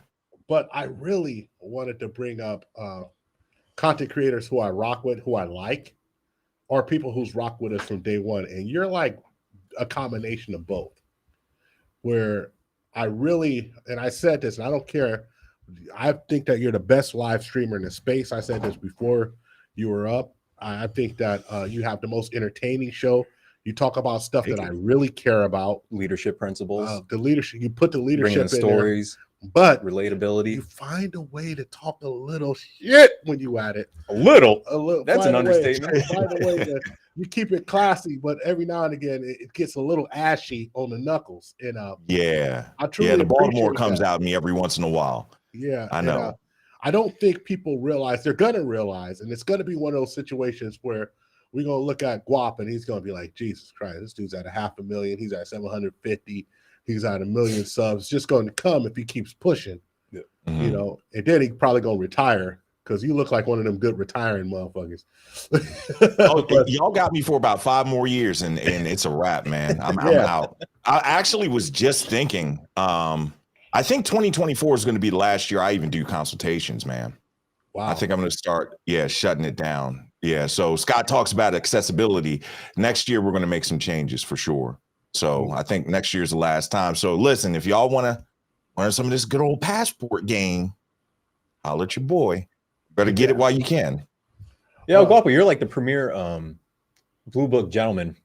Speaker 1: But I really wanted to bring up content creators who I rock with, who I like, or people who's rocked with us from day one. And you're like a combination of both. Where I really, and I said this, and I don't care. I think that you're the best live streamer in the space. I said this before you were up. I think that you have the most entertaining show. You talk about stuff that I really care about.
Speaker 2: Leadership principles.
Speaker 1: The leadership. You put the leadership in
Speaker 2: stories,
Speaker 1: there, but
Speaker 2: relatability.
Speaker 1: You find a way to talk a little shit when you at it.
Speaker 2: A little.
Speaker 1: That's
Speaker 2: an understatement.
Speaker 1: Find a way to, you keep it classy, but every now and again it gets a little ashy on the knuckles. And
Speaker 10: yeah,
Speaker 1: I truly
Speaker 10: the Baltimore
Speaker 1: appreciate
Speaker 10: comes
Speaker 1: that.
Speaker 10: out me every once in a while.
Speaker 1: Yeah,
Speaker 10: I know.
Speaker 1: I don't think people realize, they're gonna realize, and it's gonna be one of those situations where we're gonna look at Guap and he's gonna be like, Jesus Christ, this dude's at 500,000, he's at 750, he's at 1 million subs. It's just going to come if he keeps pushing.
Speaker 2: Yeah.
Speaker 10: Mm-hmm.
Speaker 1: You know, and then he probably gonna retire because you look like one of them good retiring motherfuckers.
Speaker 10: Y'all got me for about 5 more years, and it's a wrap, man. I'm out. I actually was just thinking, I think 2024 is going to be the last year I even do consultations, man.
Speaker 1: Wow.
Speaker 10: I think I'm going to start, shutting it down. Yeah. So Scott talks about accessibility. Next year, we're going to make some changes for sure. So I think next year's the last time. So listen, if y'all want to learn some of this good old passport game, holler at your boy. Better get it while you can.
Speaker 2: Yeah, Guapo, you're like the premier Blue Book gentleman,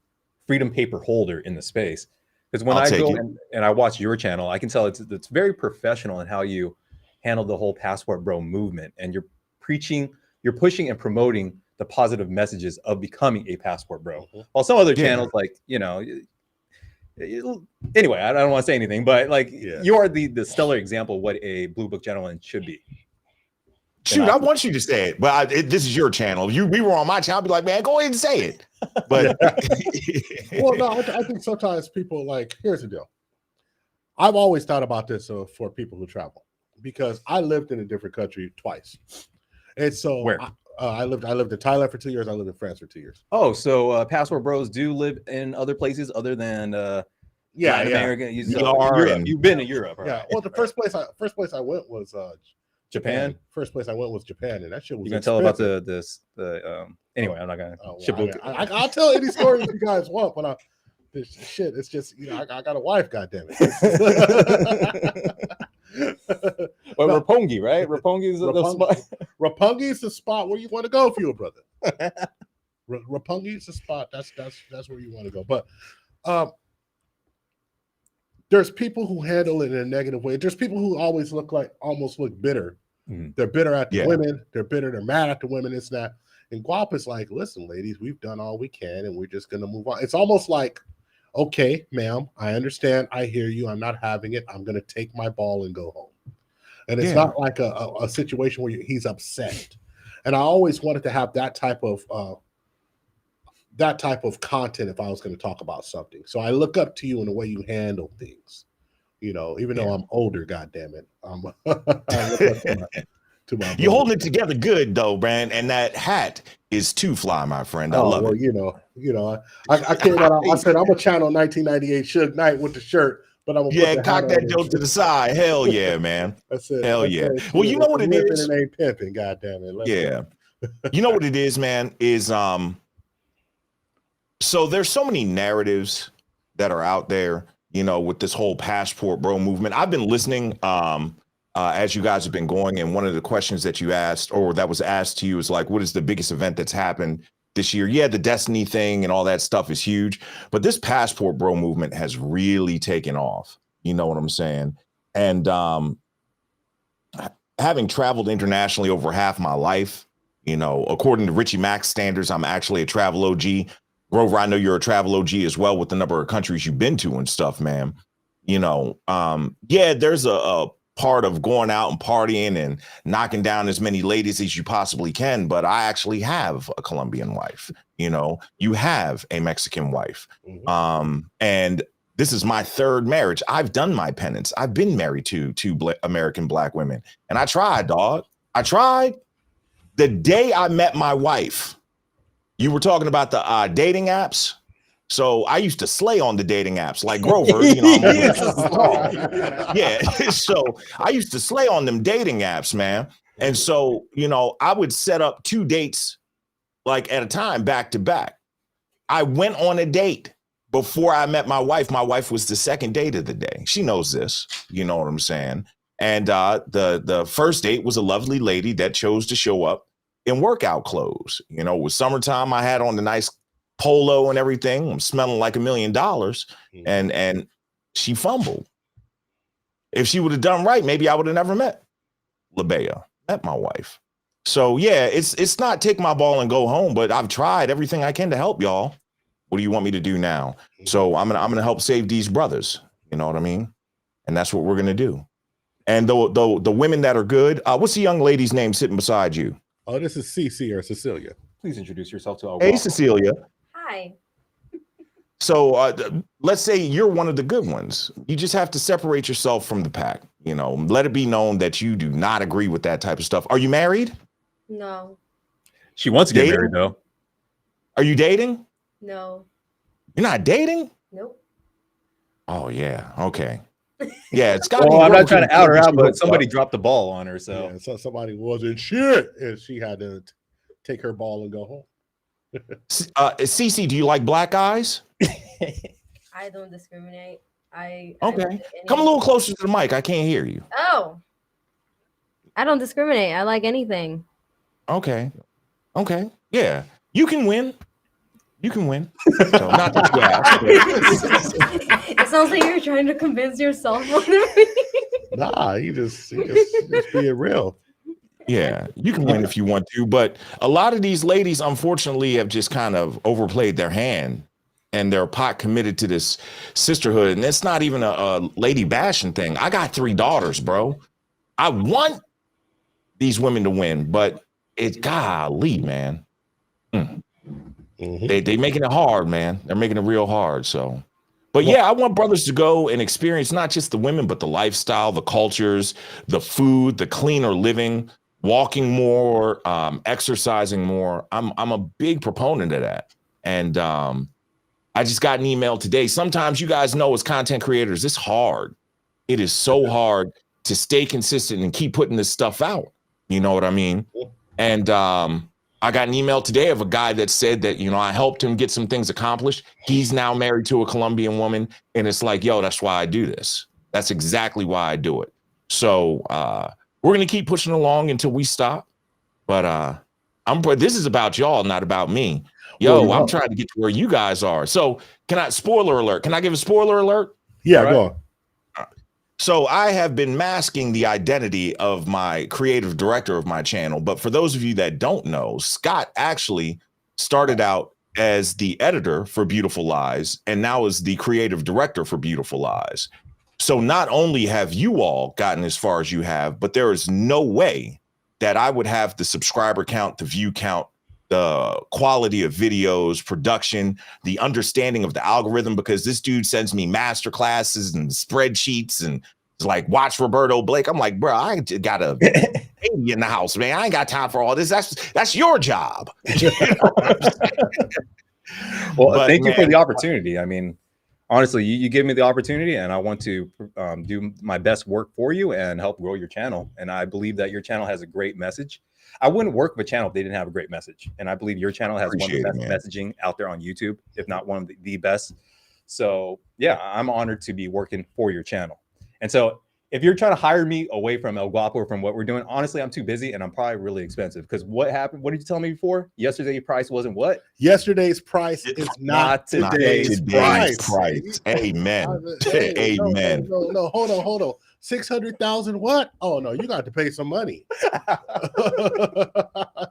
Speaker 2: freedom paper holder in the space. Because when I go and I watch your channel, I can tell it's very professional in how you handle the whole Passport Bro movement, and you're pushing and promoting the positive messages of becoming a Passport Bro. While some other channels, like anyway, I don't want to say anything, but like you are the stellar example of what a Blue Book gentleman should be.
Speaker 10: Shoot, I want you to say it, but this is your channel. We were on my channel. I'd be like, man, go ahead and say it. But
Speaker 1: well, no, I think sometimes people like, here's the deal. I've always thought about this for people who travel, because I lived in a different country twice. And so
Speaker 2: where?
Speaker 1: I lived in Thailand for 2 years. I lived in France for 2 years.
Speaker 2: Oh, so Passport Bros do live in other places other than Latin America. You've been to Europe, right?
Speaker 1: Yeah. Well, the first place I went was
Speaker 2: Japan.
Speaker 1: First place I went was Japan, and that shit was.
Speaker 2: You gonna tell about the anyway? I'm not gonna.
Speaker 1: I'll tell any stories you guys want, but this shit, it's just I got a wife, goddamn it.
Speaker 2: But Roppongi, right? Roppongi is the spot.
Speaker 1: Roppongi is the spot where you want to go, for your brother. Roppongi is the spot. That's where you want to go. But there's people who handle it in a negative way. There's people who always almost look bitter. Mm-hmm. They're bitter at the women. They're bitter. They're mad at the women. It's that. And Guap is like, listen, ladies, we've done all we can, and we're just gonna move on. It's almost like, okay, ma'am, I understand. I hear you. I'm not having it. I'm gonna take my ball and go home. And it's not like a situation where he's upset. And I always wanted to have that type of that type of content if I was going to talk about something. So I look up to you in the way you handle things. You know, even though I'm older, goddamn it, I look up to my
Speaker 10: You're holding it together good though, man. And that hat is too fly, my friend. I love it.
Speaker 1: You know, I came out. I said I'm a channel 1998 Suge Knight with the shirt, but I'm gonna
Speaker 10: cock that joke to the side. Hell yeah, man.
Speaker 1: That's it.
Speaker 10: Hell yeah. Well, you know what it is.
Speaker 1: It ain't pimping. Goddamn it.
Speaker 10: Yeah. You know what it is, man. Is so there's so many narratives that are out there. You know, with this whole passport bro movement. I've been listening as you guys have been going, and one of the questions that you asked, or that was asked to you, is like, what is the biggest event that's happened this year? Yeah, the Destiny thing and all that stuff is huge, but this passport bro movement has really taken off. You know what I'm saying? And having traveled internationally over half my life, you know, according to Richie Mack's standards, I'm actually a travel OG. Grover, I know you're a travel OG as well with the number of countries you've been to and stuff, man. You know, yeah, there's a part of going out and partying and knocking down as many ladies as you possibly can. But I actually have a Colombian wife. You know, you have a Mexican wife. And this is my third marriage. I've done my penance. I've been married to two American Black women. And I tried, dog. I tried. The day I met my wife, you were talking about the dating apps. So I used to slay on the dating apps like Grover, you know. Yeah. So I used to slay on them dating apps, man. And so, you know, I would set up 2 dates like at a time, back to back. I went on a date before I met my wife. My wife was the second date of the day. She knows this, you know what I'm saying? And the first date was a lovely lady that chose to show up in workout clothes. You know, it was summertime. I had on the nice polo and everything. I'm smelling like $1 million. And she fumbled. If she would have done right, maybe I would have never met LaBea, met my wife. So yeah, it's not take my ball and go home, but I've tried everything I can to help y'all. What do you want me to do now? So I'm gonna help save these brothers. You know what I mean? And that's what we're gonna do. And the women that are good, what's the young lady's name sitting beside you?
Speaker 1: Oh, this is Cece or Cecilia.
Speaker 2: Please introduce yourself to our
Speaker 10: Hey, Cecilia.
Speaker 5: Hi.
Speaker 10: So let's say you're one of the good ones. You just have to separate yourself from the pack. You know, let it be known that you do not agree with that type of stuff. Are you married?
Speaker 5: No.
Speaker 2: She wants to get
Speaker 10: Dating?
Speaker 2: married though.
Speaker 10: Are you dating?
Speaker 5: No.
Speaker 10: You're not dating?
Speaker 5: Nope.
Speaker 10: Oh yeah. Okay. Yeah, it's got.
Speaker 2: Well, I'm not trying to out her out, but somebody dropped the ball on her. So,
Speaker 1: yeah, so somebody wasn't shit, and she had to take her ball and go home.
Speaker 10: Cece, do you like black guys?
Speaker 5: I don't discriminate.
Speaker 10: Okay.
Speaker 5: I
Speaker 10: Come a little closer to the mic. I can't hear you.
Speaker 5: Oh. I don't discriminate. I like anything.
Speaker 10: Okay. Okay. Yeah. You can win. You can win. So not that you asked.
Speaker 5: It sounds like you're trying to convince yourself more than me.
Speaker 1: Nah, you just being real.
Speaker 10: Yeah, you can win if you want to, but a lot of these ladies, unfortunately, have just kind of overplayed their hand, and they're pot committed to this sisterhood. And it's not even a lady bashing thing. I got 3 daughters, bro. I want these women to win, but it's golly, man. They making it hard, man. They're making it real hard. So, but yeah, I want brothers to go and experience not just the women, but the lifestyle, the cultures, the food, the cleaner living, walking more, exercising more. I'm a big proponent of that. And I just got an email today. Sometimes you guys know as content creators, it's hard. It is so hard to stay consistent and keep putting this stuff out. You know what I mean? And I got an email today of a guy that said that, you know, I helped him get some things accomplished. He's now married to a Colombian woman. And it's like, yo, that's why I do this. That's exactly why I do it. So we're going to keep pushing along until we stop. But this is about y'all, not about me. Yo, I'm trying to get to where you guys are. So spoiler alert. Can I give a spoiler alert?
Speaker 1: Yeah, go on.
Speaker 10: So I have been masking the identity of my creative director of my channel. But for those of you that don't know, Scott actually started out as the editor for Beautiful Lies and now is the creative director for Beautiful Lies. So not only have you all gotten as far as you have, but there is no way that I would have the subscriber count, the view count, the quality of videos, production, the understanding of the algorithm, because this dude sends me master classes and spreadsheets and it's like, watch Roberto Blake. I'm like, bro, I got a baby in the house, man. I ain't got time for all this. That's your job.
Speaker 2: Well,
Speaker 10: But,
Speaker 2: thank you for
Speaker 10: man,
Speaker 2: the opportunity. I mean, honestly, you give me the opportunity and I want to do my best work for you and help grow your channel. And I believe that your channel has a great message. I wouldn't work with a channel if they didn't have a great message. And I believe your channel has one of the best messaging out there on YouTube, if not one of the best. So yeah, I'm honored to be working for your channel. And so if you're trying to hire me away from El Guapo or from what we're doing, honestly, I'm too busy and I'm probably really expensive. Because what happened? What did you tell me before? Yesterday's price wasn't what?
Speaker 1: Yesterday's price is not today's price.
Speaker 10: Amen.
Speaker 1: Hey,
Speaker 10: Amen.
Speaker 1: No, hold on. 600,000 what? Oh no, you got to pay some money.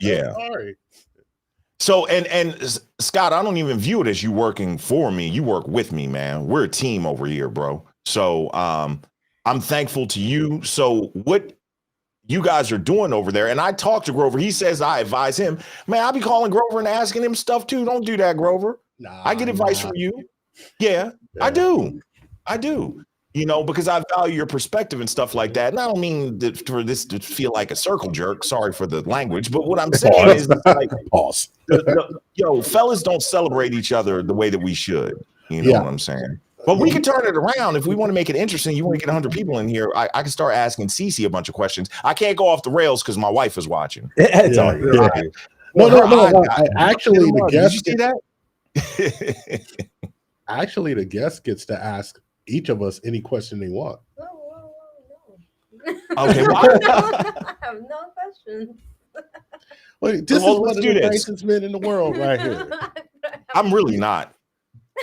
Speaker 10: Yeah.
Speaker 1: Sorry.
Speaker 10: So and Scott, I don't even view it as you working for me. You work with me, man. We're a team over here, bro. So I'm thankful to you. So what you guys are doing over there, and I talked to Grover. He says I advise him. Man, I'll be calling Grover and asking him stuff too. Don't do that, Grover. I get advice from you. Yeah, I do. You know, because I value your perspective and stuff like that. And I don't mean that for this to feel like a circle jerk. Sorry for the language, but what I'm saying is, like,
Speaker 1: pause.
Speaker 10: Fellas don't celebrate each other the way that we should. You know what I'm saying? But we can turn it around if we want to make it interesting. You want to get 100 people in here. I can start asking Cece a bunch of questions. I can't go off the rails because my wife is watching.
Speaker 1: It's all right. No. Actually, the guest.
Speaker 10: Did you see that?
Speaker 1: Actually, the guest gets to ask each of us any question they want.
Speaker 5: Whoa,
Speaker 10: Okay,
Speaker 5: no. I have no questions.
Speaker 1: Wait, this is one of the nicest men in the world right here.
Speaker 10: I'm really not.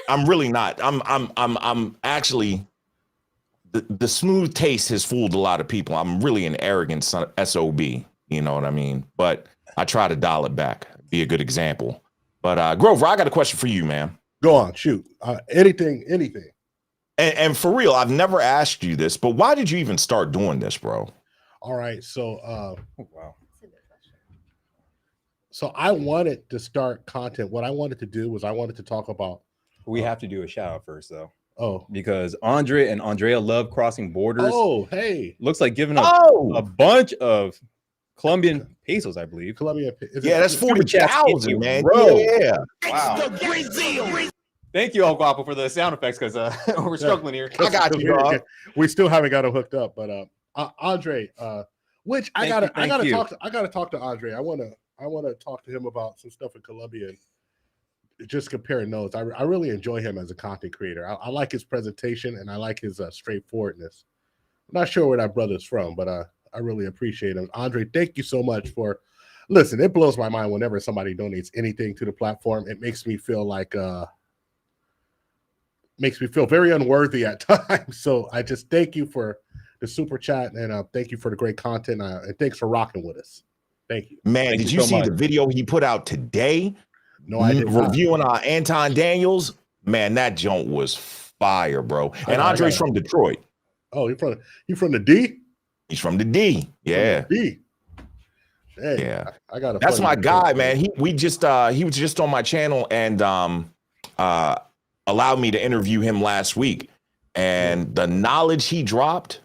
Speaker 10: I'm actually the smooth taste has fooled a lot of people. I'm really an arrogant SOB. You know what I mean? But I try to dial it back, be a good example. But Grover, I got a question for you, man.
Speaker 1: Go on, shoot. Anything.
Speaker 10: And for real, I've never asked you this, but why did you even start doing this, bro?
Speaker 1: All right, so
Speaker 2: wow.
Speaker 1: So I wanted to start content. What I wanted to do was I wanted to talk about.
Speaker 2: We have to do a shout out first, though.
Speaker 1: Oh,
Speaker 2: because Andre and Andrea love crossing borders.
Speaker 1: Oh, hey,
Speaker 2: looks like giving up a bunch of Colombian pesos, I believe.
Speaker 1: Colombian,
Speaker 10: yeah, that's 40,000, man. Yeah, wow.
Speaker 2: Thank you, El Guapo, for the sound effects because we're struggling here.
Speaker 10: I got you, dog.
Speaker 1: We still haven't got it hooked up, but Andre, which I gotta talk to Andre. I wanna talk to him about some stuff in Colombia and just compare notes. I really enjoy him as a content creator. I like his presentation and I like his straightforwardness. I'm not sure where that brother's from, but I really appreciate him. Andre, thank you so much for. Listen, it blows my mind whenever somebody donates anything to the platform. It makes me feel like makes me feel very unworthy at times. So I just thank you for the super chat and thank you for the great content and thanks for rocking with us. Thank you,
Speaker 10: man. Did you see the video he put out today?
Speaker 1: No, I didn't.
Speaker 10: Reviewing Anton Daniels, man, that joint was fire, bro. And Andre's from Detroit.
Speaker 1: Oh, you from the D?
Speaker 10: He's from the D. Yeah.
Speaker 1: D. Hey,
Speaker 10: yeah.
Speaker 1: I got.
Speaker 10: That's my guy, man. He was just on my channel and allowed me to interview him last week. And the knowledge he dropped,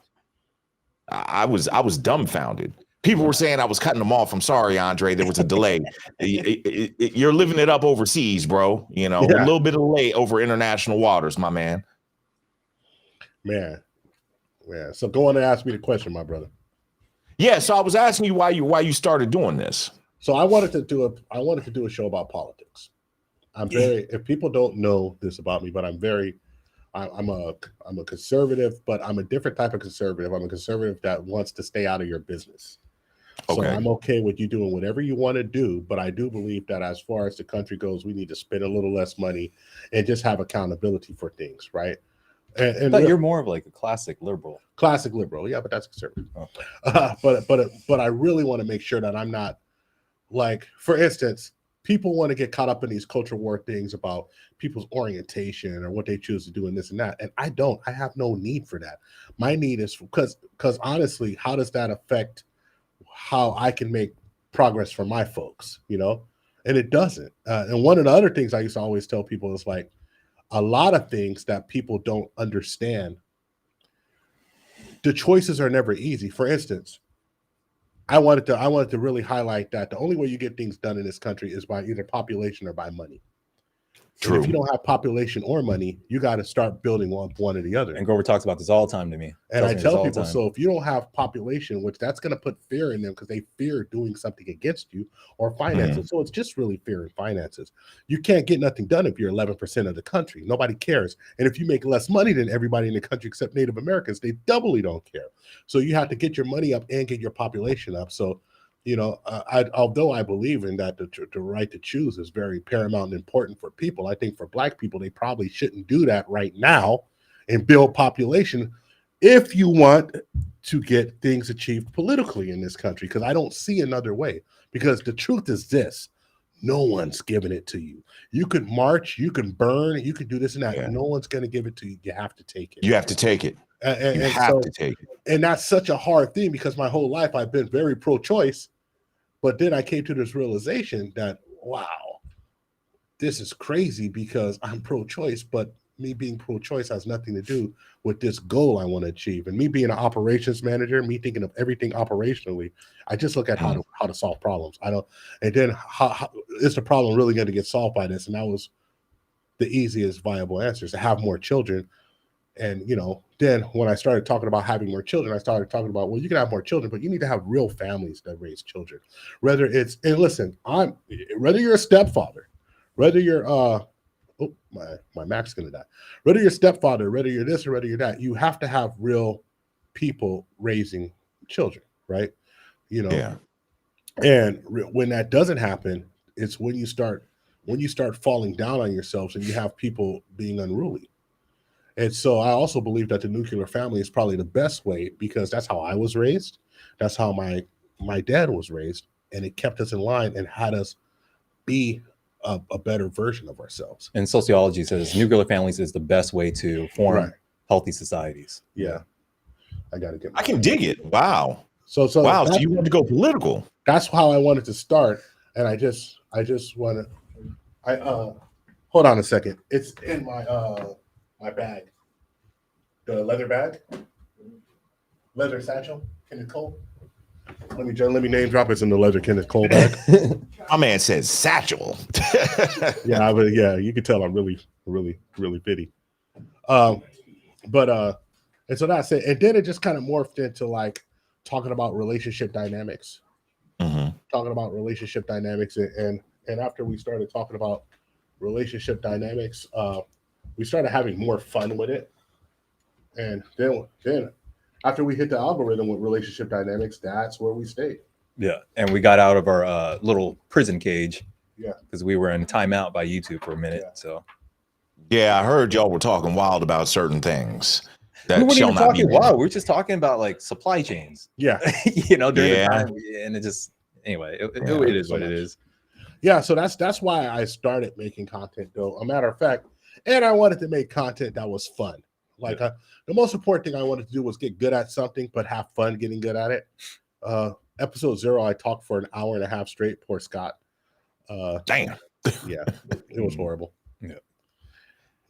Speaker 10: I was dumbfounded. People were saying I was cutting them off. I'm sorry, Andre. There was a delay. You're living it up overseas, bro. You know, a little bit of delay over international waters, my man.
Speaker 1: Man. Yeah. So go on and ask me the question, my brother.
Speaker 10: Yeah. So I was asking you why you started doing this.
Speaker 1: So I wanted to do a show about politics. I'm very. If people don't know this about me, but I'm a conservative, but I'm a different type of conservative. I'm a conservative that wants to stay out of your business. So I'm okay with you doing whatever you want to do, but I do believe that as far as the country goes, we need to spend a little less money and just have accountability for things, right? And
Speaker 2: I thought you're more of like a classic liberal.
Speaker 1: Classic liberal, yeah, but that's conservative. But I really want to make sure that I'm not like, for instance, people want to get caught up in these culture war things about people's orientation or what they choose to do and this and that. And I don't. I have no need for that. My need is because honestly, how does that affect how I can make progress for my folks? You know, and it doesn't. And one of the other things I used to always tell people is like a lot of things that people don't understand. The choices are never easy. For instance, I wanted to really highlight that the only way you get things done in this country is by either population or by money.
Speaker 11: True.
Speaker 1: And if you don't have population or money, you got to start building one or the other.
Speaker 11: And Grover talks about this all the time to me.
Speaker 1: And I tell people, so if you don't have population, which that's going to put fear in them because they fear doing something against you, or finances. So it's just really fear and finances. You can't get nothing done if you're 11% of the country. Nobody cares. And if you make less money than everybody in the country except Native Americans, they doubly don't care. So you have to get your money up and get your population up. So, you know, although I believe in that the right to choose is very paramount and important for people, I think for Black people, they probably shouldn't do that right now and build population if you want to get things achieved politically in this country, because I don't see another way. Because the truth is this, no one's giving it to you. You can march, you can burn, you can do this and that. Yeah. No one's going to give it to you. You have to take it.
Speaker 10: You have to take it.
Speaker 1: You have to take it. And that's such a hard thing because my whole life I've been very pro-choice. But then I came to this realization that, wow, this is crazy because I'm pro-choice, but me being pro-choice has nothing to do with this goal I want to achieve. And me being an operations manager, me thinking of everything operationally, I just look at how to solve problems. I don't, and then how is the problem really going to get solved by this? And that was the easiest viable answers, to have more children. And, you know, then when I started talking about having more children, I started talking about, well, you can have more children, but you need to have real families that raise children. Whether it's, and listen, whether you're a stepfather, whether you're, oh, my Mac's going to die. Whether you're a stepfather, whether you're this or whether you're that, you have to have real people raising children, right? You know,
Speaker 10: yeah.
Speaker 1: And when that doesn't happen, it's when you start falling down on yourselves and you have people being unruly. And so I also believe that the nuclear family is probably the best way because that's how I was raised. That's how my dad was raised. And it kept us in line and had us be a better version of ourselves.
Speaker 11: And sociology says nuclear families is the best way to form healthy societies.
Speaker 1: Yeah. I got to get
Speaker 10: I can dig it. Wow.
Speaker 1: So
Speaker 10: wow. So you want to go political.
Speaker 1: That's how I wanted to start. And I just want to, hold on a second. It's in my bag, the leather bag, leather satchel, Kenneth Cole. Let me name drop. It's in the leather Kenneth Cole bag.
Speaker 10: My man says satchel.
Speaker 1: yeah, you can tell I'm really fitty. And so that's it. And then it just kind of morphed into like talking about relationship dynamics. Talking about relationship dynamics, and after we started talking about relationship dynamics, we started having more fun with it. And then after we hit the algorithm with relationship dynamics, that's where we stayed.
Speaker 11: Yeah. And we got out of our little prison cage.
Speaker 1: Yeah.
Speaker 11: Because we were in timeout by YouTube for a minute. Yeah. So
Speaker 10: yeah, I heard y'all were talking wild about certain things.
Speaker 11: That we weren't even talking wild. We were just talking about like supply chains.
Speaker 1: Yeah.
Speaker 11: You know, during the time, and it just anyway, it is what it is.
Speaker 1: Yeah, so that's why I started making content, though. A matter of fact, and I wanted to make content that was fun. Like the most important thing I wanted to do was get good at something, but have fun getting good at it. Episode 0, I talked for an hour and a half straight. Poor Scott.
Speaker 10: Damn.
Speaker 1: Yeah, it was horrible.
Speaker 10: Yeah.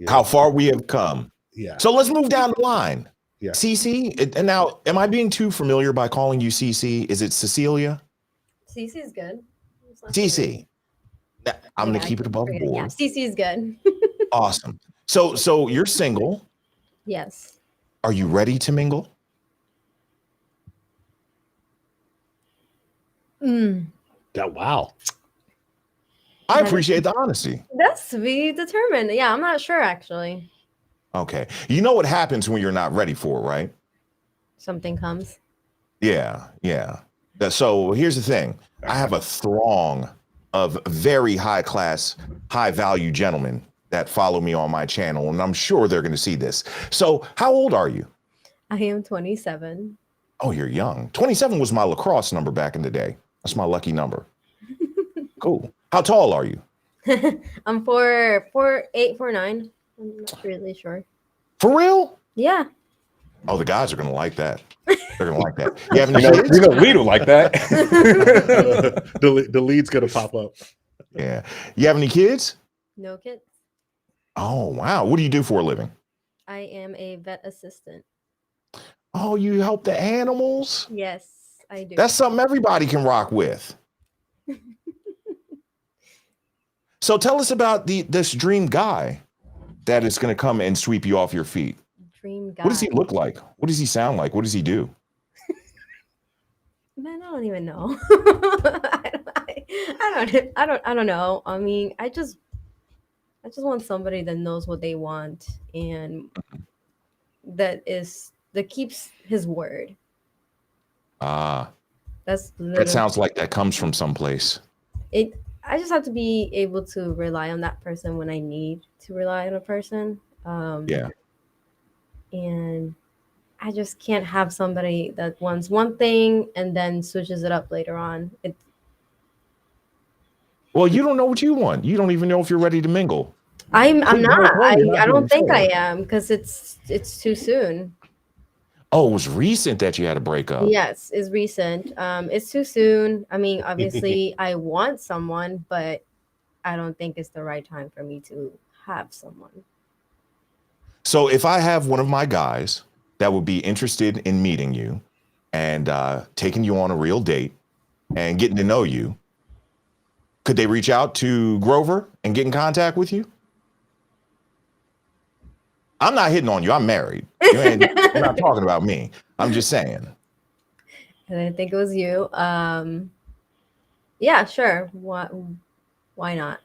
Speaker 10: How far we have come.
Speaker 1: Yeah.
Speaker 10: So let's move down the line.
Speaker 1: Yeah.
Speaker 10: CC. And now, am I being too familiar by calling you CC? Is it Cecilia?
Speaker 5: CC is good.
Speaker 10: CC. I'm going to keep it above board.
Speaker 5: Yeah, CC is good.
Speaker 10: Awesome. So you're single.
Speaker 5: Yes.
Speaker 10: Are you ready to mingle?
Speaker 1: Wow.
Speaker 10: I appreciate the honesty.
Speaker 5: That's to be determined. Yeah, I'm not sure actually.
Speaker 10: Okay. You know what happens when you're not ready for it, right?
Speaker 5: Something comes.
Speaker 10: Yeah. So here's the thing. I have a throng of very high class, high value gentlemen that follow me on my channel, and I'm sure they're going to see this. So how old are you?
Speaker 5: I am 27.
Speaker 10: Oh, you're young. 27 was my lacrosse number back in the day. That's my lucky number. Cool. How tall are you?
Speaker 5: I'm 4'8", 4'9". I'm not really sure.
Speaker 10: For real?
Speaker 5: Yeah.
Speaker 10: Oh, the guys are going to like that. They're going to like that. You have any kids?
Speaker 11: We don't like that.
Speaker 1: The lead's going to pop up.
Speaker 10: Yeah. You have any kids?
Speaker 5: No kids.
Speaker 10: Oh, wow. What do you do for a living?
Speaker 5: I am a vet assistant.
Speaker 10: Oh, you help the animals?
Speaker 5: Yes, I do.
Speaker 10: That's something everybody can rock with. So tell us about this dream guy that is going to come and sweep you off your feet.
Speaker 5: Dream guy.
Speaker 10: What does he look like? What does he sound like? What does he do?
Speaker 5: Man, I don't even know. I don't know. I mean, I just want somebody that knows what they want and that keeps his word.
Speaker 10: Ah,
Speaker 5: That's
Speaker 10: that sounds like that comes from someplace.
Speaker 5: I just have to be able to rely on that person when I need to rely on a person.
Speaker 10: Yeah.
Speaker 5: And I just can't have somebody that wants one thing and then switches it up later on.
Speaker 10: Well, you don't know what you want. You don't even know if you're ready to mingle.
Speaker 5: I'm not. I don't think I am because it's too soon.
Speaker 10: Oh, it was recent that you had a breakup.
Speaker 5: Yes, it's recent. It's too soon. I mean, obviously, I want someone, but I don't think it's the right time for me to have someone.
Speaker 10: So if I have one of my guys that would be interested in meeting you and taking you on a real date and getting to know you, could they reach out to Grover and get in contact with you? I'm not hitting on you. I'm married. You're not talking about me. I'm just saying.
Speaker 5: And I think it was you. Yeah, sure. Why not?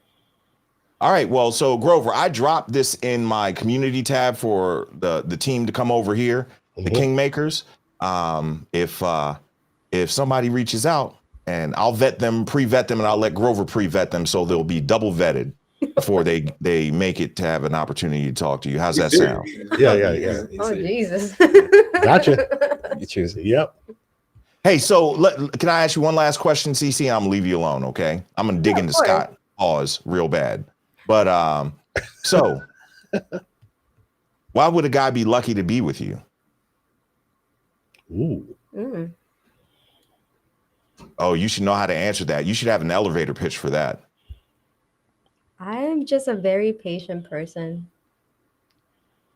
Speaker 10: All right. Well, so Grover, I dropped this in my community tab for the team to come over here, the Kingmakers. If somebody reaches out, and I'll pre-vet them, and I'll let Grover pre-vet them, so they'll be double vetted before they make it to have an opportunity to talk to you. How's that sound?
Speaker 1: Yeah.
Speaker 5: Oh, Jesus.
Speaker 1: Gotcha.
Speaker 11: You choose.
Speaker 1: Yep.
Speaker 10: Hey, so can I ask you one last question, CC? And I'm gonna leave you alone, okay? I'm gonna dig into Scott Pause real bad. But so why would a guy be lucky to be with you?
Speaker 1: Ooh.
Speaker 5: Mm.
Speaker 10: Oh, you should know how to answer that. You should have an elevator pitch for that.
Speaker 5: I'm just a very patient person.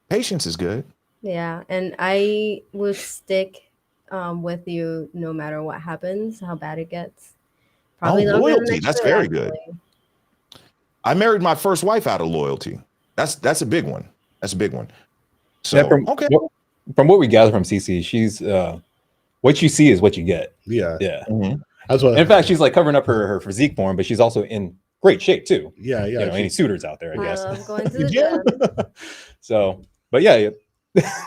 Speaker 10: Patience is good.
Speaker 5: Yeah, and I will stick with you no matter what happens, how bad it gets. Probably longer than
Speaker 10: loyalty.
Speaker 5: I
Speaker 10: That's
Speaker 5: should,
Speaker 10: very
Speaker 5: actually.
Speaker 10: good. I married my first wife out of loyalty. That's a big one. That's a big one. So
Speaker 11: Yeah, from what we gather from CC, she's what you see is what you get.
Speaker 1: Yeah.
Speaker 11: Yeah.
Speaker 1: That's what.
Speaker 11: In fact, she's like covering up her physique for him, but she's also in great shape too.
Speaker 1: Yeah.
Speaker 11: You know, any suitors out there, I guess.
Speaker 5: love going to the gym.
Speaker 11: So, but yeah.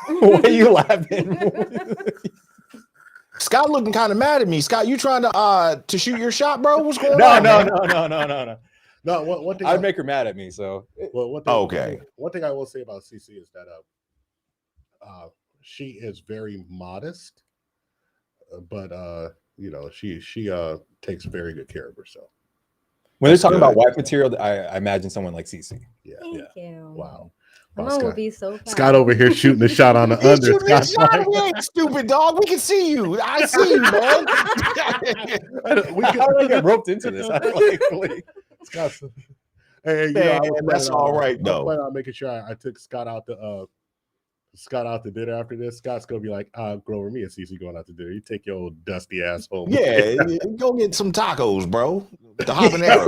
Speaker 11: Why are you laughing?
Speaker 10: Scott looking kind of mad at me. Scott, you trying to shoot your shot, bro? What's going on?
Speaker 11: No.
Speaker 1: No, one thing
Speaker 11: I'd make her mad at me. So,
Speaker 1: well, one thing I will say about CC is that she is very modest, but you know, she takes very good care of herself.
Speaker 11: When they're talking about wife material, I imagine someone like CC.
Speaker 1: Yeah.
Speaker 5: Thank you.
Speaker 1: Wow.
Speaker 5: Mom will be so proud.
Speaker 1: Scott over here shooting the shot on the under. Scott's like,
Speaker 10: we ain't stupid, dog. We can see you. I see you, man.
Speaker 11: How did I get roped into this?
Speaker 1: Scott's, hey,
Speaker 10: man, that's all right though.
Speaker 1: I plan on making sure I took Scott out to dinner after this. Scott's gonna be like, Grover, me and Cece going out to dinner. You take your old dusty ass home.
Speaker 10: Yeah, go get some tacos, bro. The habanero.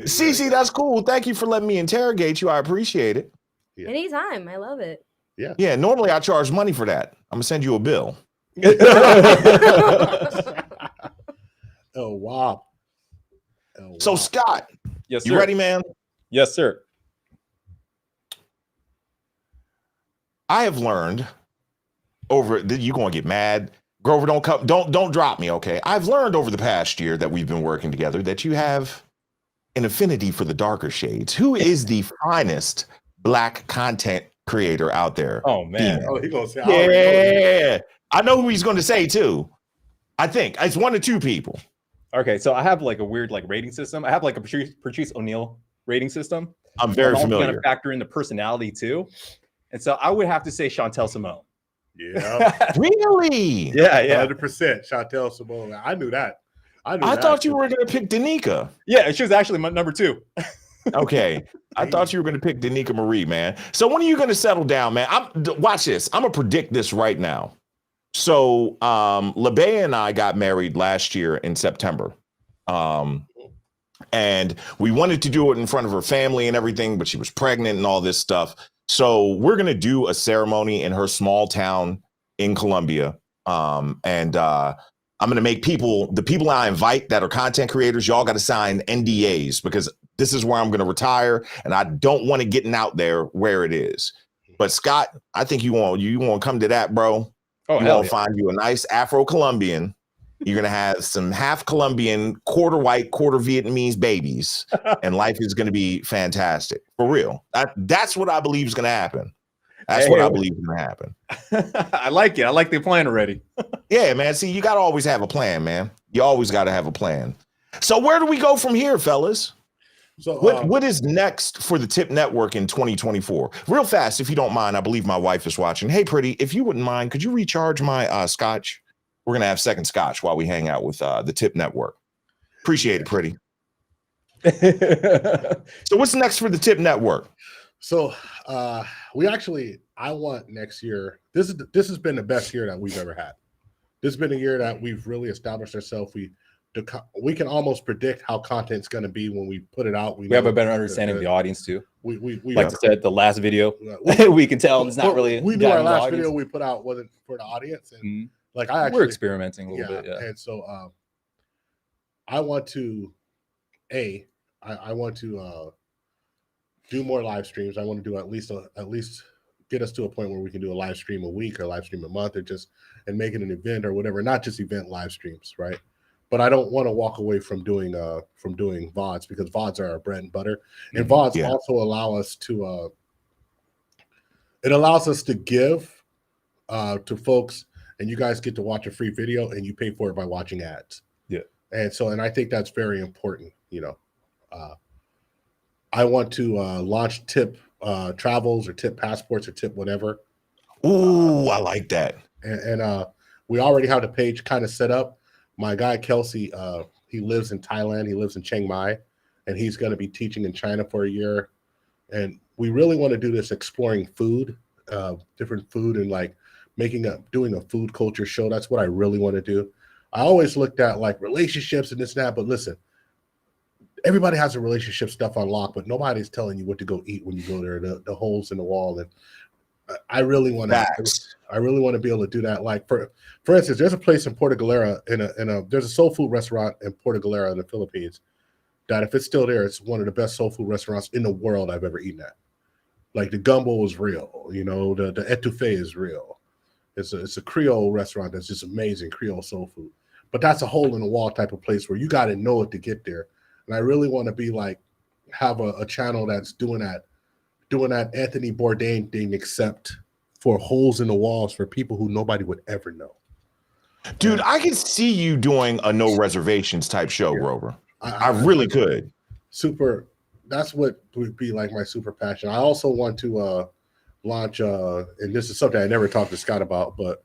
Speaker 10: Cece, that's cool. Thank you for letting me interrogate you. I appreciate it.
Speaker 1: Yeah.
Speaker 5: Anytime. I love it.
Speaker 10: Yeah. Normally I charge money for that. I'm gonna send you a bill.
Speaker 1: Oh wow.
Speaker 10: So Scott,
Speaker 11: yes, sir.
Speaker 10: You ready, man?
Speaker 11: Yes, sir.
Speaker 10: I have learned over you're gonna get mad. Grover, don't drop me, okay? I've learned over the past year that we've been working together that you have an affinity for the darker shades. Who is the finest Black content creator out there?
Speaker 11: Oh man.
Speaker 1: Oh, he's gonna say,
Speaker 10: yeah. I know who he's gonna say too. I think it's one or two people.
Speaker 11: Okay, so I have like a weird rating system. I have like a Patrice O'Neal rating system.
Speaker 10: I'm very familiar.
Speaker 11: Going to factor in the personality too, and so I would have to say Chantel Simone.
Speaker 1: Yeah.
Speaker 10: Really?
Speaker 11: Yeah.
Speaker 1: 100% Chantel Simone. I knew that.
Speaker 10: I thought you were going to pick Danica.
Speaker 2: Yeah, she was actually my number 2.
Speaker 10: Okay. I thought you were going to pick Danica Marie, man. So when are you going to settle down, man? Watch this. I'm going to predict this right now. So LeBay and I got married last year in September. And we wanted to do it in front of her family and everything, but she was pregnant and all this stuff. So we're going to do a ceremony in her small town in Colombia. I'm going to make the people I invite that are content creators, y'all got to sign NDAs because this is where I'm going to retire. And I don't want to get out there where it is. But Scott, I think you want to come to that, bro.
Speaker 2: Oh,
Speaker 10: you want to find you a nice Afro-Colombian. You're going to have some half Colombian, quarter white, quarter Vietnamese babies. And life is going to be fantastic. For real. That's what I believe is going to happen. That's what I believe is going to happen.
Speaker 2: I like it. I like the plan already.
Speaker 10: Yeah, man. See, you got to always have a plan, man. You always got to have a plan. So where do we go from here, fellas?
Speaker 1: So
Speaker 10: what is next for the TIP Network in 2024? Real fast, if you don't mind. I believe my wife is watching. Hey, pretty, if you wouldn't mind, could you recharge my scotch? We're going to have second scotch while we hang out with the TIP Network. Appreciate it, pretty. So what's next for the TIP Network?
Speaker 1: So I want next year. This has been the best year that we've ever had. This has been a year that we've really established ourselves. We can almost predict how content's going to be when we put it out.
Speaker 11: We have a better understanding of the audience too.
Speaker 1: We
Speaker 11: like I said, the last video, we can tell it's not really.
Speaker 1: We knew our last video we put out wasn't for the audience, and we're
Speaker 11: experimenting a little bit. Yeah,
Speaker 1: and so I want to I want to do more live streams. I want to do at least get us to a point where we can do a live stream a week or live stream a month, or and make it an event or whatever. Not just event live streams, right? But I don't want to walk away from doing VODs, because VODs are our bread and butter, and VODs also allow us to it allows us to give to folks, and you guys get to watch a free video and you pay for it by watching ads.
Speaker 11: Yeah,
Speaker 1: and I think that's very important. I want to launch TIP travels or TIP passports or TIP whatever.
Speaker 10: Ooh, I like that.
Speaker 1: And we already have the page kind of set up. My guy Kelsey, he lives in Thailand. He lives in Chiang Mai, and he's going to be teaching in China for a year. And we really want to do this exploring food, different food, and like doing a food culture show. That's what I really want to do. I always looked at like relationships and this and that, but listen, everybody has a relationship stuff on lock, but nobody's telling you what to go eat when you go there. The holes in the wall, and I really want to be able to do that. Like for instance, there's a place in Puerto Galera there's a soul food restaurant in Puerto Galera in the Philippines that if it's still there, it's one of the best soul food restaurants in the world I've ever eaten at. Like the gumbo is real, the etouffee is real. It's a Creole restaurant that's just amazing, Creole soul food. But that's a hole in the wall type of place where you got to know it to get there. And I really want to be like, have a channel that's doing that Anthony Bourdain thing, except for holes in the walls for people who nobody would ever know.
Speaker 10: Dude, I could see you doing a no reservations type show, Grover. I really could.
Speaker 1: Super. That's what would be like my super passion. I also want to launch, and this is something I never talked to Scott about, but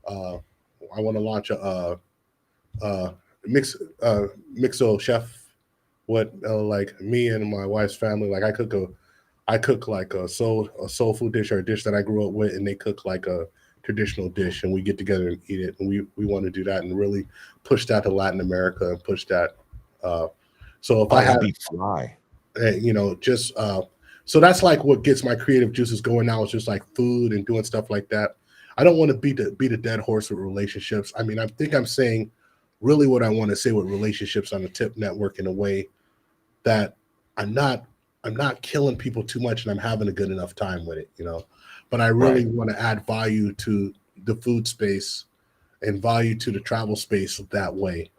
Speaker 1: I want to launch a mixo chef. What like me and my wife's family, like I cook like a soul food dish or a dish that I grew up with, and they cook like a traditional dish, and we get together and eat it. And we want to do that and really push that to Latin America and push that. So if I have, so that's like what gets my creative juices going now. It's just like food and doing stuff like that. I don't want to beat a dead horse with relationships. I mean, I think I'm saying really what I want to say with relationships on the TIP Network in a way that I'm not killing people too much, and I'm having a good enough time with it, but I really want to add value to the food space and value to the travel space that way.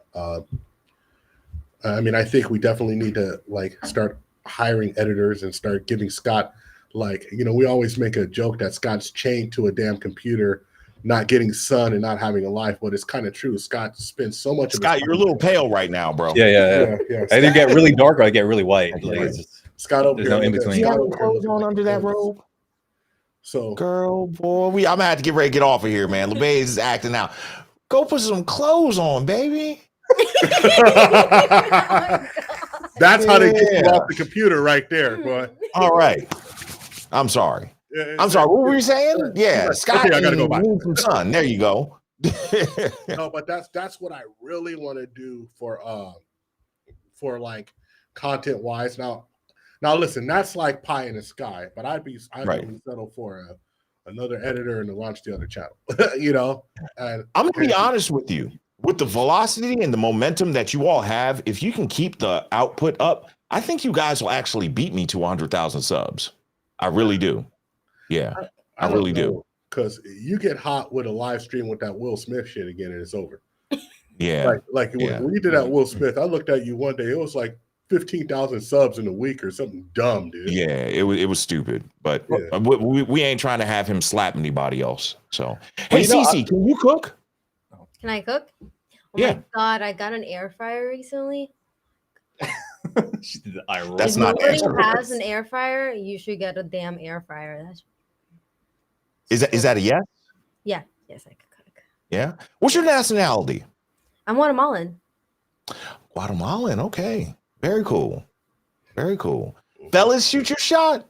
Speaker 1: I mean, I think we definitely need to like start hiring editors and start giving Scott, like, we always make a joke that Scott's chained to a damn computer, not getting sun and not having a life, but it's kind of true. Scott spends so much.
Speaker 10: Scott, you're a little pale right now, bro.
Speaker 11: Yeah. I either get really dark or I get really white. Like,
Speaker 1: Scott,
Speaker 11: there's no in between.
Speaker 10: You got clothes on under that robe.
Speaker 1: So,
Speaker 10: girl, boy, I'm gonna have to get ready to get off of here, man. LeBay is acting out. Go put some clothes on, baby.
Speaker 1: That's how they get you off the computer right there, boy.
Speaker 10: All right. I'm sorry. I'm sorry. What were you saying? Yeah, Scott.
Speaker 1: Okay, I gotta go back.
Speaker 10: Son, there you go.
Speaker 1: No, but that's what I really want to do for like content wise. Now listen, that's like pie in the sky, but I'd be settled for another editor and to launch the other channel. You know, and
Speaker 10: I'm gonna be honest with you. With the velocity and the momentum that you all have, if you can keep the output up, I think you guys will actually beat me to 100,000 subs. I really do. Yeah, I really do.
Speaker 1: Because you get hot with a live stream with that Will Smith shit again, and it's over.
Speaker 10: Yeah.
Speaker 1: Like when you did that Will Smith, I looked at you one day. It was like 15,000 subs in a week or something dumb, dude.
Speaker 10: Yeah, it was stupid. But we ain't trying to have him slap anybody else. So, hey, Cece, can you cook?
Speaker 5: Can I cook? Oh
Speaker 10: yeah.
Speaker 5: My God, I got an air fryer recently.
Speaker 10: That's not.
Speaker 5: If nobody has an air fryer, you should get a damn air fryer.
Speaker 10: Is that a yes?
Speaker 5: Yeah. Yes, I could cook.
Speaker 10: Yeah. What's your nationality?
Speaker 5: I'm Guatemalan.
Speaker 10: Guatemalan. Okay. Very cool. Very cool. Fellas, shoot your shot.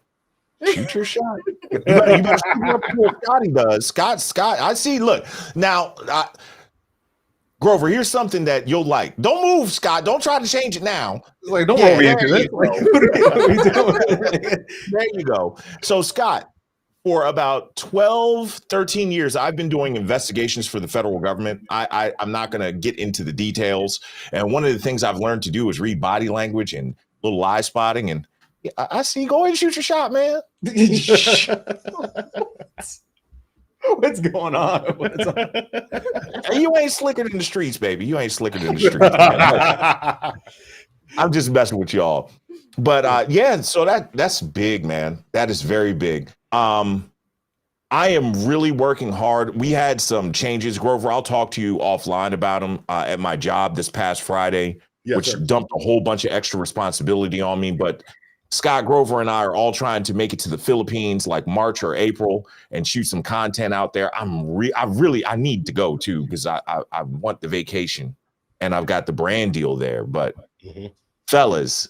Speaker 10: Shoot your shot. You better shoot up what Scotty does. Scott. I see. Look now. Grover, here's something that you'll like. Don't move, Scott. Don't try to change it now.
Speaker 2: Like, don't roll me into this.
Speaker 10: There you go. So, Scott, for about 12, 13 years, I've been doing investigations for the federal government. I'm not going to get into the details. And one of the things I've learned to do is read body language and little lie spotting. And I see. Go ahead and shoot your shot, man.
Speaker 2: What's going on?
Speaker 10: You ain't slicker than the streets, baby. You ain't slicker than the streets. I'm just messing with y'all. But yeah, so that's big, man. That is very big. I am really working hard. We had some changes, Grover. I'll talk to you offline about them at my job this past Friday, which dumped a whole bunch of extra responsibility on me. But Scott, Grover, and I are all trying to make it to the Philippines like March or April and shoot some content out there. I need to go too because I want the vacation and I've got the brand deal there. But fellas,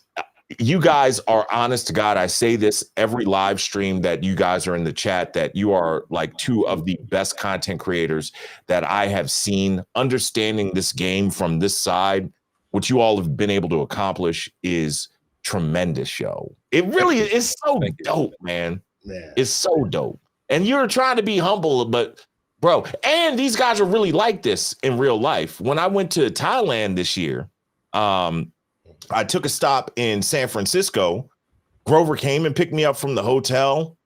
Speaker 10: you guys are honest to God. I say this every live stream that you guys are in the chat, that you are like two of the best content creators that I have seen. Understanding this game from this side, what you all have been able to accomplish is tremendous, show. It really is so dope, man. It's so dope. And you're trying to be humble, but bro, and these guys are really like this in real life. When I went to Thailand this year, I took a stop in San Francisco. Grover came and picked me up from the hotel.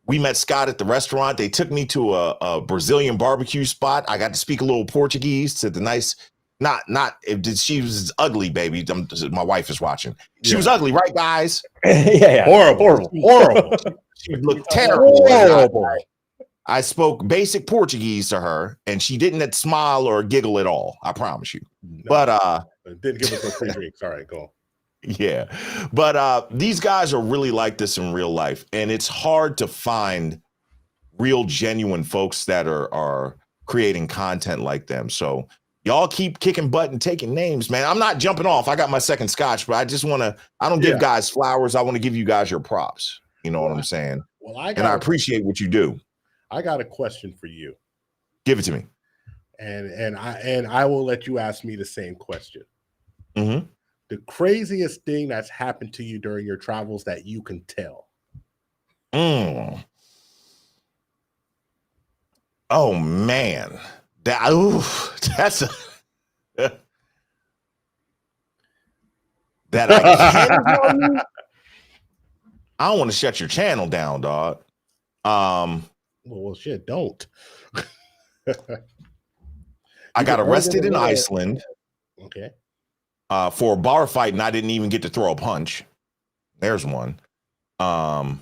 Speaker 10: We met Scott at the restaurant. They took me to a Brazilian barbecue spot. I got to speak a little Portuguese to the nice. She was ugly, baby. My wife is watching. She was ugly, right, guys?
Speaker 2: Yeah. Horrible.
Speaker 10: She looked terrible. Horrible. I spoke basic Portuguese to her, and she didn't smile or giggle at all. I promise you.
Speaker 1: No,
Speaker 10: but
Speaker 1: didn't give us no free drinks. All right, go.
Speaker 10: Yeah, but these guys are really like this in real life, and it's hard to find real, genuine folks that are creating content like them. So y'all keep kicking butt and taking names, man. I'm not jumping off. I got my second scotch, but I just want to. I don't give guys flowers. I want to give you guys your props. You know what I'm saying?
Speaker 1: Well,
Speaker 10: I appreciate what you do.
Speaker 1: I got a question for you.
Speaker 10: Give it to me.
Speaker 1: And I will let you ask me the same question.
Speaker 10: Mm-hmm.
Speaker 1: The craziest thing that's happened to you during your travels that you can tell.
Speaker 10: Oh man, that's that I can't tell you. I don't want to shut your channel down, dog.
Speaker 1: Well, shit, don't.
Speaker 10: I got arrested in Iceland.
Speaker 1: Okay.
Speaker 10: For a bar fight, and I didn't even get to throw a punch. There's one. Damn,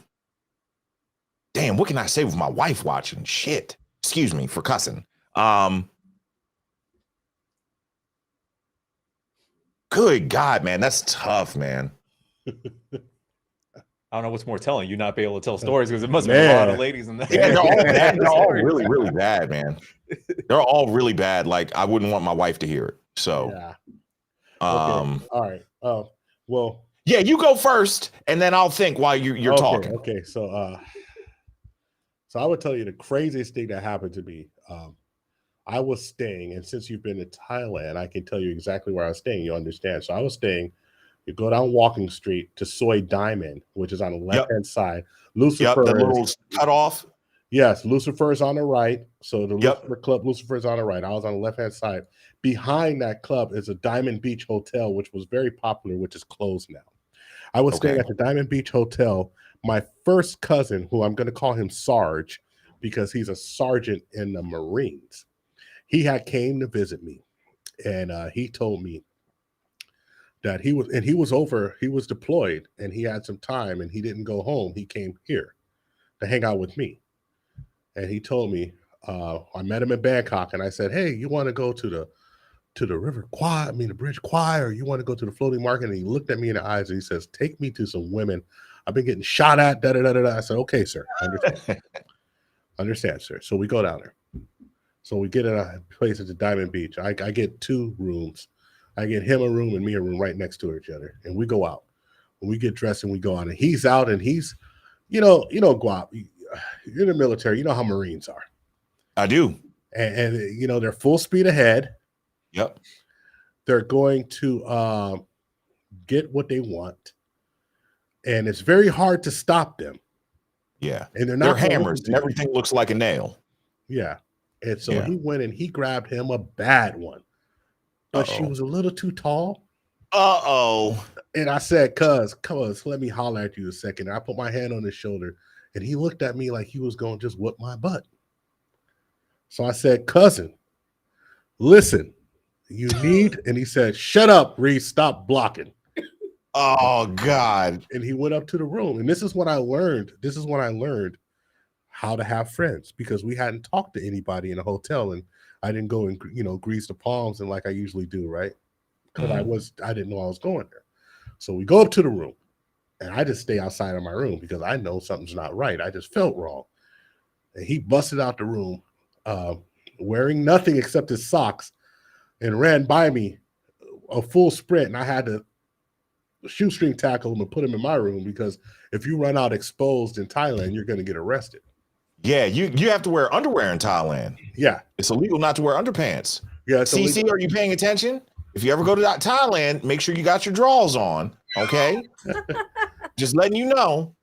Speaker 10: what can I say with my wife watching? Shit. Excuse me for cussing. Good God, man, that's tough, man.
Speaker 11: I don't know what's more telling, you not be able to tell stories because it must be a lot of ladies in there.
Speaker 10: Yeah, they're all bad. They're all really, really bad, man. They're all really bad. Like, I wouldn't want my wife to hear it. So,
Speaker 1: Yeah.
Speaker 10: All
Speaker 1: right. Well.
Speaker 10: Yeah, you go first, and then I'll think while you're talking.
Speaker 1: Okay. So I would tell you the craziest thing that happened to me. I was staying, and since you've been to Thailand, I can tell you exactly where I was staying. You understand? So I was staying. You go down Walking Street to Soy Diamond, which is on the left-hand side. Lucifer,
Speaker 10: the little cut off.
Speaker 1: Yes, Lucifer is on the right. So the Lucifer Club, Lucifer is on the right. I was on the left-hand side. Behind that club is a Diamond Beach Hotel, which was very popular, which is closed now. I was staying at the Diamond Beach Hotel. My first cousin, who I'm going to call him Sarge, because he's a sergeant in the Marines, he had came to visit me, and he told me that he was deployed, and he had some time, and he didn't go home. He came here to hang out with me, and he told me I met him in Bangkok, and I said, "Hey, you want to go to the river Kwai? I mean, the bridge Kwai, or you want to go to the floating market?" And he looked at me in the eyes, and he says, "Take me to some women. I've been getting shot at." Da da da da. I said, "Okay, sir, I understand." Understand, sir. So we go down there. So we get in a place at the Diamond Beach. I get 2 rooms. I get him a room and me a room right next to each other. And we go out. When we get dressed and we go out. And he's out and he's, Guap, you're in the military. You know how Marines are.
Speaker 10: I do.
Speaker 1: And they're full speed ahead.
Speaker 10: Yep.
Speaker 1: They're going to get what they want. And it's very hard to stop them.
Speaker 10: Yeah.
Speaker 1: And they're
Speaker 10: hammers and everything looks like a nail.
Speaker 1: Yeah. And so he went and he grabbed him a bad one. But she was a little too tall. And I said, cuz, let me holler at you a second. And I put my hand on his shoulder and he looked at me like he was going to just whip my butt. So I said, cousin, listen, you need, and he said, shut up, Reese, stop blocking.
Speaker 10: Oh, God.
Speaker 1: And he went up to the room. And this is what I learned. This is when I learned how to have friends, because we hadn't talked to anybody in a hotel, and I didn't go and grease the palms and like I usually do, right? Because I didn't know I was going there. So we go up to the room, and I just stay outside of my room because I know something's not right. I just felt wrong. And he busted out the room, wearing nothing except his socks, and ran by me a full sprint, and I had to shoestring tackle him and put him in my room, because if you run out exposed in Thailand, you're going to get arrested.
Speaker 10: Yeah, you have to wear underwear in Thailand.
Speaker 1: Yeah.
Speaker 10: It's illegal not to wear underpants.
Speaker 1: Yeah.
Speaker 10: CC, are you paying attention? If you ever go to Thailand, make sure you got your drawers on, okay? Just letting you know.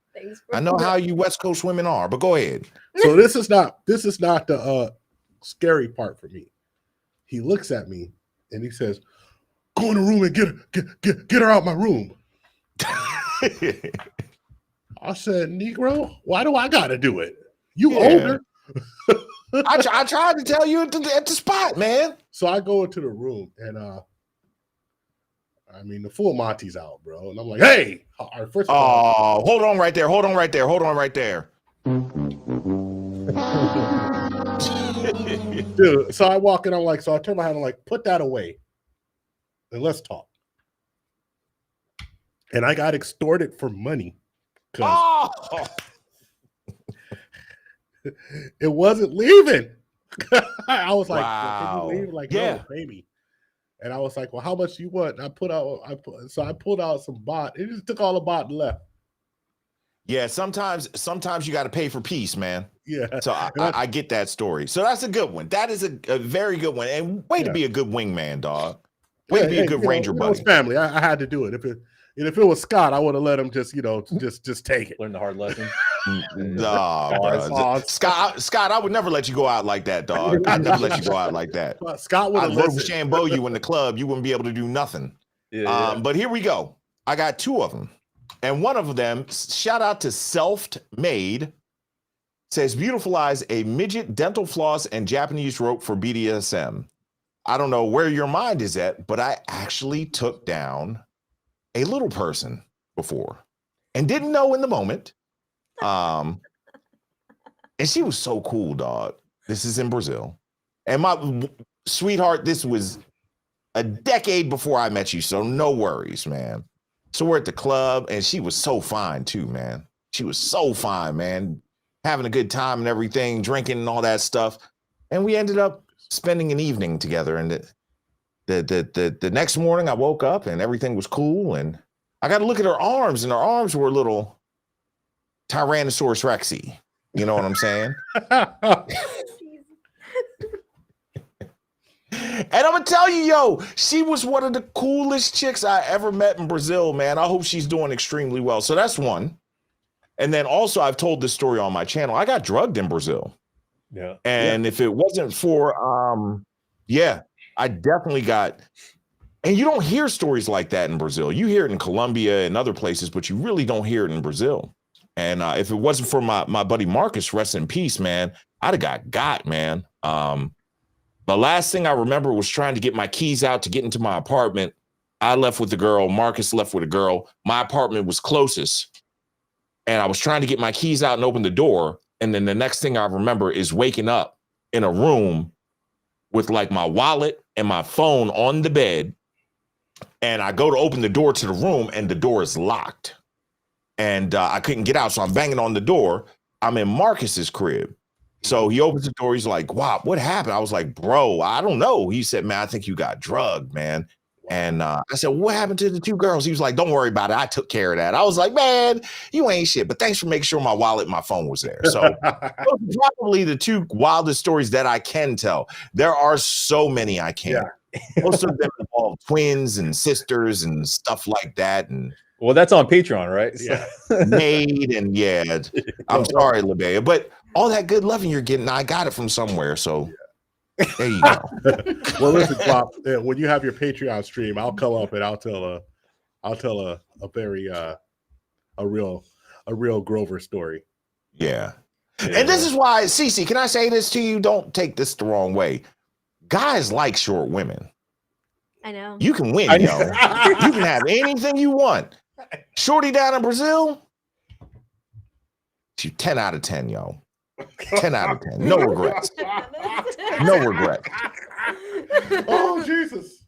Speaker 10: I know how you West Coast women are, but go ahead.
Speaker 1: So this is not the scary part for me. He looks at me and he says, "Go in the room and get her out my room." I said, "Negro, why do I gotta do it? You older."
Speaker 10: I tried to tell you at the spot, man.
Speaker 1: So I go into the room and the full Monty's out, bro. And I'm like, "Hey!" First of all,
Speaker 10: hold on right there.
Speaker 1: Dude, so I walk in, I turn my head, I'm like, "Put that away and let's talk." And I got extorted for money. It wasn't leaving. I was like, wow. "Can you leave?" Like, "No, baby." And I was like, "Well, how much do you want?" And I pulled out some bot. It just took all the bot and left.
Speaker 10: Yeah, sometimes you got to pay for peace, man.
Speaker 1: Yeah.
Speaker 10: So I get that story. So that's a good one. That is a very good one. And way to be a good wingman, dog. Way to be a good Ranger buddy.
Speaker 1: It was family. I had to do it. If it was Scott, I would have let him just take it.
Speaker 11: Learn the hard lesson.
Speaker 10: No, Scott, I would never let you go out like that, dog. I'd never let you go out like that.
Speaker 1: Scott would have
Speaker 10: Shambo you in the club. You wouldn't be able to do nothing. But here we go. I got 2 of them. And one of them, shout out to Self-Made, says, "Beautifulize a midget dental floss and Japanese rope for BDSM. I don't know where your mind is at, but I actually took down a little person before and didn't know in the moment. And she was so cool, dog. This is in Brazil. And my sweetheart, this was a decade before I met you, so no worries, man. So we're at the club, and she was so fine too, man. She was so fine, man. Having a good time and everything, drinking and all that stuff. And we ended up spending an evening together. And the next morning I woke up and everything was cool, and I got to look at her arms, and her arms were a little Tyrannosaurus Rexy. You know what I'm saying? And I'm gonna tell you, yo, she was one of the coolest chicks I ever met in Brazil, man. I hope she's doing extremely well. So that's one. And then also, I've told this story on my channel. I got drugged in Brazil.
Speaker 2: Yeah.
Speaker 10: And if it wasn't for, I definitely got. And you don't hear stories like that in Brazil. You hear it in Colombia and other places, but you really don't hear it in Brazil. And if it wasn't for my buddy Marcus, rest in peace, man, I'd have got, man. The last thing I remember was trying to get my keys out to get into my apartment. I left with the girl. Marcus left with a girl. My apartment was closest. And I was trying to get my keys out and open the door. And then the next thing I remember is waking up in a room with like my wallet and my phone on the bed. And I go to open the door to the room and the door is locked. And I couldn't get out. So I'm banging on the door. I'm in Marcus's crib. So he opens the door. He's like, wow, what happened? I was like, bro, I don't know. He said, man, I think you got drugged, man. And I said, what happened to the two girls? He was like, don't worry about it. I took care of that. I was like, man, you ain't shit. But thanks for making sure my wallet and my phone was there. So those are probably the two wildest stories that I can tell. There are so many I can't. Yeah. Most of them involve twins and sisters and stuff like that. And
Speaker 2: well, that's on Patreon, right?
Speaker 10: Yeah. Maid and I'm sorry, LeBea, but all that good loving you're getting, I got it from somewhere. So there you go.
Speaker 1: Well, listen, Bob, when you have your Patreon stream, I'll come up and I'll tell a very a real Grover story.
Speaker 10: Yeah. And this is why, Cece, can I say this to you? Don't take this the wrong way. Guys like short women.
Speaker 5: I know.
Speaker 10: You can win, yo. You can have anything you want. Shorty down in Brazil, 10 out of 10, yo. 10 out of 10. No regrets. No regrets.
Speaker 1: Oh, Jesus.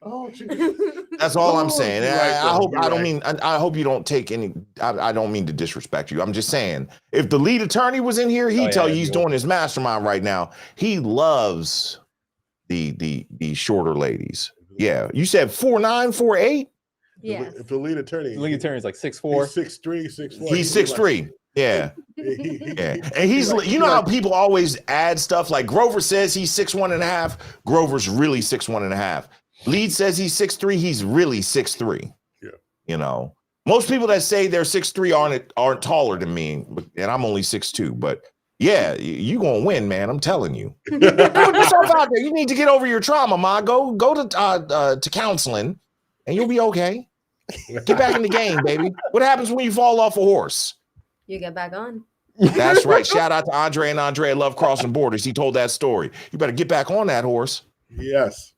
Speaker 1: Oh, Jesus.
Speaker 10: That's all I'm saying. I hope you don't take any. I don't mean to disrespect you. I'm just saying, if the lead attorney was in here, he'd tell you he's doing his mastermind right now. He loves the shorter ladies. Yeah. You said 4'9", 4'8"?
Speaker 5: Yeah.
Speaker 1: If the lead attorney
Speaker 2: is like 6'4".
Speaker 1: 6'3", 6'4".
Speaker 10: He's 6'3". Yeah. Yeah. And he's you know how people always add stuff like Grover says he's 6'1.5". Grover's really 6'1.5". Lead says he's 6'3". He's really 6'3".
Speaker 1: Yeah.
Speaker 10: You know, most people that say they're 6'3" aren't taller than me, and I'm only 6'2". But yeah, you gonna win, man. I'm telling you. Put yourself out there. You need to get over your trauma, ma. Go to counseling, and you'll be okay. Get back in the game, baby. What happens when you fall off a horse?
Speaker 5: You get back on.
Speaker 10: That's right. Shout out to Andre and Andre Love Crossing Borders. He told that story. You better get back on that horse.
Speaker 1: Yes.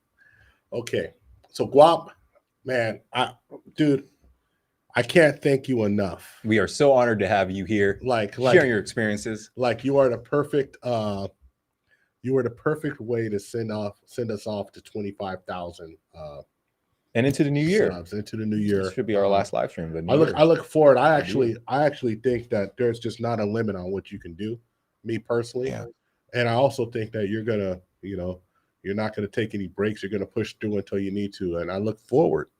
Speaker 1: Okay. So Guap, man, dude, I can't thank you enough.
Speaker 11: We are so honored to have you here,
Speaker 1: like
Speaker 11: sharing your experiences.
Speaker 1: Like you are the perfect way to send us off to 25,000
Speaker 11: and into the new year.
Speaker 1: Into the new year.
Speaker 11: This should be our last live stream.
Speaker 1: I look forward. I actually think that there's just not a limit on what you can do, me personally.
Speaker 10: Yeah.
Speaker 1: And I also think that you're gonna, you're not gonna take any breaks. You're gonna push through until you need to. And I look forward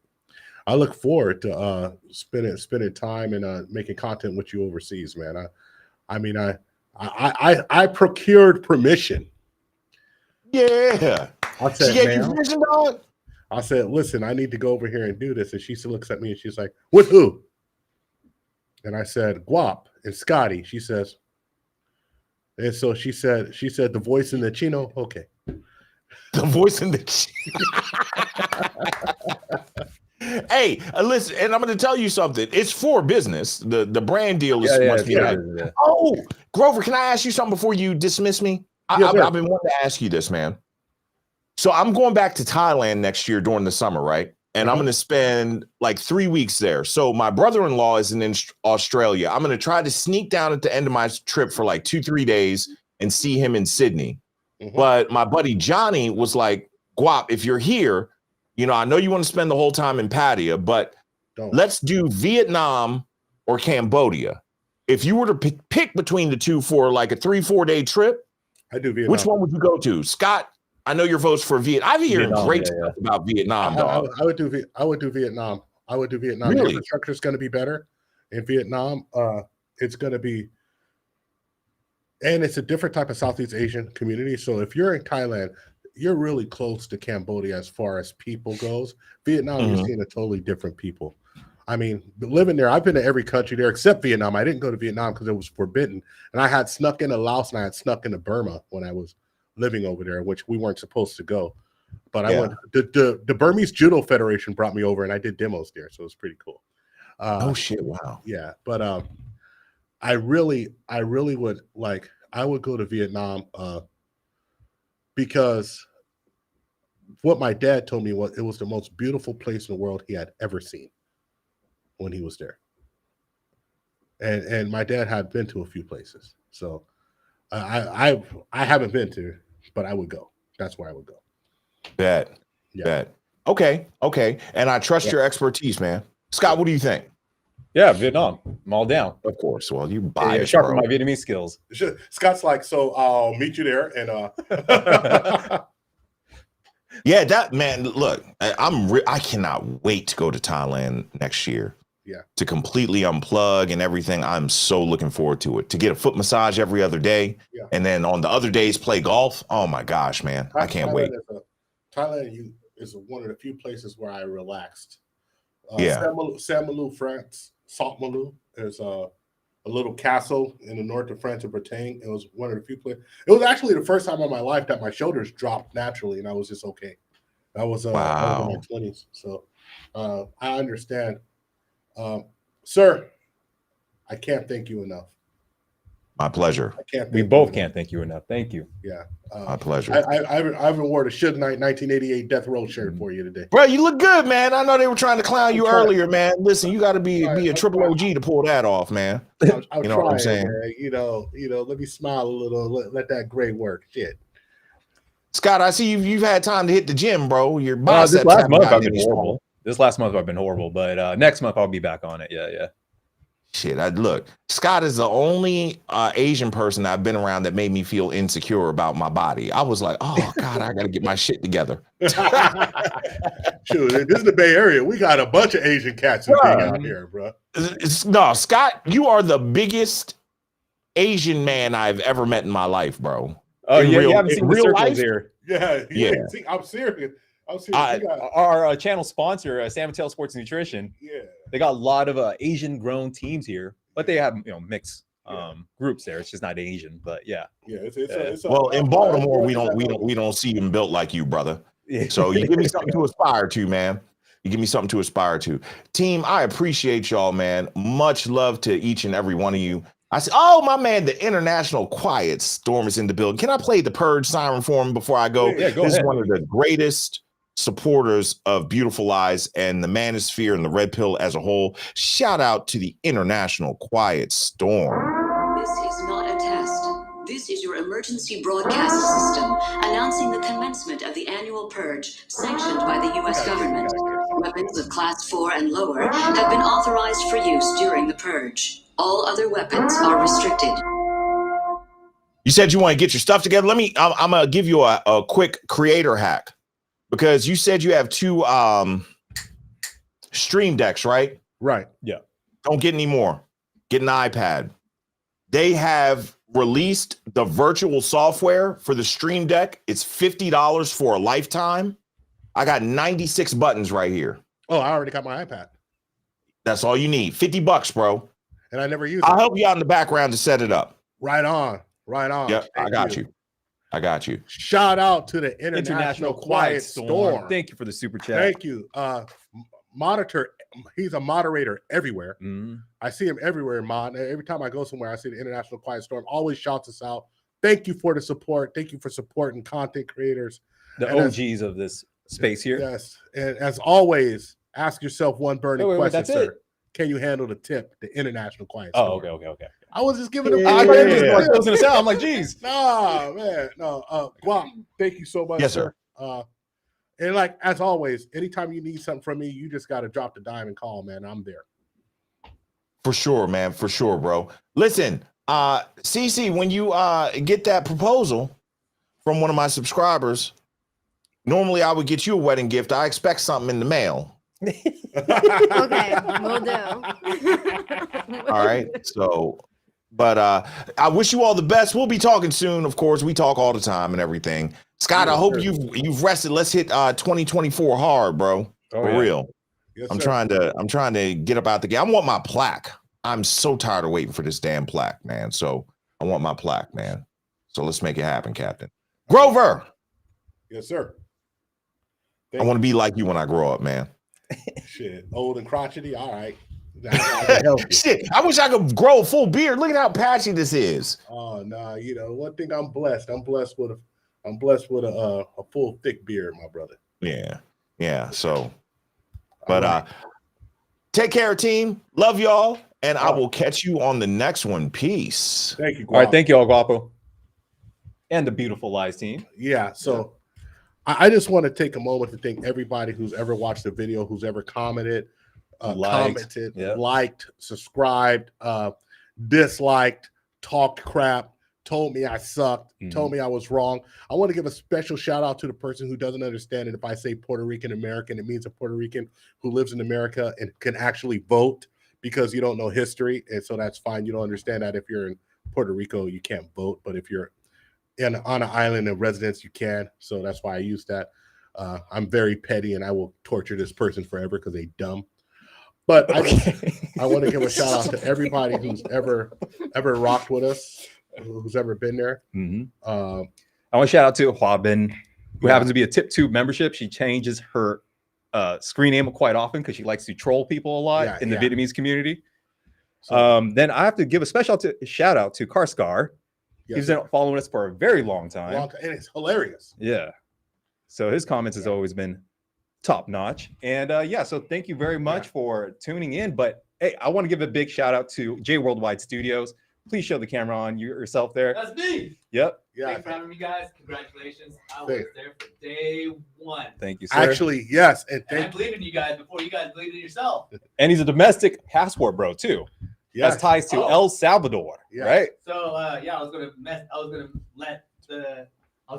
Speaker 1: to spending time and making content with you overseas, man. I procured permission.
Speaker 10: Yeah.
Speaker 1: I said,
Speaker 10: she gave you permission, dog?
Speaker 1: I said, listen, I need to go over here and do this. And she looks at me and she's like, with who? And I said, Guap and ScottT. She says, and so she said, the voice in the chino. Okay.
Speaker 10: The voice in the Hey, listen, and I'm going to tell you something. It's for business. The brand deal is must be right. Oh, Grover, can I ask you something before you dismiss me? I've been wanting to ask you this, man. So I'm going back to Thailand next year during the summer, right? And I'm going to spend like 3 weeks there. So my brother-in-law is in Australia. I'm going to try to sneak down at the end of my trip for like 2-3 days and see him in Sydney. But my buddy Johnny was like, Guap, if you're here, I know you want to spend the whole time in Pattaya, but let's do Vietnam or Cambodia. If you were to pick between the two for like a 3-4 day trip,
Speaker 1: I do Vietnam.
Speaker 10: Which one would you go to? Scott I know your vote's for Vietnam. I've been hearing
Speaker 11: Vietnam,
Speaker 10: great
Speaker 11: yeah,
Speaker 10: stuff about Vietnam, dog.
Speaker 1: I would do Vietnam. I would do Vietnam.
Speaker 10: Really?
Speaker 1: The infrastructure is going to be better in Vietnam. It's going to be, and it's a different type of Southeast Asian community. So if you're in Thailand, you're really close to Cambodia as far as people goes. Vietnam, you're seeing a totally different people. I mean, living there, I've been to every country there except Vietnam. I didn't go to Vietnam because it was forbidden. And I had snuck into Laos and I had snuck into Burma when I was living over there, which we weren't supposed to go. But I went. The Burmese Judo Federation brought me over, and I did demos there, so it was pretty cool.
Speaker 10: Oh shit! Wow.
Speaker 1: Yeah, but I really would like. I would go to Vietnam because what my dad told me was it was the most beautiful place in the world he had ever seen when he was there. And my dad had been to a few places, so I haven't been to, but I would go. That's where I would go.
Speaker 10: Bet. Okay. And I trust your expertise, man. Scott, what do you think?
Speaker 11: Yeah, Vietnam. I'm all down.
Speaker 10: Of course. Well, you buy
Speaker 11: sharpen my Vietnamese skills.
Speaker 1: Scott's like, so I'll meet you there, and
Speaker 10: yeah, that man. Look, I cannot wait to go to Thailand next year.
Speaker 1: Yeah,
Speaker 10: to completely unplug and everything. I'm so looking forward to it. To get a foot massage every other day, and then on the other days play golf. Oh my gosh, man, I can't wait.
Speaker 1: Thailand is one of the few places where I relaxed. Saint-Malo, France. Saint-Malo is a little castle in the north of France in Bretagne. It was one of the few places. It was actually the first time in my life that my shoulders dropped naturally, and I was just okay. I was in my 20s, so I understand. Sir, I can't thank you enough.
Speaker 10: My pleasure.
Speaker 11: We both can't thank you enough. Thank you.
Speaker 1: Yeah.
Speaker 10: My pleasure.
Speaker 1: I haven't worn a Suge Knight 1988 Death Row shirt for you today.
Speaker 10: Bro, you look good, man. I know they were trying to clown you earlier, man. Listen, you got to be a triple OG to pull that off, man.
Speaker 1: I'm
Speaker 10: you know what I'm
Speaker 1: trying,
Speaker 10: saying?
Speaker 1: man. You know, let me smile a little. Let that gray work. Shit.
Speaker 10: Scott, I see you've had time to hit the gym, bro. Your biceps
Speaker 11: this last month I've been
Speaker 10: really
Speaker 11: horrible.
Speaker 10: strong.
Speaker 11: This last month I've been horrible, but next month I'll be back on it. Yeah.
Speaker 10: Shit, look, Scott is the only Asian person I've been around that made me feel insecure about my body. I was like, oh God, I got to get my shit together.
Speaker 1: Shoot, this is the Bay Area. We got a bunch of Asian cats who hang out here, bro.
Speaker 10: No, Scott, you are the biggest Asian man I've ever met in my life, bro.
Speaker 11: Oh,
Speaker 10: in
Speaker 11: yeah,
Speaker 10: real,
Speaker 11: you haven't seen the circles here.
Speaker 1: Yeah. See, I'm serious.
Speaker 11: Our channel sponsor, Sam and Tail Sports Nutrition.
Speaker 1: Yeah,
Speaker 11: they got a lot of Asian-grown teams here, but they have mixed groups there. It's just not Asian, but yeah.
Speaker 10: Well, in Baltimore, we don't see them built like you, brother.
Speaker 11: Yeah.
Speaker 10: So you give me something to aspire to, man. You give me something to aspire to. Team, I appreciate y'all, man. Much love to each and every one of you. I said, oh, my man, the International Quiet Storm is in the building. Can I play the Purge siren for him before I go?
Speaker 11: Yeah, go
Speaker 10: This
Speaker 11: ahead.
Speaker 10: is one of the greatest supporters of Beautiful Lies and the Manosphere and the Red Pill as a whole. Shout out to the International Quiet Storm.
Speaker 12: This is not a test. This is your emergency broadcast system announcing the commencement of the annual purge sanctioned by the U.S. government. Weapons of Class 4 and lower have been authorized for use during the purge. All other weapons are restricted.
Speaker 10: You said you want to get your stuff together. I'm going to give you a quick creator hack because you said you have 2 Stream Decks, right?
Speaker 1: Right.
Speaker 11: Yeah.
Speaker 10: Don't get any more. Get an iPad. They have released the virtual software for the Stream Deck. It's $50 for a lifetime. I got 96 buttons right here.
Speaker 1: Oh, I already got my iPad.
Speaker 10: That's all you need. $50, bro.
Speaker 1: And I never use
Speaker 10: I'll
Speaker 1: it.
Speaker 10: help you out in the background to set it up.
Speaker 1: Right on.
Speaker 10: Yep, I got you.
Speaker 1: Shout out to the International Quiet Storm.
Speaker 11: Thank you for the super chat.
Speaker 1: Thank you. Monitor. He's a moderator everywhere. I see him everywhere, Mon. Every time I go somewhere, I see the International Quiet Storm. Always shouts us out. Thank you for the support. Thank you for supporting content creators.
Speaker 11: The OGs of this space here.
Speaker 1: Yes. And as always, ask yourself one burning question,
Speaker 11: that's
Speaker 1: sir.
Speaker 11: it.
Speaker 1: Can you handle the tip, the International Quiet Storm?
Speaker 11: Oh, okay.
Speaker 1: I was just giving him.
Speaker 11: I thought you were just closing us out. I'm like, geez.
Speaker 1: Nah, man. No. Guam, thank you so much.
Speaker 10: Yes, sir.
Speaker 1: And like as always, anytime you need something from me, you just got to drop the dime and call, man. I'm there.
Speaker 10: For sure, man. For sure, bro. Listen, CC, when you get that proposal from one of my subscribers, Normally, I would get you a wedding gift. I expect something in the mail.
Speaker 5: Okay, we'll do.
Speaker 10: All right. So, but I wish you all the best. We'll be talking soon. Of course, we talk all the time and everything. Scott, I hope you've rested. Let's hit 2024 hard, bro. For real.
Speaker 1: Yes,
Speaker 10: I'm
Speaker 1: sir.
Speaker 10: trying to get up out the game. I want my plaque. I'm so tired of waiting for this damn plaque, man. So I want my plaque, man. So let's make it happen, Captain. Grover.
Speaker 1: Yes, sir.
Speaker 10: I want to be like you when I grow up, man.
Speaker 1: Shit, old and crotchety. All right.
Speaker 10: Shit, I wish I could grow a full beard. Look at how patchy this is.
Speaker 1: Oh no, you know one thing. I'm blessed. I'm blessed with a full thick beard, my brother.
Speaker 10: Yeah. So, but take care, team. Love y'all, and I will catch you on the next one. Peace.
Speaker 1: Thank you.
Speaker 11: All right, thank you all, Guapo, and the beautiful Lies team.
Speaker 1: Yeah. So, I just want to take a moment to thank everybody who's ever watched the video, who's ever commented, commented, liked, subscribed, disliked, talked crap, told me I sucked, told me I was wrong. I want to give a special shout out to the person who doesn't understand it. If I say Puerto Rican American, it means a Puerto Rican who lives in America and can actually vote, because you don't know history. And so that's fine. You don't understand that if you're in Puerto Rico, you can't vote. But if you're on an island of residence, you can. So that's why I use that. I'm very petty and I will torture this person forever because they dumb. But I want to give a shout out to everybody who's ever rocked with us, who's ever been there.
Speaker 11: I want to shout out to Huabin, who happens to be a TIP membership. She changes her screen name quite often because she likes to troll people a lot in the Vietnamese community. So, then I have to give a special shout out to Karskar. He's been following us for a very long time.
Speaker 1: And it's hilarious.
Speaker 11: Yeah. So his comments has always been top notch. And so thank you very much for tuning in. But hey, I want to give a big shout out to J Worldwide Studios. Please show the camera on yourself there.
Speaker 3: That's me.
Speaker 11: Yep.
Speaker 3: Thanks for having me, guys. Congratulations. I was there for day one.
Speaker 11: Thank you, sir.
Speaker 1: Actually, yes.
Speaker 3: And I believe in you guys before you guys believed in yourself.
Speaker 11: And he's a domestic passport bro too. Has ties to El Salvador, right?
Speaker 3: So I was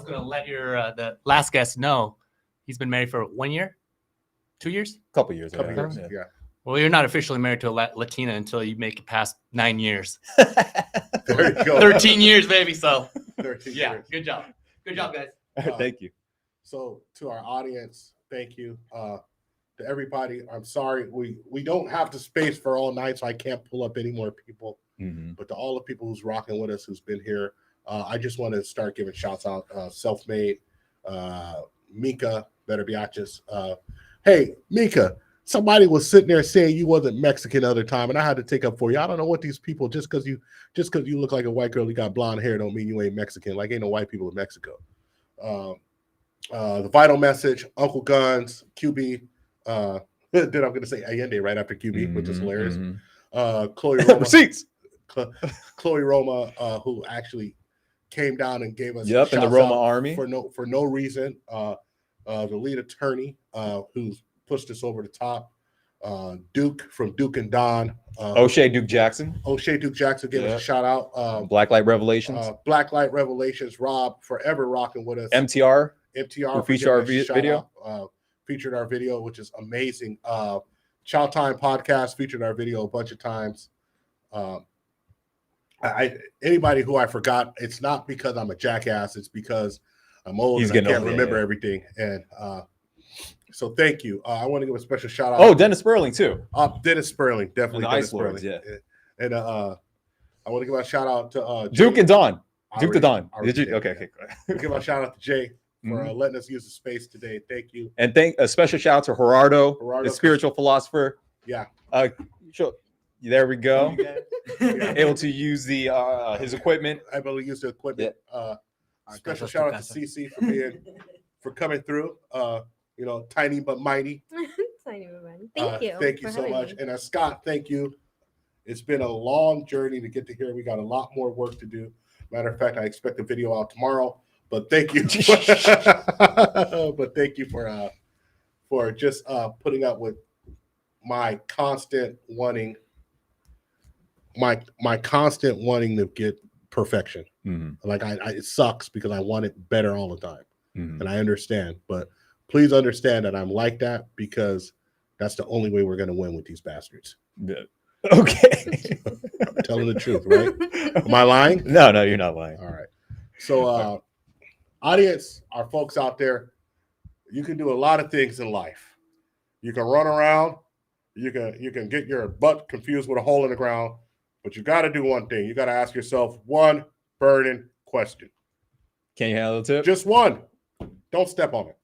Speaker 3: gonna let your the last guest know he's been married for 1 year, 2 years,
Speaker 11: couple years.
Speaker 1: Yeah.
Speaker 3: Well, you're not officially married to a Latina until you make it past 9 years.
Speaker 1: There you go.
Speaker 3: 13 years, baby. So
Speaker 1: 13
Speaker 3: yeah,
Speaker 1: years.
Speaker 3: good job, guys.
Speaker 11: Thank you.
Speaker 1: So to our audience, thank you. To everybody, I'm sorry we don't have the space for all night, so I can't pull up any more people. But to all the people who's rocking with us, who's been here, I just want to start giving shouts out. Self-made, Mika, Better Biatches. Hey, Mika, somebody was sitting there saying you wasn't Mexican the other time, and I had to take up for you. I don't know what these people, just because you look like a white girl, you got blonde hair, don't mean you ain't Mexican. Like ain't no white people in Mexico. The Vital Message, Uncle Guns, QB. Then I'm going to say Allende right after QB, which is hilarious. Chloe Roma,
Speaker 11: receipts.
Speaker 1: Chloe Roma, who actually came down and gave us
Speaker 11: in the Roma army
Speaker 1: for no reason. The lead attorney, who's pushed us over the top. Duke from Duke and Don.
Speaker 11: O'Shea Duke Jackson.
Speaker 1: O'Shea Duke Jackson gave us a shout out.
Speaker 11: Blacklight Revelations.
Speaker 1: Blacklight Revelations. Rob forever rocking with us.
Speaker 11: MTR.
Speaker 1: who
Speaker 11: featured our video.
Speaker 1: Featured our video, which is amazing. Chow Time Podcast featured our video a bunch of times. Anybody who I forgot, it's not because I'm a jackass. It's because I'm old and I can't remember everything. And so thank you. I want to give a special shout out.
Speaker 11: Oh, Dennis Sperling too.
Speaker 1: Dennis Sperling, definitely.
Speaker 11: Dennis Sperling,
Speaker 1: And I want to give a shout out to
Speaker 11: Duke and Don. Duke to Don. Did you? Okay.
Speaker 1: Give a shout out to Jay for letting us use the space today. Thank you.
Speaker 11: And a special shout out to Gerardo, the spiritual philosopher.
Speaker 1: Yeah.
Speaker 11: There we go. Able to use the his equipment.
Speaker 1: Able to use the equipment. Special shout out to CC for coming through. Tiny but mighty.
Speaker 5: Tiny but mighty. Thank you.
Speaker 1: Thank you so much. And Scott, thank you. It's been a long journey to get to here. We got a lot more work to do. Matter of fact, I expect a video out tomorrow. But thank you. But thank you for just putting up with my constant wanting to get perfection. Like it sucks because I want it better all the time. and I understand, but please understand that I'm like that because that's the only way we're going to win with these bastards.
Speaker 2: Okay.
Speaker 1: I'm telling the truth, right? Am I lying?
Speaker 2: No, you're not lying.
Speaker 1: All right. So, audience, our folks out there, you can do a lot of things in life. You can run around. You can get your butt confused with a hole in the ground, but you got to do one thing. You got to ask yourself one burning question.
Speaker 2: Can you handle the tip?
Speaker 1: Just one. Don't step on it.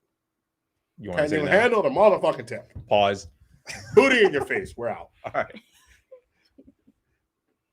Speaker 2: You want
Speaker 1: Can't
Speaker 2: to
Speaker 1: even handle the motherfucking tip.
Speaker 2: Pause.
Speaker 1: Booty in your face. We're out.
Speaker 2: All right.